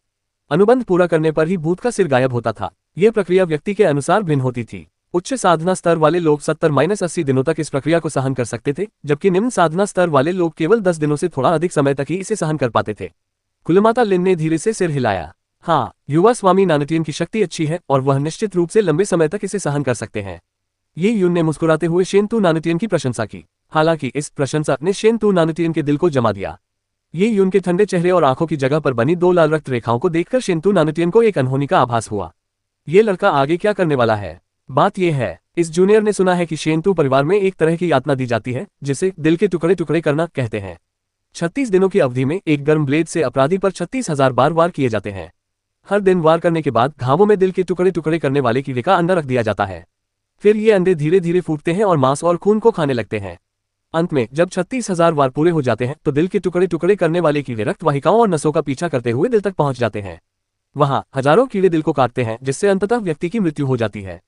अनुबंध पूरा करने पर ही भूत का सिर गायब होता था। यह प्रक्रिया व्यक्ति के अनुसार भिन्न होती थी। उच्च साधना स्तर वाले लोग 70-80 दिनों तक इस प्रक्रिया को सहन कर सकते थे, जबकि निम्न साधना स्तर वाले लोग केवल 10 दिनों से थोड़ा अधिक समय तक ही इसे सहन कर पाते थे। कुलमाता लिन ने धीरे से सिर हिलाया। हाँ, युवा स्वामी नानुतियान की शक्ति अच्छी है और वह निश्चित रूप से लंबे समय तक इसे सहन कर सकते हैं। युन ने मुस्कुराते हुए शेनतू नानुतियान की प्रशंसा की। हालांकि इस प्रशंसा ने शेनतू नानुतियान के दिल को जमा दिया। युन के ठंडे चेहरे और आंखों की जगह पर बनी 2 लाल रक्त रेखाओं को देखकर शेनतू नानुतियान को एक अनहोनी का आभास हुआ। ये लड़का आगे क्या करने वाला है? बात यह है, इस जूनियर ने सुना है कि शेनतू परिवार में एक तरह की यातना दी जाती है जिसे दिल के टुकड़े टुकड़े करना कहते हैं। 36 दिनों की अवधि में एक गर्म ब्लेड से अपराधी पर 36,000 बार वार किए जाते हैं। हर दिन वार करने के बाद घावों में दिल के टुकड़े टुकड़े करने वाले कीड़े का अंडा रख दिया जाता है। फिर ये अंडे धीरे धीरे फूटते हैं और मांस और खून को खाने लगते हैं। अंत में जब 36,000 वार पूरे हो जाते हैं तो दिल के टुकड़े टुकड़े करने वाले कीड़े रक्त वाहिकाओं और नसों का पीछा करते हुए दिल तक पहुंच जाते हैं। वहां हजारों कीड़े दिल को काटते हैं, जिससे अंततः व्यक्ति की मृत्यु हो जाती है।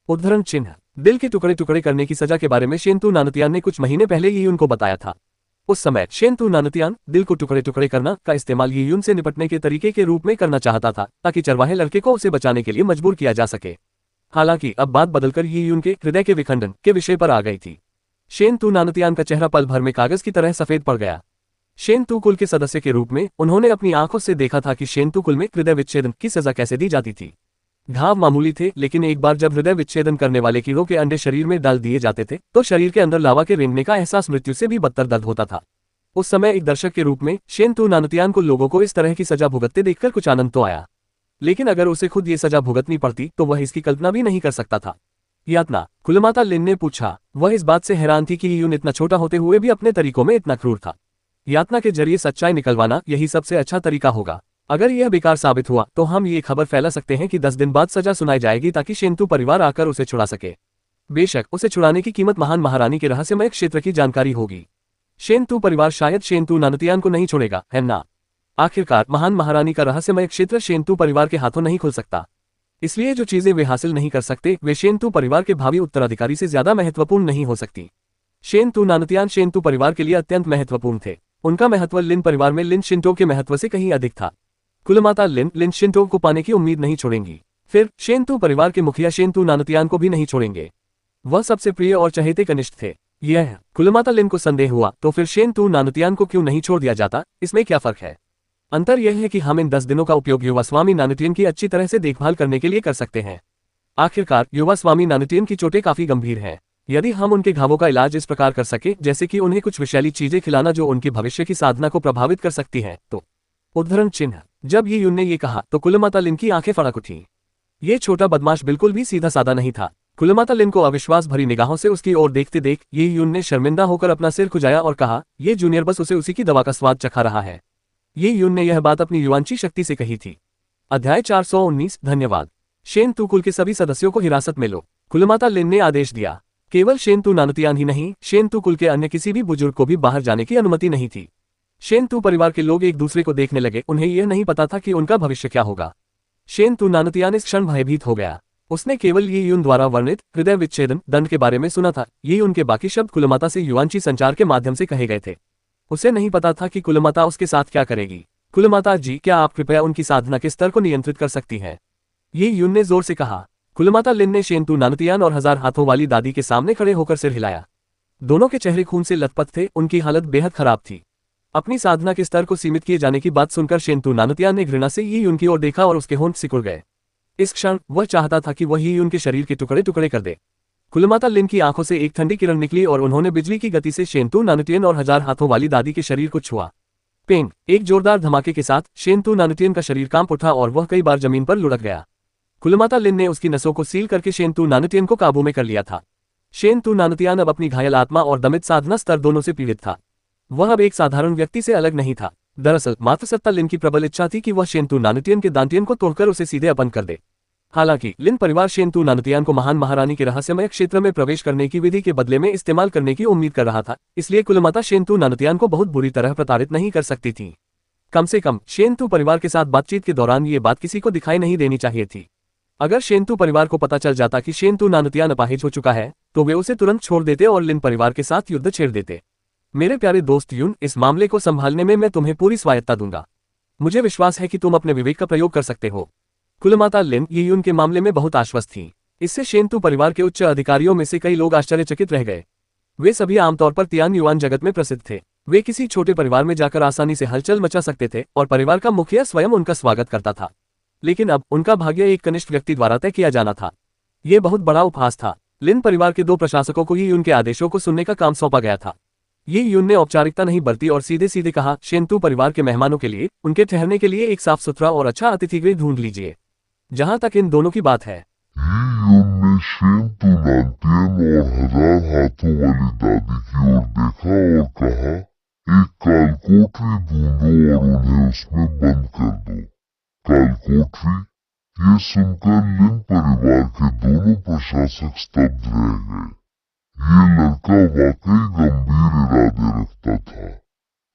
उद्धरण चिन्ह। दिल के टुकड़े टुकड़े करने की सजा के बारे में शेनतू नानुतियान ने कुछ महीने पहले ही उनको बताया था। उस समय शेंतु नानतियान दिल को टुकड़े टुकड़े करना का इस्तेमाल ये यून से निपटने के तरीके के रूप में करना चाहता था, ताकि चरवाहे लड़के को उसे बचाने के लिए मजबूर किया जा सके। हालांकि अब बात बदलकर ये यून के हृदय के विखंडन के विषय पर आ गई थी। शेंतु नानतियान का चेहरा पल भर में कागज की तरह सफेद पड़ गया। शेंतु कुल के सदस्य के रूप में उन्होंने अपनी आंखों से देखा था कि शेंतु कुल में हृदय विच्छेदन की सजा कैसे दी जाती थी। घाव मामूली थे, लेकिन एक बार जब हृदय विच्छेदन करने वाले कीड़ों के अंडे शरीर में डाल दिए जाते थे तो शरीर के अंदर लावा के रेंगने का एहसास मृत्यु से भी बदतर दर्द होता था। उस समय एक दर्शक के रूप में शेंतु नानतियान को लोगों को इस तरह की सजा भुगतते देखकर कुछ आनंद तो आया, लेकिन अगर उसे खुद ये सजा भुगतनी पड़ती तो वह इसकी कल्पना भी नहीं कर सकता था। यातना, कुलमाता लिन ने पूछा। वह इस बात से हैरान थी कि यून इतना छोटा होते हुए भी अपने तरीकों में इतना क्रूर था। यातना के जरिए सच्चाई निकलवाना यही सबसे अच्छा तरीका होगा। अगर यह बेकार साबित हुआ तो हम ये खबर फैला सकते हैं कि 10 दिन बाद सजा सुनाई जाएगी ताकि शेंतु परिवार आकर उसे छुड़ा सके। बेशक उसे छुड़ाने की कीमत महान महारानी के रहस्यमय क्षेत्र की जानकारी होगी। शेंतु परिवार शायद शेंतु नानतियान को नहीं छोड़ेगा, है ना? आखिरकार महान महारानी का रहस्यमय क्षेत्र शेंतु परिवार के हाथों नहीं खुल सकता, इसलिए जो चीजें वे हासिल नहीं कर सकते वे शेंतु परिवार के भावी उत्तराधिकारी से ज्यादा महत्वपूर्ण नहीं हो सकती। शेंतु नानतियान शेंतु परिवार के लिए अत्यंत महत्वपूर्ण थे। उनका महत्व लिन परिवार में लिन शिंटो के महत्व से कहीं अधिक था। कुलमाता लिन शिंटो को पाने की उम्मीद नहीं छोड़ेंगी, फिर शेंतु परिवार के मुखिया शेंतु नानतियान को भी नहीं छोड़ेंगे। वह सबसे प्रिय और चहेते कनिष्ठ थे। यह कुलमाता लिन को संदेह हुआ तो फिर शेंतु नानतियान को क्यों नहीं छोड़ दिया जाता, इसमें क्या फर्क है? अंतर यह है कि हम इन 10 दिनों का उपयोग युवा स्वामी नानतियन की अच्छी तरह से देखभाल करने के लिए कर सकते हैं। आखिरकार युवा स्वामी नानतियन की चोटें काफी गंभीर हैं। यदि हम उनके घावों का इलाज इस प्रकार कर सके जैसे कि उन्हें कुछ विषैली चीजें खिलाना जो उनकी भविष्य की साधना को प्रभावित कर सकती हैं, तो उद्धरण चिन्ह। जब ये यून ने ये कहा तो कुलमाता लिन की आंखें फड़क उठी। ये छोटा बदमाश बिल्कुल भी सीधा साधा नहीं था। कुलमाता लिन को अविश्वास भरी निगाहों से उसकी ओर देखते देख ये यून ने शर्मिंदा होकर अपना सिर खुजाया और कहा, ये जूनियर बस उसे उसी की दवा का स्वाद चखा रहा है। ये यून ने यह बात अपनी युवांची शक्ति से कही थी। अध्याय 419। धन्यवाद। शेंतु कुल के सभी सदस्यों को हिरासत में लो, कुलमाता लिन ने आदेश दिया। केवल शेंतु नानतियान ही नहीं, शेंतु कुल के अन्य किसी भी बुजुर्ग को भी बाहर जाने की अनुमति नहीं थी। शेंतु परिवार के लोग एक दूसरे को देखने लगे। उन्हें यह नहीं पता था कि उनका भविष्य क्या होगा। शेंतु नानतियान इस क्षण भयभीत हो गया। उसने केवल ये यून द्वारा वर्णित हृदय विच्छेदन दंड के बारे में सुना था। ये उनके बाकी शब्द कुलमाता से युवांची संचार के माध्यम से कहे गए थे। उसे नहीं पता था कि कुलमाता उसके साथ क्या करेगी। कुलमाता जी, क्या आप कृपया उनकी साधना के स्तर को नियंत्रित कर सकती हैं? ये यून ने जोर से कहा। कुलमाता लिन ने शेंतु नानतियान और 1000 हाथों वाली दादी के सामने खड़े होकर सिर हिलाया। दोनों के चेहरे खून से लथपथ थे, उनकी हालत बेहद खराब थी। अपनी साधना के स्तर को सीमित किए जाने की बात सुनकर शेंतु नानतियान ने घृणा से ये यून की ओर देखा और उसके होंठ सिकुड़ गए। इस क्षण वह चाहता था कि वह ये यून के शरीर के टुकड़े टुकड़े कर दे। कुलमाता लिन की आंखों से एक ठंडी किरण निकली और उन्होंने बिजली की गति से शेंतु नानतियन और 1000 हाथों वाली दादी के शरीर को छुआ। पेंग! एक जोरदार धमाके के साथ शेंतु नानतियन का शरीर कांप उठा और वह कई बार जमीन पर लुढ़क गया। कुलमाता लिन ने उसकी नसों को सील करके शेंतु नानतियन को काबू में कर लिया था। शेंतु नानतियान अब अपनी घायल आत्मा और दमित साधना स्तर दोनों से पीड़ित था। वह अब एक साधारण व्यक्ति से अलग नहीं था। दरअसल मातृसत्ता लिन की प्रबल इच्छा थी कि वह शेंतु नानतियन के दांतियन को तोड़कर उसे सीधे अपन कर दे। हालांकि लिन परिवार शेंतु नानतियान को महान महारानी के रहस्यमय क्षेत्र में प्रवेश करने की विधि के बदले में इस्तेमाल करने की उम्मीद कर रहा था, इसलिए कुलमाता शेंतु नानतियान को बहुत बुरी तरह प्रताड़ित नहीं कर सकती थी। कम से कम शेंतु परिवार के साथ बातचीत के दौरान ये बात किसी को दिखाई नहीं देनी चाहिए थी। अगर शेंतु परिवार को पता चल जाता कि शेंतु नानतियान अपाहिज हो चुका है तो वे उसे तुरंत छोड़ देते और लिन परिवार के साथ युद्ध छेड़ देते। मेरे प्यारे दोस्त यून, इस मामले को संभालने में मैं तुम्हें पूरी स्वायत्ता दूंगा। मुझे विश्वास है कि तुम अपने विवेक का प्रयोग कर सकते हो। कुलमाता लिन ये यून के मामले में बहुत आश्वस्त थी। इससे शेंतु परिवार के उच्च अधिकारियों में से कई लोग आश्चर्यचकित रह गए। वे सभी आमतौर पर तियान युआन जगत में प्रसिद्ध थे। वे किसी छोटे परिवार में जाकर आसानी से हलचल मचा सकते थे और परिवार का मुखिया स्वयं उनका स्वागत करता था। लेकिन अब उनका भाग्य एक कनिष्ठ व्यक्ति द्वारा तय किया जाना था। ये बहुत बड़ा उपहास था। लिन परिवार के 2 प्रशासकों को ये उनके आदेशों को सुनने का काम सौंपा गया था। ये यून ने औपचारिकता नहीं बरती और सीधे सीधे कहा, शेंतु परिवार के मेहमानों के लिए उनके ठहरने के लिए एक साफ सुथरा और अच्छा अतिथिगृह ढूंढ लीजिए। जहां तक इन दोनों की बात है, ये यून ने शेंतु नानतियन और 1000 हाथों वाली दादी की ओर देखा और कहा, एक कालकोठरी ढूंढो और उन्हें उसमें बंद कर दो। कालकोठरी? ये सुनकर लिन परिवार के दोनों प्रशासक स्तब्ध रह गए। ये लड़का वाकई गंभीर इरादे रखता था।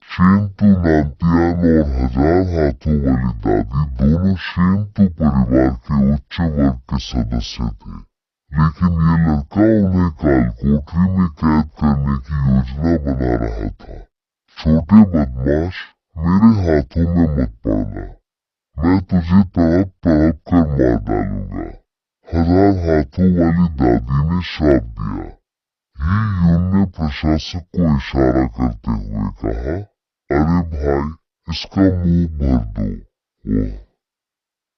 शेंतु नानतियान और 1000 हाथों वाली दादी दोनों शेंतु परिवार के उच्च वर्ग के सदस्य थे, लेकिन ये लड़का उन्हें कालकोठरी में कैद करने की योजना बना रहा था। छोटे बदमाश, मेरे हाथों में मत पड़ना। मैं तुझे तड़प तड़प कर मार डालूंगा। हजार हाथों वाली दादी ने श्राप दिया। ये यून ने प्रशासक को इशारा करते हुए कहा, अरे भाई, इसका मुंह भर दो। ओह!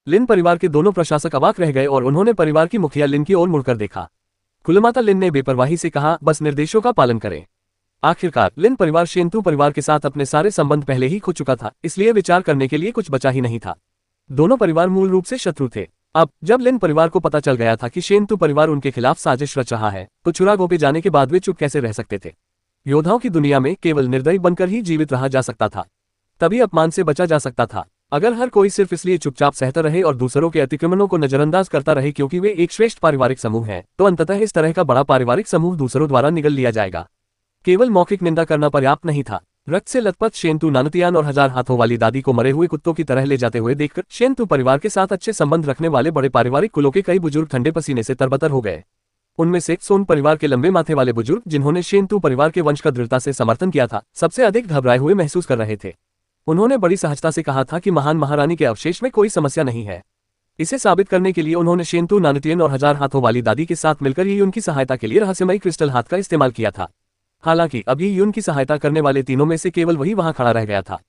लिन परिवार के दोनों प्रशासक अवाक रह गए और उन्होंने परिवार की मुखिया लिन की ओर मुड़कर देखा। कुलमाता लिन ने बेपरवाही से कहा, बस निर्देशों का पालन करें। आखिरकार लिन परिवार शेंतु परिवार के साथ अपने सारे संबंध पहले ही खो चुका था, इसलिए विचार करने के लिए कुछ बचा ही नहीं था। दोनों परिवार मूल रूप से शत्रु थे। अब जब लिन परिवार को पता चल गया था कि शेंतु परिवार उनके खिलाफ साजिश रच रहा है, तो चुरागो पे जाने के बाद वे चुप कैसे रह सकते थे। योद्धाओं की दुनिया में केवल निर्दयी बनकर ही जीवित रहा जा सकता था, तभी अपमान से बचा जा सकता था। अगर हर कोई सिर्फ इसलिए चुपचाप सहता रहे और दूसरों के अतिक्रमणों को नजरअंदाज करता रहे क्योंकि वे एक श्रेष्ठ पारिवारिक समूह है, तो अंततः इस तरह का बड़ा पारिवारिक समूह दूसरों द्वारा निगल लिया जाएगा। केवल मौखिक निंदा करना पर्याप्त नहीं था। रक्त से लथपथ शेंतु नानुतियान और हजार हाथों वाली दादी को मरे हुए कुत्तों की तरह ले जाते हुए देखकर शेंतु परिवार के साथ अच्छे संबंध रखने वाले बड़े पारिवारिक कुलों के कई बुजुर्ग ठंडे पसीने से तरबतर हो गए। उनमें से सोन परिवार के लंबे माथे वाले बुजुर्ग, जिन्होंने शेंतु परिवार के वंश का दृढ़ता से समर्थन किया था, सबसे अधिक घबराए हुए महसूस कर रहे थे। उन्होंने बड़ी सहजता से कहा था कि महान महारानी के अवशेष में कोई समस्या नहीं है। इसे साबित करने के लिए उन्होंने शेंतु नानुतियन और हजार हाथों वाली दादी के साथ मिलकर ही उनकी सहायता के लिए रहस्यमयी क्रिस्टल हाथ का इस्तेमाल किया था। हालांकि अब ये यून की सहायता करने वाले तीनों में से केवल वही वहां खड़ा रह गया था।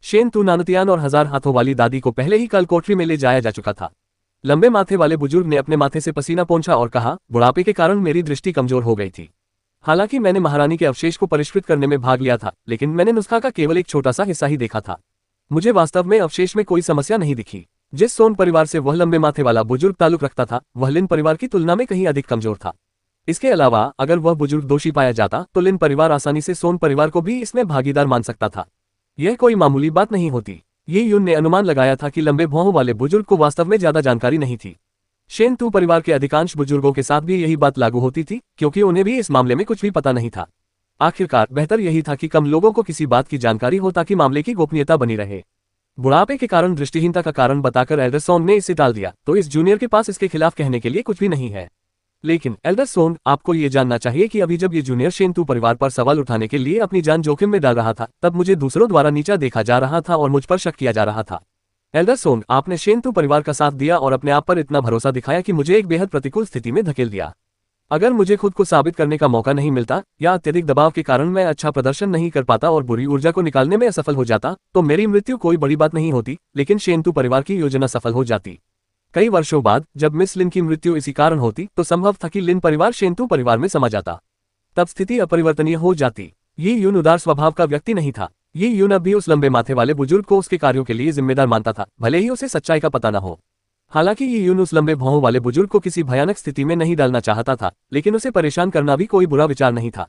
शेंतु नानुतियान और हजार हाथों वाली दादी को पहले ही कल कोठरी में ले जाया जा चुका था। लंबे माथे वाले बुजुर्ग ने अपने माथे से पसीना पोंछा और कहा, बुढ़ापे के कारण मेरी दृष्टि कमजोर हो गई थी। हालांकि मैंने महारानी के अवशेष को परिष्कृत करने में भाग लिया था, लेकिन मैंने नुस्खा का केवल एक छोटा सा हिस्सा ही देखा था। मुझे वास्तव में अवशेष में कोई समस्या नहीं दिखी। जिस सोन परिवार से वह लंबे माथे वाला बुजुर्ग ताल्लुक रखता था, वह लिन परिवार की तुलना में कहीं अधिक कमजोर था। इसके अलावा अगर वह बुजुर्ग दोषी पाया जाता तो लिन परिवार आसानी से सोन परिवार को भी इसमें भागीदार मान सकता था। यह कोई मामूली बात नहीं होती। ये यून ने अनुमान लगाया था कि लंबे भौहों वाले बुजुर्ग को वास्तव में ज्यादा जानकारी नहीं थी। शेंतु परिवार के अधिकांश बुजुर्गों के साथ भी यही बात लागू होती थी, क्योंकि उन्हें भी इस मामले में कुछ भी पता नहीं था। आखिरकार बेहतर यही था कि कम लोगों को किसी बात की जानकारी हो ताकि मामले की गोपनीयता बनी रहे। बुढ़ापे के कारण दृष्टिहीनता का कारण बताकर एल्डर सोन ने इसे टाल दिया, तो इस जूनियर के पास इसके खिलाफ कहने के लिए कुछ भी नहीं है। लेकिन एल्डर सोन, आपको ये जानना चाहिए कि अभी जब ये जूनियर शेंतु परिवार पर सवाल उठाने के लिए अपनी जान जोखिम में डाल रहा था, तब मुझे दूसरों द्वारा नीचा देखा जा रहा था और मुझ पर शक किया जा रहा था। एल्डर सोन, आपने शेंतु परिवार का साथ दिया और अपने आप पर इतना भरोसा दिखाया कि मुझे एक बेहद प्रतिकूल स्थिति में धकेल दिया। अगर मुझे खुद को साबित करने का मौका नहीं मिलता या अत्यधिक दबाव के कारण मैं अच्छा प्रदर्शन नहीं कर पाता और बुरी ऊर्जा को निकालने में असफल हो जाता, तो मेरी मृत्यु कोई बड़ी बात नहीं होती, लेकिन शेंतु परिवार की योजना सफल हो जाती। कई वर्षों बाद जब मिस लिन की मृत्यु इसी कारण होती, तो संभव था कि लिन परिवार शेंतु परिवार में समा जाता। तब स्थिति अपरिवर्तनीय हो जाती। ये यून उदार स्वभाव का व्यक्ति नहीं था। ये यून अब भी उस लंबे माथे वाले बुजुर्ग को उसके कार्यों के लिए जिम्मेदार मानता था, भले ही उसे सच्चाई का पता न हो। हालांकि ये यून उस लंबे भौहों वाले बुजुर्ग को किसी भयानक स्थिति में नहीं डालना चाहता था, लेकिन उसे परेशान करना भी कोई बुरा विचार नहीं था।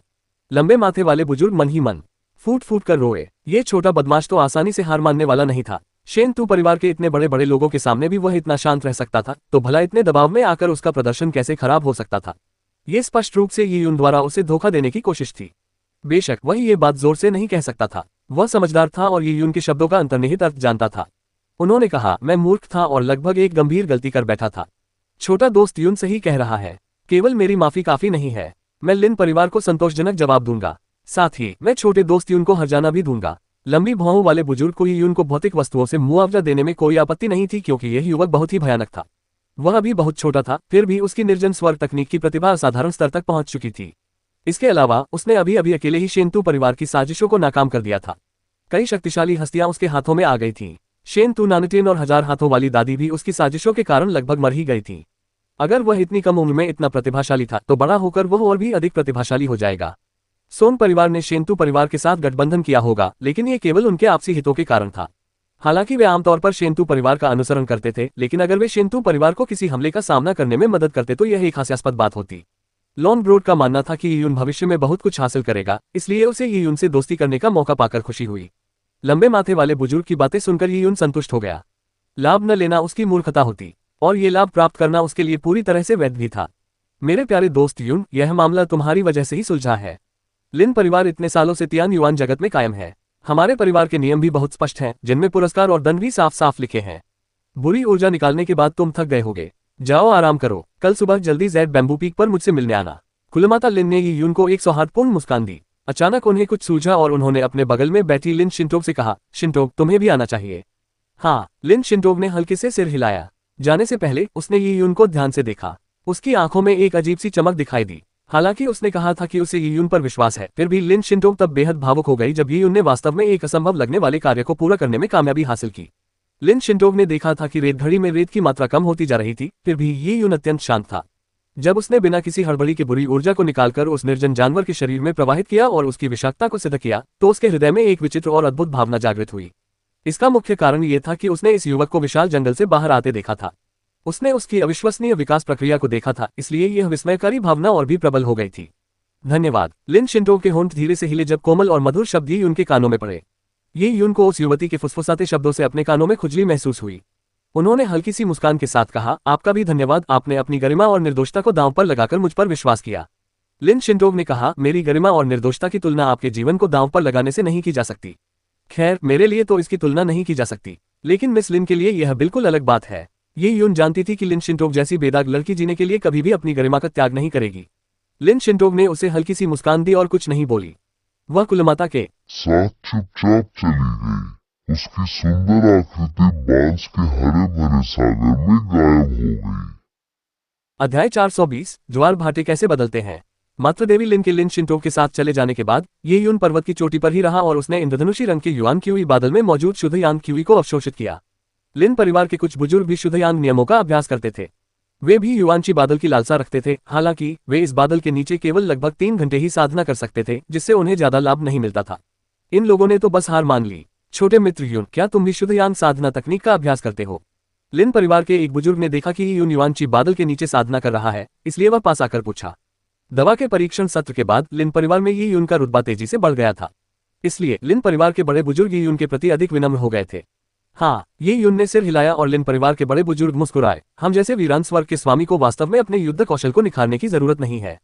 लंबे माथे वाले बुजुर्ग मन ही मन फूट फूट कर रोए। ये छोटा बदमाश तो आसानी से हार मानने वाला नहीं था। शेंतु परिवार के इतने बड़े बड़े लोगों के सामने भी वह इतना शांत रह सकता था, तो भला इतने दबाव में आकर उसका प्रदर्शन कैसे खराब हो सकता था। ये स्पष्ट रूप से ये यून द्वारा उसे धोखा देने की कोशिश थी। बेशक वह ये बात जोर से नहीं कह सकता था। वह समझदार था और ये यून के शब्दों का अंतर्निहित अर्थ जानता था। उन्होंने कहा, मैं मूर्ख था और लगभग एक गंभीर गलती कर बैठा था। छोटा दोस्त यून सही कह रहा है। केवल मेरी माफी काफी नहीं है। मैं लिन परिवार को संतोषजनक जवाब दूंगा। साथ ही मैं छोटे दोस्त यून को हर्जाना भी दूंगा। लंबी भौहों वाले बुजुर्ग को यून को भौतिक वस्तुओं से मुआवजा देने में कोई आपत्ति नहीं थी, क्योंकि यह युवक बहुत ही भयानक था। वह अभी बहुत छोटा था, फिर भी उसकी निर्जन स्वर तकनीक की प्रतिभा असाधारण स्तर तक पहुंच चुकी थी। इसके अलावा उसने अभी अभी अकेले ही शेंतु परिवार की साजिशों को नाकाम कर दिया था। कई शक्तिशाली हस्तियां उसके हाथों में आ गई थीं। शेंतु नानुतियन और हजार हाथों वाली दादी भी उसकी साजिशों के कारण लगभग मर ही गई थी। अगर वह इतनी कम उम्र में इतना प्रतिभाशाली था, तो बड़ा होकर वह और भी अधिक प्रतिभाशाली हो जाएगा। सोन परिवार ने शेंतु परिवार के साथ गठबंधन किया होगा, लेकिन ये केवल उनके आपसी हितों के कारण था। हालांकि वे आमतौर पर शेंतु परिवार का अनुसरण करते थे, लेकिन अगर वे शेंतु परिवार को किसी हमले का सामना करने में मदद करते तो यह एक हास्यास्पद बात होती। लॉन ब्रोड का मानना था कि यून भविष्य में बहुत कुछ हासिल करेगा, इसलिए उसे यून से दोस्ती करने का मौका पाकर खुशी हुई। लंबे माथे वाले बुजुर्ग की बातें सुनकर यून संतुष्ट हो गया। लाभ न लेना उसकी मूर्खता होती, और ये लाभ प्राप्त करना उसके लिए पूरी तरह से वैध भी था। मेरे प्यारे दोस्त यून, यह मामला तुम्हारी वजह से ही सुलझा है। लिन परिवार इतने सालों से तियान युआन जगत में कायम है। हमारे परिवार के नियम भी बहुत स्पष्ट हैं, जिनमें पुरस्कार और दंड भी साफ साफ लिखे हैं। बुरी ऊर्जा निकालने के बाद तुम थक गए होगे। जाओ आराम करो। कल सुबह जल्दी ज़ेड बैम्बू पीक पर मुझसे मिलने आना। कुलमाता लिन ने यून को एक सौहार्दपूर्ण मुस्कान दी। अचानक उन्हें कुछ सूझा और उन्होंने अपने बगल में बैठी लिन शिंटोग से कहा, शिंटोग तुम्हें भी आना चाहिए। हाँ, लिन शिंटोग ने हल्के से सिर हिलाया। जाने से पहले उसने ये यून को ध्यान से देखा। उसकी आंखों में एक अजीब सी चमक दिखाई दी। हालांकि उसने कहा था कि उसे ये यून पर विश्वास है, फिर भी लिन शिंटोग तब बेहद भावुक हो गई जब ये यून ने वास्तव में एक असंभव लगने वाले कार्य को पूरा करने में कामयाबी हासिल की। लिन शिंटोग ने देखा था कि रेत घड़ी में रेत की मात्रा कम होती जा रही थी, फिर भी ये यून अत्यंत शांत था। जब उसने बिना किसी हड़बड़ी के बुरी ऊर्जा को निकालकर उस निर्जन जानवर के शरीर में प्रवाहित किया और उसकी विषाक्तता को सिद्ध किया, तो उसके हृदय में एक विचित्र और अद्भुत भावना जागृत हुई। इसका मुख्य कारण ये था कि उसने इस युवक को विशाल जंगल से बाहर आते देखा था। उसने उसकी अविश्वसनीय विकास प्रक्रिया को देखा था, इसलिए यह विस्मयकारी भावना और भी प्रबल हो गई थी। धन्यवाद। लिन शिंटोग के होंठ धीरे से हिले जब कोमल और मधुर शब्द ये यून के कानों में पड़े। ये यून को उस युवती के फुसफुसाते शब्दों से अपने कानों में खुजली महसूस हुई। उन्होंने हल्की सी मुस्कान के साथ कहा, आपका भी धन्यवाद, आपने अपनी गरिमा और निर्दोषता को दांव पर लगाकर मुझ पर विश्वास किया। लिन शिंटोग ने कहा, मेरी गरिमा और निर्दोषता की तुलना आपके जीवन को दांव पर लगाने से नहीं की जा सकती। खैर, मेरे लिए तो इसकी तुलना नहीं की जा सकती, लेकिन मिस लिन के लिए यह बिल्कुल अलग बात है। ये यून जानती थी कि लिन शिंटोग जैसी बेदाग लड़की जीने के लिए कभी भी अपनी गरिमा का त्याग नहीं करेगी। लिन शिंटोग ने उसे हल्की सी मुस्कान दी और कुछ नहीं बोली। वह कुलमाता के साथ चुपचाप चली गई। उसकी सुंदर आकृति बांस के हरे भरे सागर में गायब हो गई। अध्याय 420 ज्वार भाटे कैसे बदलते हैं। मात्र देवी लिन के लिन शिंटोग के साथ चले जाने के बाद ये यून पर्वत की चोटी पर ही रहा और उसने इंद्रधनुषी रंग के युआन क्यूई बादल में मौजूद शुद्ध यांग क्यूई को अवशोषित किया। लिन परिवार के कुछ बुजुर्ग भी शुद्ध यांग नियमों का अभ्यास करते थे। वे भी युआनची बादल की लालसा रखते थे, हालांकि वे इस बादल के नीचे केवल लगभग 3 घंटे ही साधना कर सकते थे, जिससे उन्हें ज्यादा लाभ नहीं मिलता था। इन लोगों ने तो बस हार मान ली। छोटे मित्र यून, क्या तुम भी शुद्ध यांग साधना तकनीक का अभ्यास करते हो? लिन परिवार के एक बुजुर्ग ने देखा कि यून युआनची बादल के नीचे साधना कर रहा है, इसलिए वह पास आकर पूछा। दवा के परीक्षण सत्र के बाद लिन परिवार में ये यून का रुतबा तेजी से बढ़ गया था, इसलिए लिन परिवार के बड़े बुजुर्ग ये यून के प्रति अधिक विनम्र हो गए थे। हाँ, ये यून ने सिर हिलाया और लिन परिवार के बड़े बुजुर्ग मुस्कुराए। हम जैसे वीरान स्वर्ग के स्वामी को वास्तव में अपने युद्ध कौशल को निखारने की जरूरत नहीं है।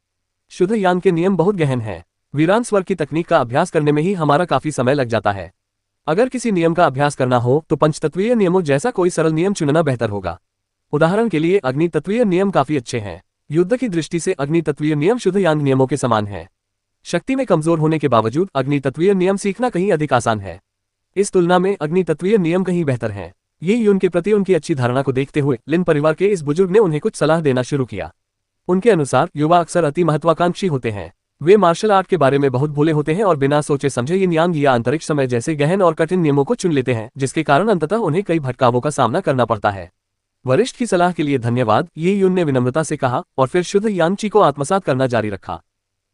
शुद्ध यांग के नियम बहुत गहन हैं। वीरान स्वर्ग की तकनीक का अभ्यास करने में ही हमारा काफी समय लग जाता है। अगर किसी नियम का अभ्यास करना हो तो पंचतत्वीय नियमों जैसा कोई सरल नियम चुनना बेहतर होगा। उदाहरण के लिए अग्नि तत्वीय नियम काफी अच्छे हैं। युद्ध की दृष्टि से अग्नि तत्वीय नियम शुद्ध यांग नियमों के समान है। शक्ति में कमजोर होने के बावजूद अग्नि तत्वीय नियम सीखना कहीं अधिक आसान है। इस तुलना में अग्नि तत्वीय नियम कहीं बेहतर हैं। ये यून के प्रति उनकी अच्छी धारणा को देखते हुए लिन परिवार के इस बुजुर्ग ने उन्हें कुछ सलाह देना शुरू किया। उनके अनुसार युवा अक्सर अति महत्वाकांक्षी होते हैं। वे मार्शल आर्ट के बारे में बहुत भोले होते हैं और बिना सोचे समझे यिन यांग या अंतरिक्ष समय जैसे गहन और कठिन नियमों को चुन लेते हैं, जिसके कारण अंततः उन्हें कई भटकावों का सामना करना पड़ता है। वरिष्ठ की सलाह के लिए धन्यवाद, ये यून ने विनम्रता से कहा और फिर शुद्ध यांगची को आत्मसात करना जारी रखा।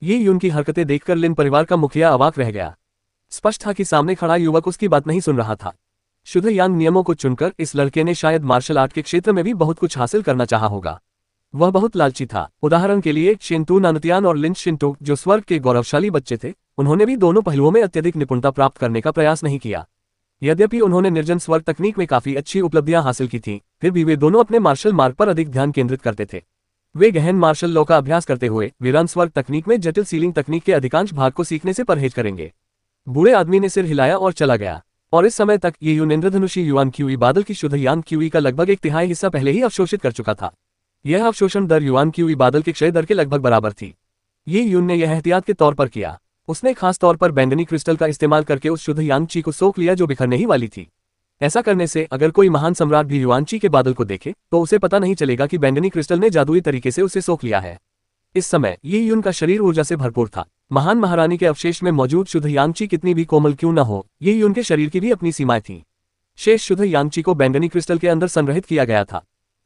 ये यून की हरकतें देखकर लिन परिवार का मुखिया अवाक रह गया। स्पष्ट था कि सामने खड़ा युवक उसकी बात नहीं सुन रहा था। शुद्ध यांग नियमों को चुनकर इस लड़के ने शायद मार्शल आर्ट के क्षेत्र में भी बहुत कुछ हासिल करना चाहा होगा। वह बहुत लालची था। उदाहरण के लिए शेंतु नानतियान और लिन शिंटोग, जो स्वर्ग के गौरवशाली बच्चे थे, उन्होंने भी दोनों पहलुओं में अत्यधिक निपुणता प्राप्त करने का प्रयास नहीं किया। यद्यपि उन्होंने निर्जन स्वर्ग तकनीक में काफी अच्छी उपलब्धियां हासिल की थीं, फिर भी वे दोनों अपने मार्शल मार्ग पर अधिक ध्यान केंद्रित करते थे। वे गहन मार्शल लॉ का अभ्यास करते हुए वीरान स्वर्ग तकनीक में जटिल सीलिंग तकनीक के अधिकांश भाग को सीखने से परहेज करेंगे। बूढ़े आदमी ने सिर हिलाया और चला गया। और इस समय तक ये यून इंद्रधनुषी युआन क्यूई बादल की शुद्ध यांग क्यूई का लगभग 1/3 हिस्सा पहले ही अवशोषित कर चुका था। यह अवशोषण दर युआन क्यूई बादल के क्षय दर के लगभग बराबर थी। ये यून ने यह एहतियात के तौर पर किया। उसने खास तौर पर बैंगनी क्रिस्टल का इस्तेमाल करके उस शुद्ध यांगची को सोख लिया जो बिखरने ही वाली थी। ऐसा करने से अगर कोई महान सम्राट भी युआनची के बादल को देखे तो उसे पता नहीं चलेगा कि बैंगनी क्रिस्टल ने जादुई तरीके से उसे सोख लिया है। इस समय ये यून का शरीर ऊर्जा से भरपूर था। महान महारानी के अवशेष में मौजूद शुद्ध यांगची कितनी भी कोमल क्यों न हो, ये यून के शरीर की भी अपनी सीमाएं थीं। शेष शुद्ध यांगची को बैंगनी क्रिस्टल के अंदर संग्रहित किया गया था।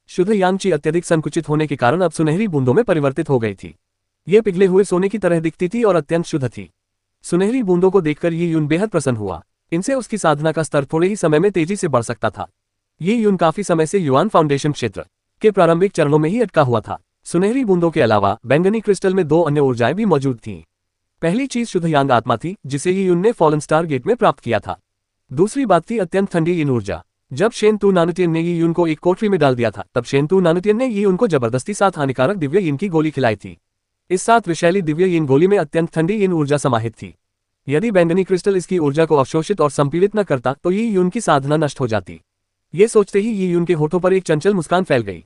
शुद्ध यांगची अत्यधिक संकुचित होने के कारण अब सुनहरी बूंदों में परिवर्तित हो गई थी। ये पिघले हुए सोने की तरह दिखती थी और अत्यंत शुद्ध थी। सुनहरी बूंदों को देखकर ये यून बेहद प्रसन्न हुआ। इनसे उसकी साधना का स्तर थोड़े ही समय में तेजी से बढ़ सकता था। ये यून काफी समय से युआन फाउंडेशन क्षेत्र के प्रारंभिक चरणों में ही अटका हुआ था। सुनहरी बूंदों के अलावा बैंगनी क्रिस्टल में 2 अन्य ऊर्जाएं भी मौजूद थीं। पहली चीज शुद्ध यांग आत्मा थी, जिसे ये यून ने फॉलन स्टार गेट में प्राप्त किया था। दूसरी बात थी अत्यंत ठंडी यिन ऊर्जा। जब शेंतु नानतियन ने ये यून को एक कोठरी में डाल दिया था, तब शेंतु नानतियन ने ये उनको जबरदस्ती 7 हानिकारक दिव्य यिन की गोली खिलाई थी। इस 7 विषैली दिव्य यिन गोली में अत्यंत ठंडी यिन ऊर्जा समाहित थी। यदि बैंगनी क्रिस्टल इसकी ऊर्जा को अवशोषित और संपीड़ित न करता तो ये यून की साधना नष्ट हो जाती। ये सोचते ही ये यून के होठों पर एक चंचल मुस्कान फैल गई।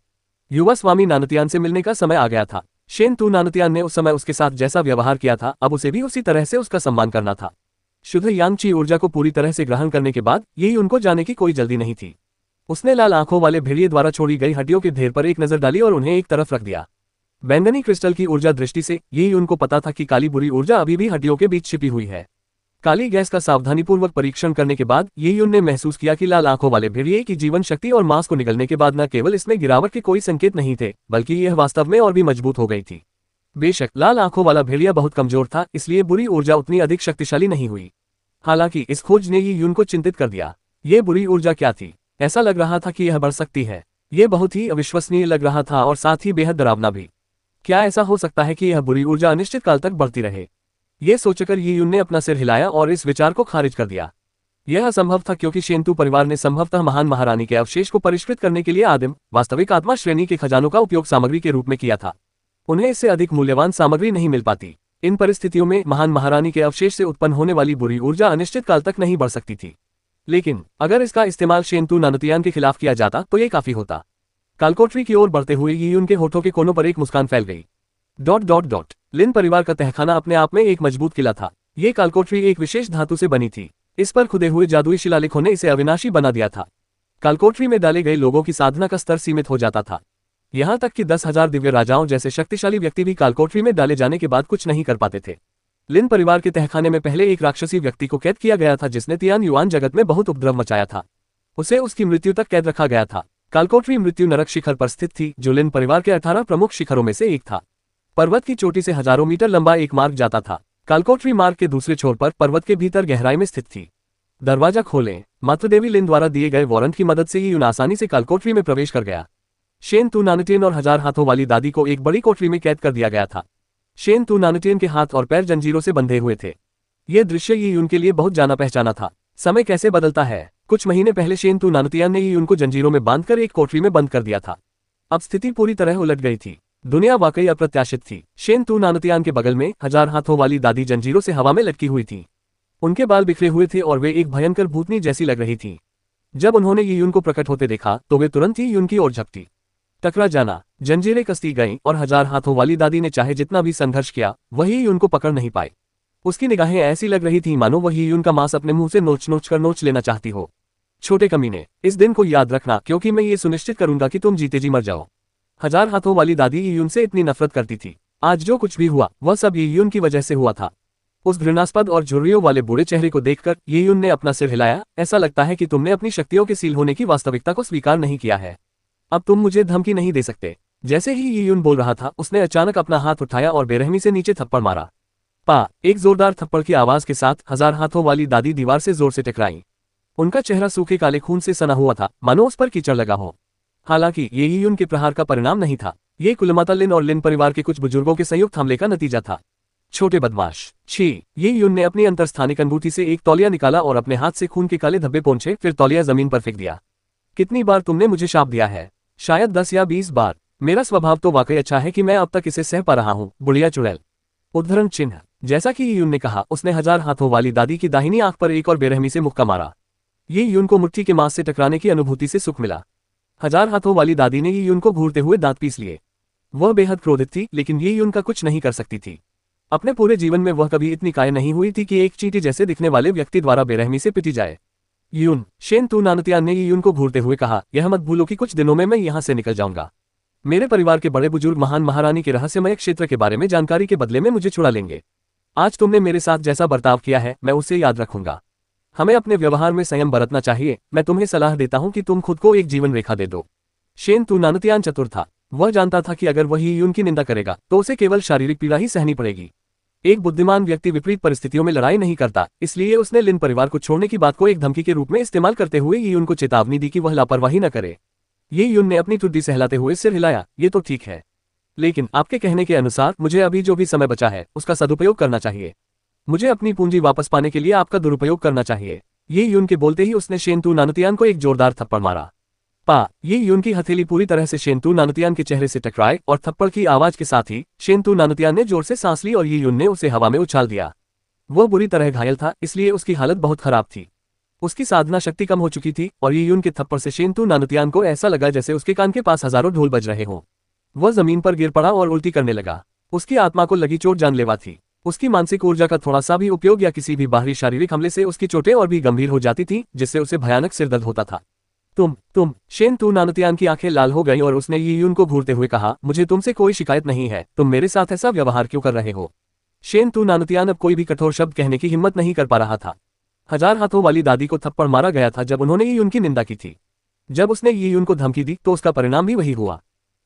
युवा स्वामी नानतियान से मिलने का समय आ गया था। शेन नानुतियान ने उस समय उसके साथ जैसा व्यवहार किया था, अब उसे भी उसी तरह से उसका सम्मान करना था। शुद्ध यांगची ऊर्जा को पूरी तरह से ग्रहण करने के बाद यही उनको जाने की कोई जल्दी नहीं थी। उसने लाल आंखों वाले भेड़िए द्वारा छोड़ी गई हड्डियों के ढेर पर एक नजर डाली और उन्हें एक तरफ रख दिया। बैंगनी क्रिस्टल की ऊर्जा दृष्टि से यही उनको पता था कि काली बुरी ऊर्जा अभी भी हड्डियों के बीच छिपी हुई है। काली गैस का सावधानीपूर्वक परीक्षण करने के बाद यही उनने महसूस किया कि लाल आंखों वाले भेड़िए की जीवन शक्ति और मांस को निगलने के बाद न केवल इसमें गिरावट के कोई संकेत नहीं थे, बल्कि यह वास्तव में और भी मजबूत हो गई थी। बेशक लाल आंखों वाला भेड़िया बहुत कमजोर था, इसलिए बुरी ऊर्जा उतनी अधिक शक्तिशाली नहीं हुई। हालांकि इस खोज ने यी यून को चिंतित कर दिया। ये बुरी ऊर्जा क्या थी? ऐसा लग रहा था कि यह बढ़ सकती है। यह बहुत ही अविश्वसनीय लग रहा था और साथ ही बेहद डरावना भी। क्या ऐसा हो सकता है कि यह बुरी ऊर्जा अनिश्चित काल तक बढ़ती रहे? यह सोचकर यी यून ने अपना सिर हिलाया और इस विचार को खारिज कर दिया। यह असंभव था, क्योंकि शेंतु परिवार ने संभवतः महान महारानी के अवशेष को परिष्कृत करने के लिए आदिम वास्तविक आत्मा श्रेणी के खजानों का उपयोग सामग्री के रूप में किया था। उन्हें इससे अधिक मूल्यवान सामग्री नहीं मिल पाती। इन परिस्थितियों में महान महारानी के अवशेष से उत्पन्न होने वाली बुरी ऊर्जा अनिश्चित काल तक नहीं बढ़ सकती थी। लेकिन अगर इसका इस्तेमाल शेंतु नानुतियान के खिलाफ किया जाता तो ये काफी होता। कालकोठरी की ओर बढ़ते हुए यी यून के होठों के कोनों पर एक मुस्कान फैल गई। ... लिन परिवार का तहखाना अपने आप में एक मजबूत किला था। ये कालकोठरी एक विशेष धातु से बनी थी। इस पर खुदे हुए जादुई शिलालेखों ने इसे अविनाशी बना दिया था। कालकोठरी में डाले गए लोगों की साधना का स्तर सीमित हो जाता था। यहाँ तक कि 10,000 दिव्य राजाओं जैसे शक्तिशाली व्यक्ति भी कालकोठरी में डाले जाने के बाद कुछ नहीं कर पाते थे। लिन परिवार के तहखाने में पहले एक राक्षसी व्यक्ति को कैद किया गया था, जिसने तियान युआन जगत में बहुत उपद्रव मचाया था। उसे उसकी मृत्यु तक कैद रखा गया था। कालकोठरी मृत्यु नरक शिखर पर स्थित थी, जो लिन परिवार के 18 प्रमुख शिखरों में से एक था। पर्वत की चोटी से हजारों मीटर लंबा एक मार्ग जाता था। कालकोठरी मार्ग के दूसरे छोर पर पर्वत के भीतर गहराई में स्थित थी। दरवाजा खोलें। मातृदेवी लिन द्वारा दिए गए वारंट की मदद से यून आसानी से कालकोठरी में प्रवेश कर गया। शेंतु नानुतियन और 1000 हाथों वाली दादी को एक बड़ी कोठरी में कैद कर दिया गया था। शेंतु नानुतियन के हाथ और पैर जंजीरों से बंधे हुए थे। यह दृश्य यी यून के लिए बहुत जाना पहचाना था। समय कैसे बदलता है। कुछ महीने पहले शेंतु नानुतियन ने यी यून को जंजीरों में बांधकर एक कोठरी में बंद कर दिया था। अब स्थिति पूरी तरह उलट गई थी। दुनिया वाकई अप्रत्याशित थी। शेंतु नानुतियन के बगल में 1000 हाथों वाली दादी जंजीरों से हवा में लटकी हुई थी। उनके बाल बिखरे हुए थे और वे एक भयंकर भूतनी जैसी लग रही थी। जब उन्होंने यी यून को प्रकट होते देखा तो वे तुरंत ही यून की ओर झपटी। टकरा जाना। जंजीरें कसती गईं और 1000 हाथों वाली दादी ने चाहे जितना भी संघर्ष किया, वही यून को पकड़ नहीं पाई। उसकी निगाहें ऐसी लग रही थीं मानो वही यून का मांस अपने मुंह से नोच कर लेना चाहती हो। छोटे कमीने, इस दिन को याद रखना, क्योंकि मैं ये सुनिश्चित करूंगा कि तुम जीते जी मर जाओ। 1000 हाथों वाली दादी यी यून से इतनी नफरत करती थी। आज जो कुछ भी हुआ वह सब यी यून की वजह से हुआ था। उस घृणास्पद और झुर्रियों वाले बूढ़े चेहरे को देखकर यी यून ने अपना सिर हिलाया। ऐसा लगता है कि तुमने अपनी शक्तियों के सील होने की वास्तविकता को स्वीकार नहीं किया है। अब तुम मुझे धमकी नहीं दे सकते। जैसे ही यी यून बोल रहा था, उसने अचानक अपना हाथ उठाया और बेरहमी से नीचे थप्पड़ मारा। पा! एक जोरदार थप्पड़ की आवाज के साथ 1000 हाथों वाली दादी दीवार से जोर से टकराई। उनका चेहरा सूखे काले खून से सना हुआ था, मानो उस पर कीचड़ लगा हो। हालांकि ये यी यून के प्रहार का परिणाम नहीं था। ये कुलमाता लिन और लिन परिवार के कुछ बुजुर्गों के संयुक्त हमले का नतीजा था। छोटे बदमाश! छी! ये यून ने अपनी अंतरस्थानिक अंगूठी से एक तौलिया निकाला और अपने हाथ से खून के काले धब्बे पोंछे, फिर तौलिया जमीन पर फेंक दिया। कितनी बार तुमने मुझे शाप दिया है? शायद 10 या 20 बार। मेरा स्वभाव तो वाकई अच्छा है कि मैं अब तक इसे सह पा रहा हूँ, बुढ़िया चुड़ैल। उद्धरण चिन्ह। जैसा कि यून ने कहा, उसने 1000 हाथों वाली दादी की दाहिनी आंख पर एक और बेरहमी से मुक्का मारा। ये यून को मुट्ठी के मांस से टकराने की अनुभूति से सुख मिला। 1000 हाथों वाली दादी ने ये यून को घूरते हुए दांत पीस लिए। वह बेहद क्रोधित थी, लेकिन ये यून का कुछ नहीं कर सकती थी। अपने पूरे जीवन में वह कभी इतनी कायर नहीं हुई थी कि एक चींटी जैसे दिखने वाले व्यक्ति द्वारा बेरहमी से पिटी जाए। यून! शेंतु नानुतियन ने यून को घूरते हुए कहा, यह मत भूलो कि कुछ दिनों में मैं यहाँ से निकल जाऊंगा। मेरे परिवार के बड़े बुजुर्ग महान महारानी के रहस्यमय क्षेत्र के बारे में जानकारी के बदले में मुझे छुड़ा लेंगे। आज तुमने मेरे साथ जैसा बर्ताव किया है, मैं उसे याद रखूंगा। हमें अपने व्यवहार में संयम बरतना चाहिए। मैं तुम्हें सलाह देता हूँ कि तुम खुद को एक जीवन रेखा दे दो। शेंतु नानुतियन चतुर था। वह जानता था कि अगर वह यून की निंदा करेगा तो उसे केवल शारीरिक पीड़ा ही सहनी पड़ेगी। एक बुद्धिमान व्यक्ति विपरीत परिस्थितियों में लड़ाई नहीं करता, इसलिए उसने लिन परिवार को छोड़ने की बात को एक धमकी के रूप में इस्तेमाल करते हुए यून को चेतावनी दी कि वह लापरवाही न करे। ये यून ने अपनी ठुड्डी सहलाते हुए सिर हिलाया। ये तो ठीक है, लेकिन आपके कहने के अनुसार मुझे अभी जो भी समय बचा है उसका सदुपयोग करना चाहिए। मुझे अपनी पूंजी वापस पाने के लिए आपका दुरुपयोग करना चाहिए। ये यून के बोलते ही उसने शेंतु नानुतियन को एक जोरदार थप्पड़ मारा। पा! ये यून की हथेली पूरी तरह से शेंतु नानुतियन के चेहरे से टकराए और थप्पड़ की आवाज के साथ ही शेंतु नानुतियन ने जोर से सांस ली और ये यून ने उसे हवा में उछाल दिया। वह बुरी तरह घायल था, इसलिए उसकी हालत बहुत खराब थी। उसकी साधना शक्ति कम हो चुकी थी और ये यून के थप्पड़ से शेंतु नानुतियन को ऐसा लगा जैसे उसके कान के पास हजारों ढोल बज रहे हों। वह जमीन पर गिर पड़ा और उल्टी करने लगा। उसकी आत्मा को लगी चोट जानलेवा थी। उसकी मानसिक ऊर्जा का थोड़ा सा भी उपयोग या किसी भी बाहरी शारीरिक हमले से उसकी चोटें और भी गंभीर हो जाती थी, जिससे उसे भयानक सिरदर्द होता था। तुम शेन तू नानतियान की आंखें लाल हो गईं और उसने यी यून को घूरते हुए कहा, मुझे तुमसे कोई शिकायत नहीं है, तुम मेरे साथ ऐसा व्यवहार क्यों कर रहे हो? शेन तू नानतियान अब कोई भी कठोर शब्द कहने की हिम्मत नहीं कर पा रहा था। 1000 हाथों वाली दादी को थप्पड़ मारा गया था जब उन्होंने यी यून की निंदा की थी। जब उसने यी यून को धमकी दी तो उसका परिणाम भी वही हुआ।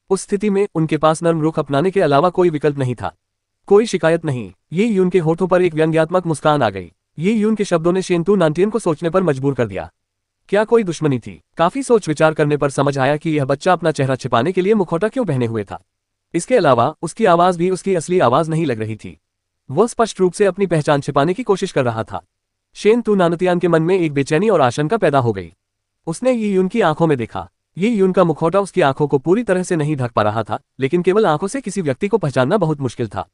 उस स्थिति में उनके पास नर्म रुख अपनाने के अलावा कोई विकल्प नहीं था। कोई शिकायत नहीं। यी यून के होठों पर एक व्यंग्यात्मक मुस्कान आ गई। यी यून के शब्दों ने शेन तू नानतियन को सोचने पर मजबूर कर दिया। क्या कोई दुश्मनी थी? काफी सोच विचार करने पर समझ आया कि यह बच्चा अपना चेहरा छिपाने के लिए मुखौटा क्यों पहने हुए था। इसके अलावा उसकी आवाज भी उसकी असली आवाज नहीं लग रही थी। वह स्पष्ट रूप से अपनी पहचान छिपाने की कोशिश कर रहा था। शेन तू नानतियान के मन में एक बेचैनी और आशंका पैदा हो गई। उसने यी यून की आंखों में देखा। यी यून का मुखौटा उसकी आंखों को पूरी तरह से नहीं ढक पा रहा था, लेकिन केवल आंखों से किसी व्यक्ति को पहचानना बहुत मुश्किल था।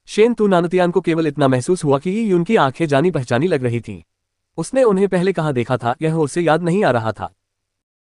शेन तू नानतियान को केवल इतना महसूस हुआ कि यी यून की आंखें जानी पहचानी लग रही थीं। उसने उन्हें पहले कहाँ देखा था यह उसे याद नहीं आ रहा था।